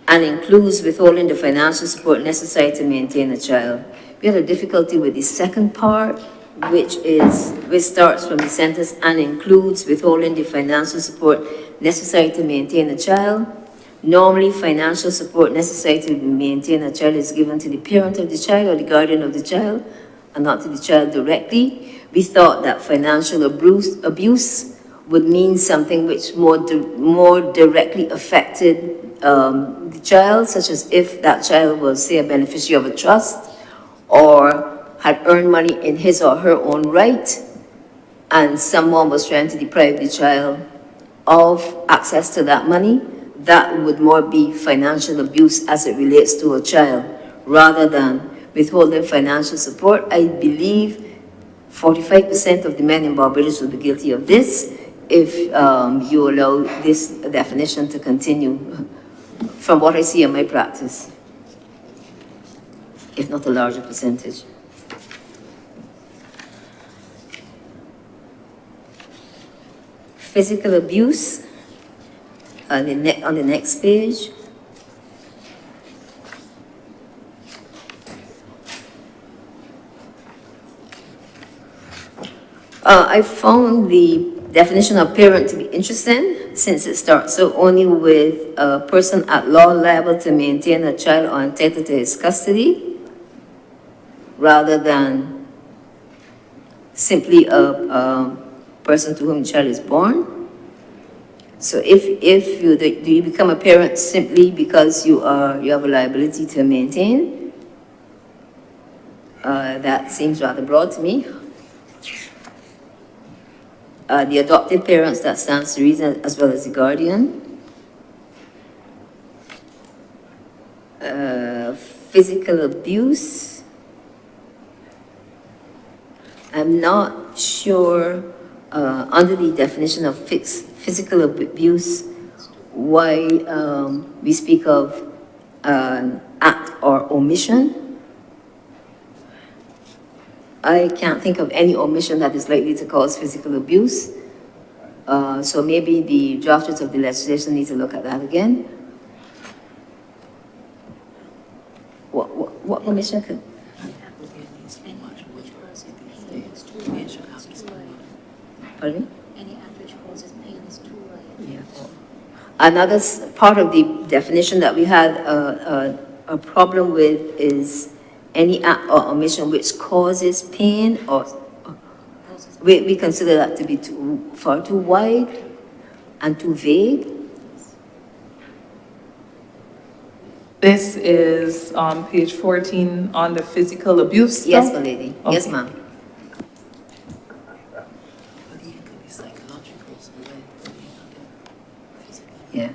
and includes withholding the financial support necessary to maintain a child. We had a difficulty with the second part, which starts from the sentence, and includes withholding the financial support necessary to maintain a child. Normally, financial support necessary to maintain a child is given to the parent of the child or the guardian of the child, and not to the child directly. We thought that financial abuse would mean something which more directly affected the child, such as if that child was, say, a beneficiary of a trust or had earned money in his or her own right, and someone was trying to deprive the child of access to that money. That would more be financial abuse as it relates to a child, rather than withholding financial support. I believe 45% of the men in Barbados would be guilty of this if you allow this definition to continue, from what I see in my practice, if not a larger percentage. Physical abuse, on the next page. I found the definition of parent to be interesting, since it starts so only with a person at law liable to maintain a child or entitled to his custody, rather than simply a person to whom the child is born. So if you become a parent simply because you have a liability to maintain, that seems rather broad to me. The adopted parents, that stands to reason, as well as the guardian. Physical abuse, I'm not sure under the definition of physical abuse why we speak of an act or omission. I can't think of any omission that is likely to cause physical abuse. So maybe the drafters of the legislation need to look at that again. What omission could? Pardon me? Any act which causes pain is too light. Yeah. Another part of the definition that we had a problem with is any act or omission which causes pain, or we consider that to be far too wide and too vague. This is on page 14 on the physical abuse stuff? Yes, my lady. Okay. Yes, ma'am. Yeah.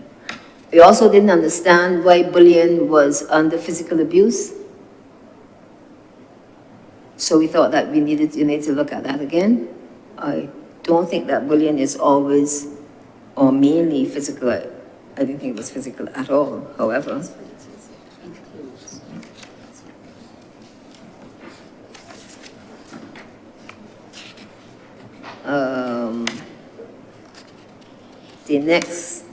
We also didn't understand why bullying was under physical abuse. So we thought that you need to look at that again. I don't think that bullying is always or mainly physical. I didn't think it was physical at all, however. The next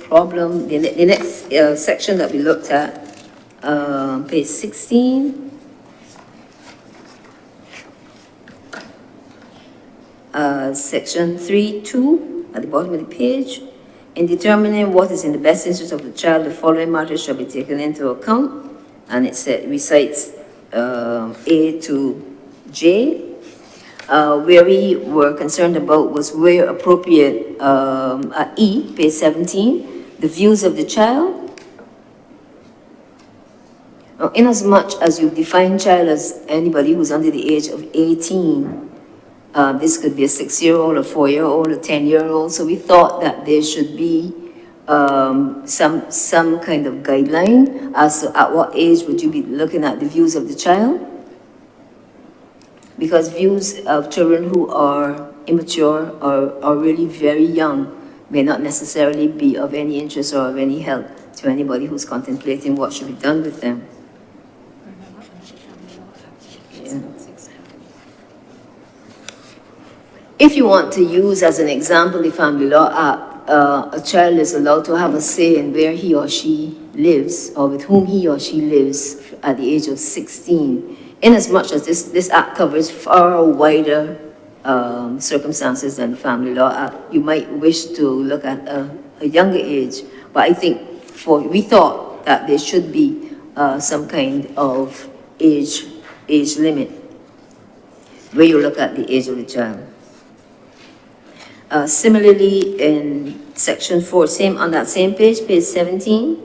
problem, the next section that we looked at, page 16. Section 3.2 at the bottom of the page. In determining what is in the best interest of the child, the following matters shall be taken into account. And it recites A to J. Where we were concerned about was where appropriate, at E, page 17, the views of the child. Now, inasmuch as you've defined child as anybody who's under the age of 18, this could be a 6-year-old, a 4-year-old, a 10-year-old. So we thought that there should be some kind of guideline as to at what age would you be looking at the views of the child. Because views of children who are immature or are really very young may not necessarily be of any interest or of any help to anybody who's contemplating what should be done with them. Yeah. If you want to use as an example the Family Law Act, a child is allowed to have a say in where he or she lives or with whom he or she lives at the age of 16. Inasmuch as this act covers far wider circumstances than the Family Law Act, you might wish to look at a younger age. But I think we thought that there should be some kind of age limit where you look at the age of the child. Similarly, in section 4, on that same page, page 17,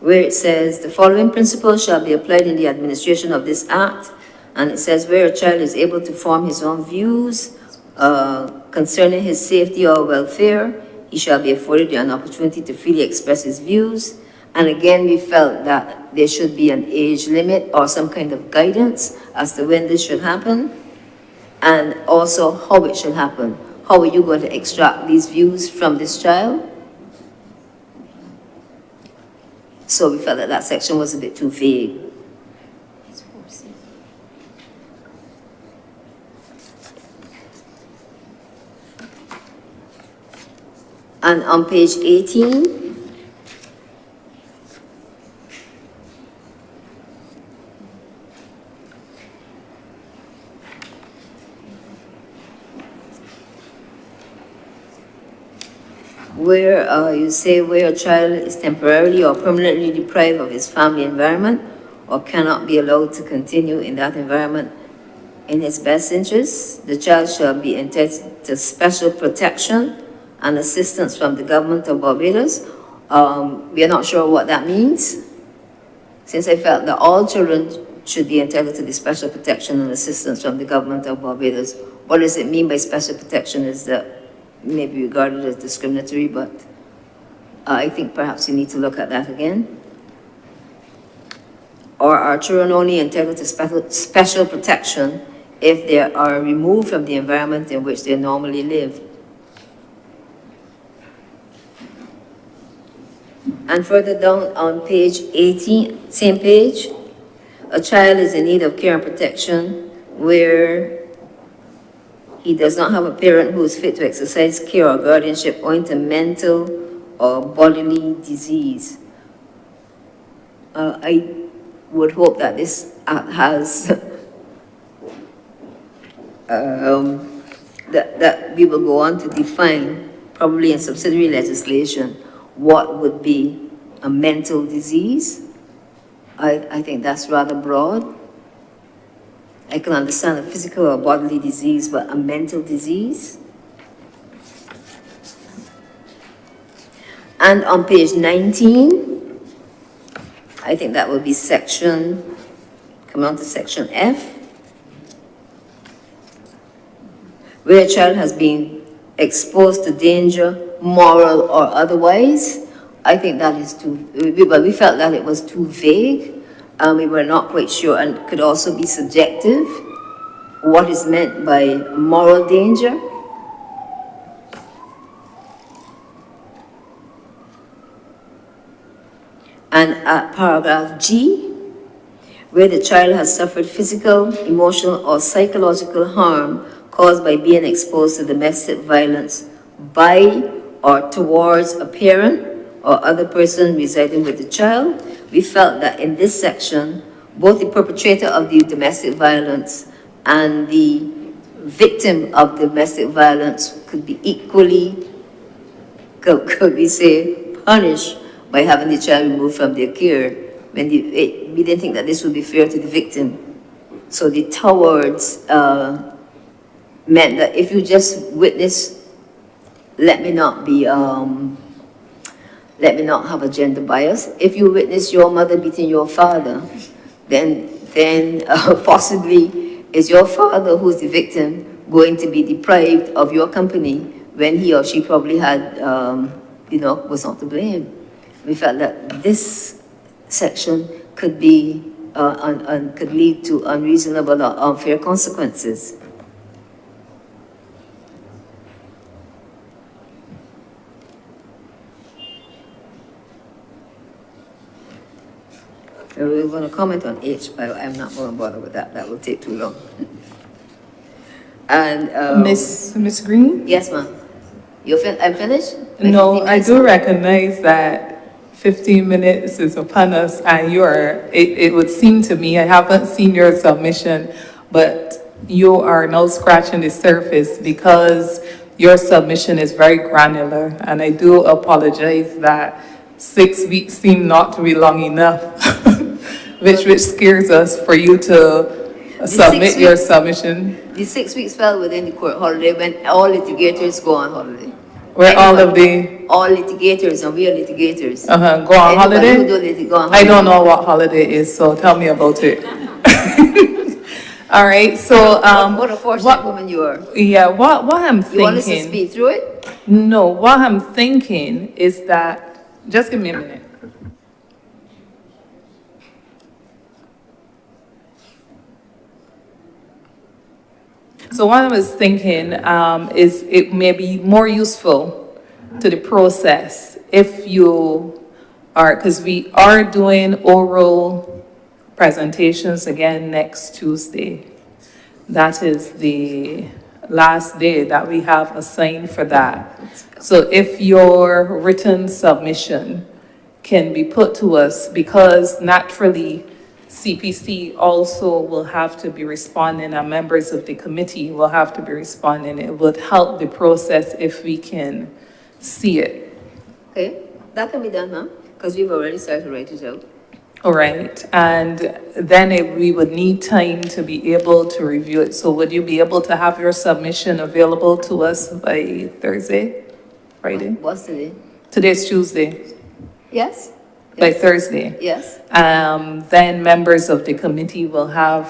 where it says, the following principles shall be applied in the administration of this act. And it says, where a child is able to form his own views concerning his safety or welfare, he shall be afforded an opportunity to freely express his views. And again, we felt that there should be an age limit or some kind of guidance as to when this should happen. And also how it should happen. How are you going to extract these views from this child? So we felt that that section was a bit too vague. And on page 18, where you say where a child is temporarily or permanently deprived of his family environment or cannot be allowed to continue in that environment in his best interest, the child shall be entitled to special protection and assistance from the government of Barbados. We are not sure what that means, since I felt that all children should be entitled to the special protection and assistance from the government of Barbados. What does it mean by special protection? Is that may be regarded as discriminatory, but I think perhaps you need to look at that again. Or are children only entitled to special protection if they are removed from the environment in which they normally live? And further down on page 18, same page, a child is in need of care and protection where he does not have a parent who is fit to exercise care or guardianship owing to mental or bodily disease. I would hope that this act has, that we will go on to define, probably in subsidiary legislation, what would be a mental disease. I think that's rather broad. I can understand a physical or bodily disease, but a mental disease? And on page 19, I think that will be section, come on to section F. where a child has been exposed to danger, moral or otherwise, I think that is too, well, we felt that it was too vague. We were not quite sure, and could also be subjective, what is meant by moral danger. And at paragraph G, where the child has suffered physical, emotional, or psychological harm caused by being exposed to domestic violence by or towards a parent or other person residing with the child, we felt that in this section, both the perpetrator of the domestic violence and the victim of domestic violence could be equally, could we say, punished by having the child removed from their care. When we didn't think that this would be fair to the victim. So the towards meant that if you just witness, let me not have a gender bias. If you witness your mother beating your father, then possibly is your father, who's the victim, going to be deprived of your company when he or she probably had, was not to blame. We felt that this section could be could lead to unreasonable or unfair consequences. We're going to comment on H, but I'm not going to bother with that. That will take too long. And Miss Green? Yes, ma'am. I'm finished? No, I do recognize that 15 minutes is upon us, and it would seem to me, I haven't seen your submission, but you are now scratching the surface because your submission is very granular, and I do apologize that 6 weeks seem not to be long enough, which scares us for you to submit your submission. The 6 weeks fell within the court holiday when all litigators go on holiday. Where all litigators, and we are litigators. Go on holiday? Go on holiday. I don't know what holiday is, so tell me about it. All right, so what a fortunate woman you are. Yeah, what I'm thinking. You want us to speed through it? No, what I'm thinking is that, just give me a minute. So what I was thinking is it may be more useful to the process if you are, because we are doing oral presentations again next Tuesday. That is the last day that we have assigned for that. So if your written submission can be put to us, because naturally CPC also will have to be responding, and members of the committee will have to be responding. It would help the process if we can see it. Okay, that can be done, ma'am, because we've already started to write it out. All right, and then we would need time to be able to review it. So would you be able to have your submission available to us by Thursday, Friday? What's today? Today's Tuesday. Yes. By Thursday. Yes. Then members of the committee will have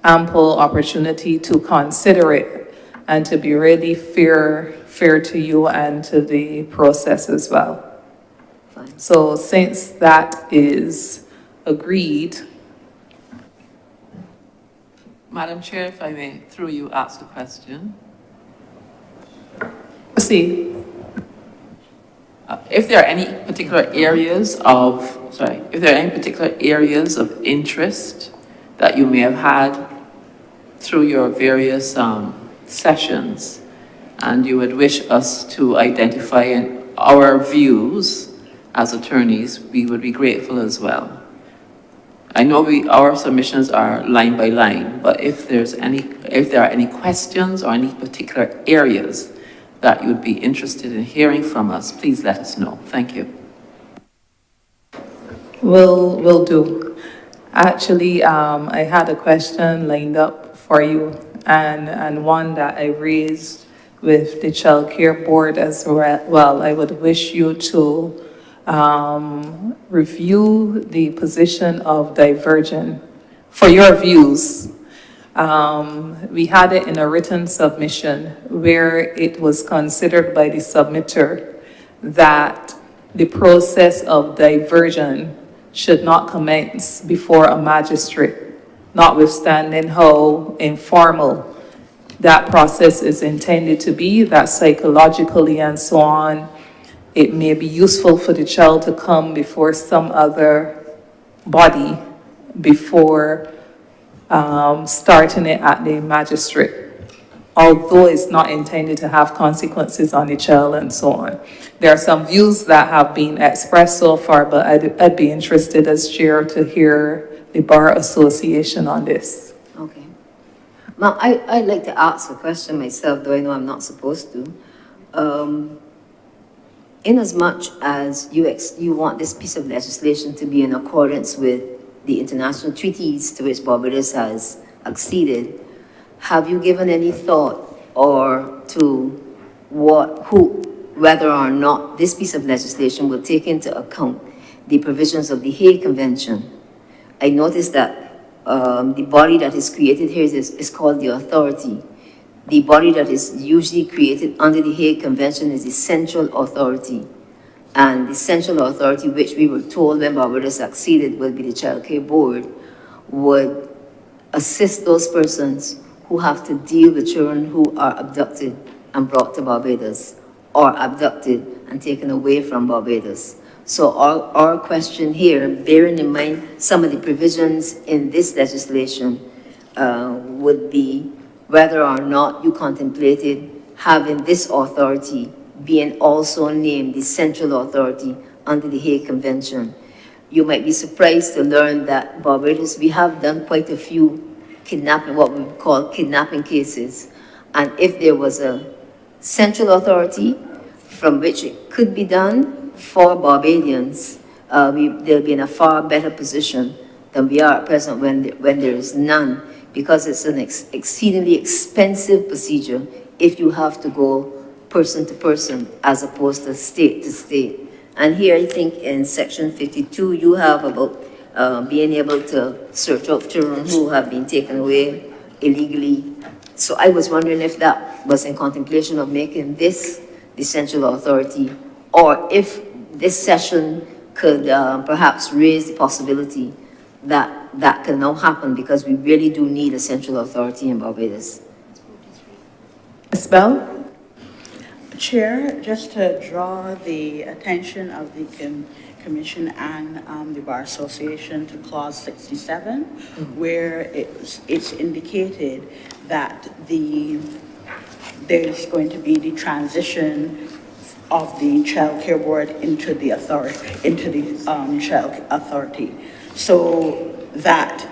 ample opportunity to consider it and to be really fair to you and to the process as well. Fine. So since that is agreed. Madam Chair, if I may, through you, ask a question. Proceed. If there are any particular areas of interest that you may have had through your various sessions, and you would wish us to identify our views as attorneys, we would be grateful as well. I know our submissions are line by line, but if there are any questions or any particular areas that you would be interested in hearing from us, please let us know. Thank you. Will do. Actually, I had a question lined up for you, and one that I raised with the Child Care Board as well. I would wish you to review the position of diversion for your views, We had it in a written submission where it was considered by the submitter that the process of diversion should not commence before a magistrate, notwithstanding how informal that process is intended to be, that psychologically and so on, it may be useful for the child to come before some other body before starting it at the magistrate, although it's not intended to have consequences on the child and so on. There are some views that have been expressed so far, but I'd be interested as chair to hear the Bar Association on this. Okay. Ma'am, I'd like to ask a question myself, though I know I'm not supposed to. In as much as you want this piece of legislation to be in accordance with the international treaties to which Barbados has acceded, have you given any thought or to whether or not this piece of legislation will take into account the provisions of the Hague Convention? I noticed that the body that is created here is called the authority. The body that is usually created under the Hague Convention is the central authority. And the central authority, which we were told when Barbados acceded will be the Child Care Board, would assist those persons who have to deal with children who are abducted and brought to Barbados, or abducted and taken away from Barbados. So our question here, bearing in mind some of the provisions in this legislation, would be whether or not you contemplated having this authority being also named the central authority under the Hague Convention. You might be surprised to learn that Barbados, we have done quite a few kidnapping, what we call kidnapping cases. And if there was a central authority from which it could be done for Barbadians, they'll be in a far better position than we are at present when there is none, because it's an exceedingly expensive procedure if you have to go person to person as opposed to state to state. And here I think in section 52 you have about being able to search out children who have been taken away illegally. So I was wondering if that was in contemplation of making this the central authority, or if this session could perhaps raise the possibility that that can now happen, because we really do need a central authority in Barbados. Ms. Bell? Chair, just to draw the attention of the Commission and the Bar Association to Clause 67, where it's indicated that there's going to be the transition of the Child Care Board into the Child Authority. So that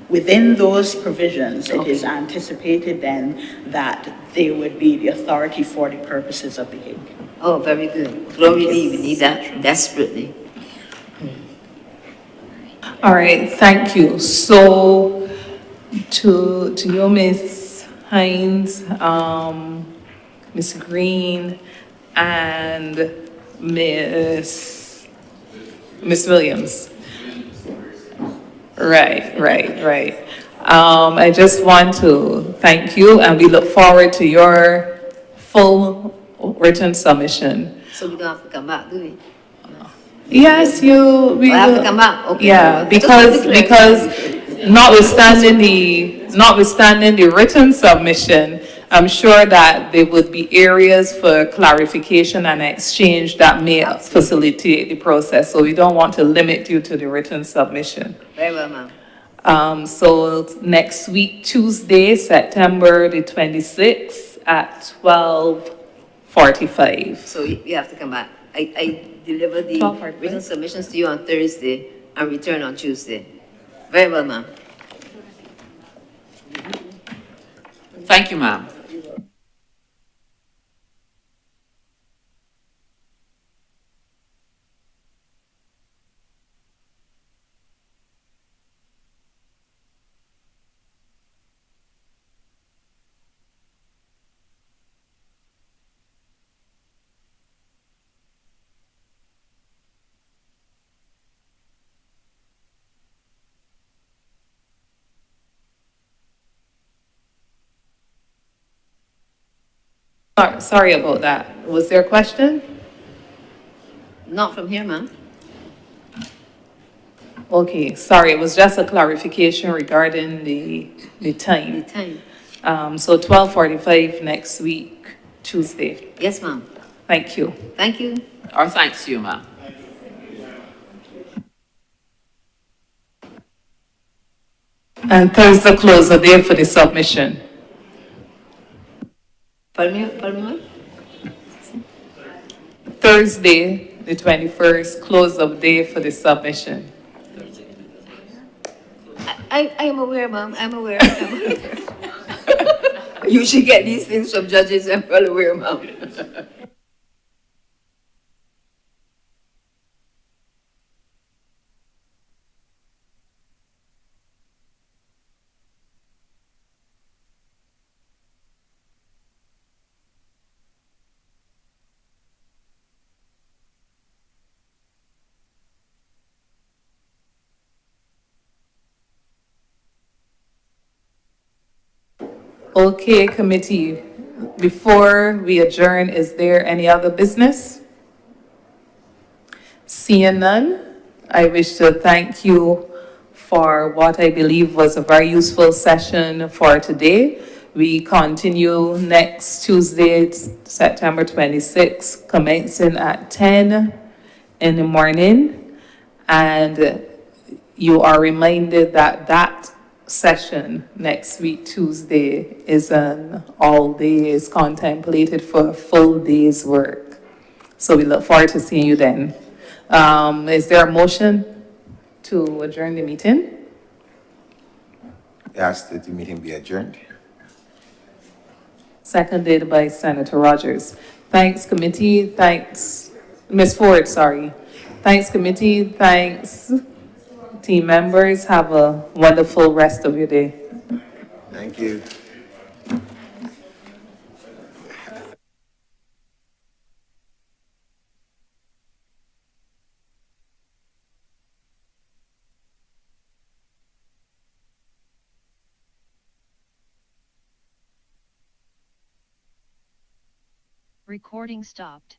within those provisions, it is anticipated then that they would be the authority for the purposes of the Hague. Oh, very good. Glory be, we need that desperately. All right, thank you. So to you, Ms. Hines, Ms. Green, and Miss Williams. Right. I just want to thank you, and we look forward to your full written submission. So we don't have to come back, do we? Yes, we have will. to come back? Okay. Yeah, because notwithstanding the written submission, I'm sure that there would be areas for clarification and exchange that may facilitate the process. So we don't want to limit you to the written submission. Very well, ma'am. So next week, Tuesday, September the 26th at 12:45. So you have to come back. I deliver the 12:45. written submissions to you on Thursday and return on Tuesday. Very well, ma'am. Thank you, ma'am. Sorry about that. Was there a question? Not from here, ma'am. Okay, sorry, it was just a clarification regarding the The time. time. So 12:45 next week, Tuesday. Yes, ma'am. Thank you. Thank you. Our thanks to you, ma'am. And Thursday close the day for the submission. Pardon me, ma'am? Thursday, the 21st, close of day for the submission. I am aware, ma'am. I'm aware. I'm aware. You should get these things from judges. I'm well aware, ma'am. Okay, committee, before we adjourn, is there any other business? Seeing none, I wish to thank you for what I believe was a very useful session for today. We continue next Tuesday, September 26th, commencing at 10 in the morning. And you are reminded that that session next week, Tuesday, is an all day, is contemplated for a full day's work. So we look forward to seeing you then. Is there a motion to adjourn the meeting? I ask that the meeting be adjourned. Seconded by Senator Rogers. Thanks, committee. Thanks, Ms. Ford, sorry. Thanks, committee. Thanks, team members. Have a wonderful rest of your day. Thank you. Recording stopped.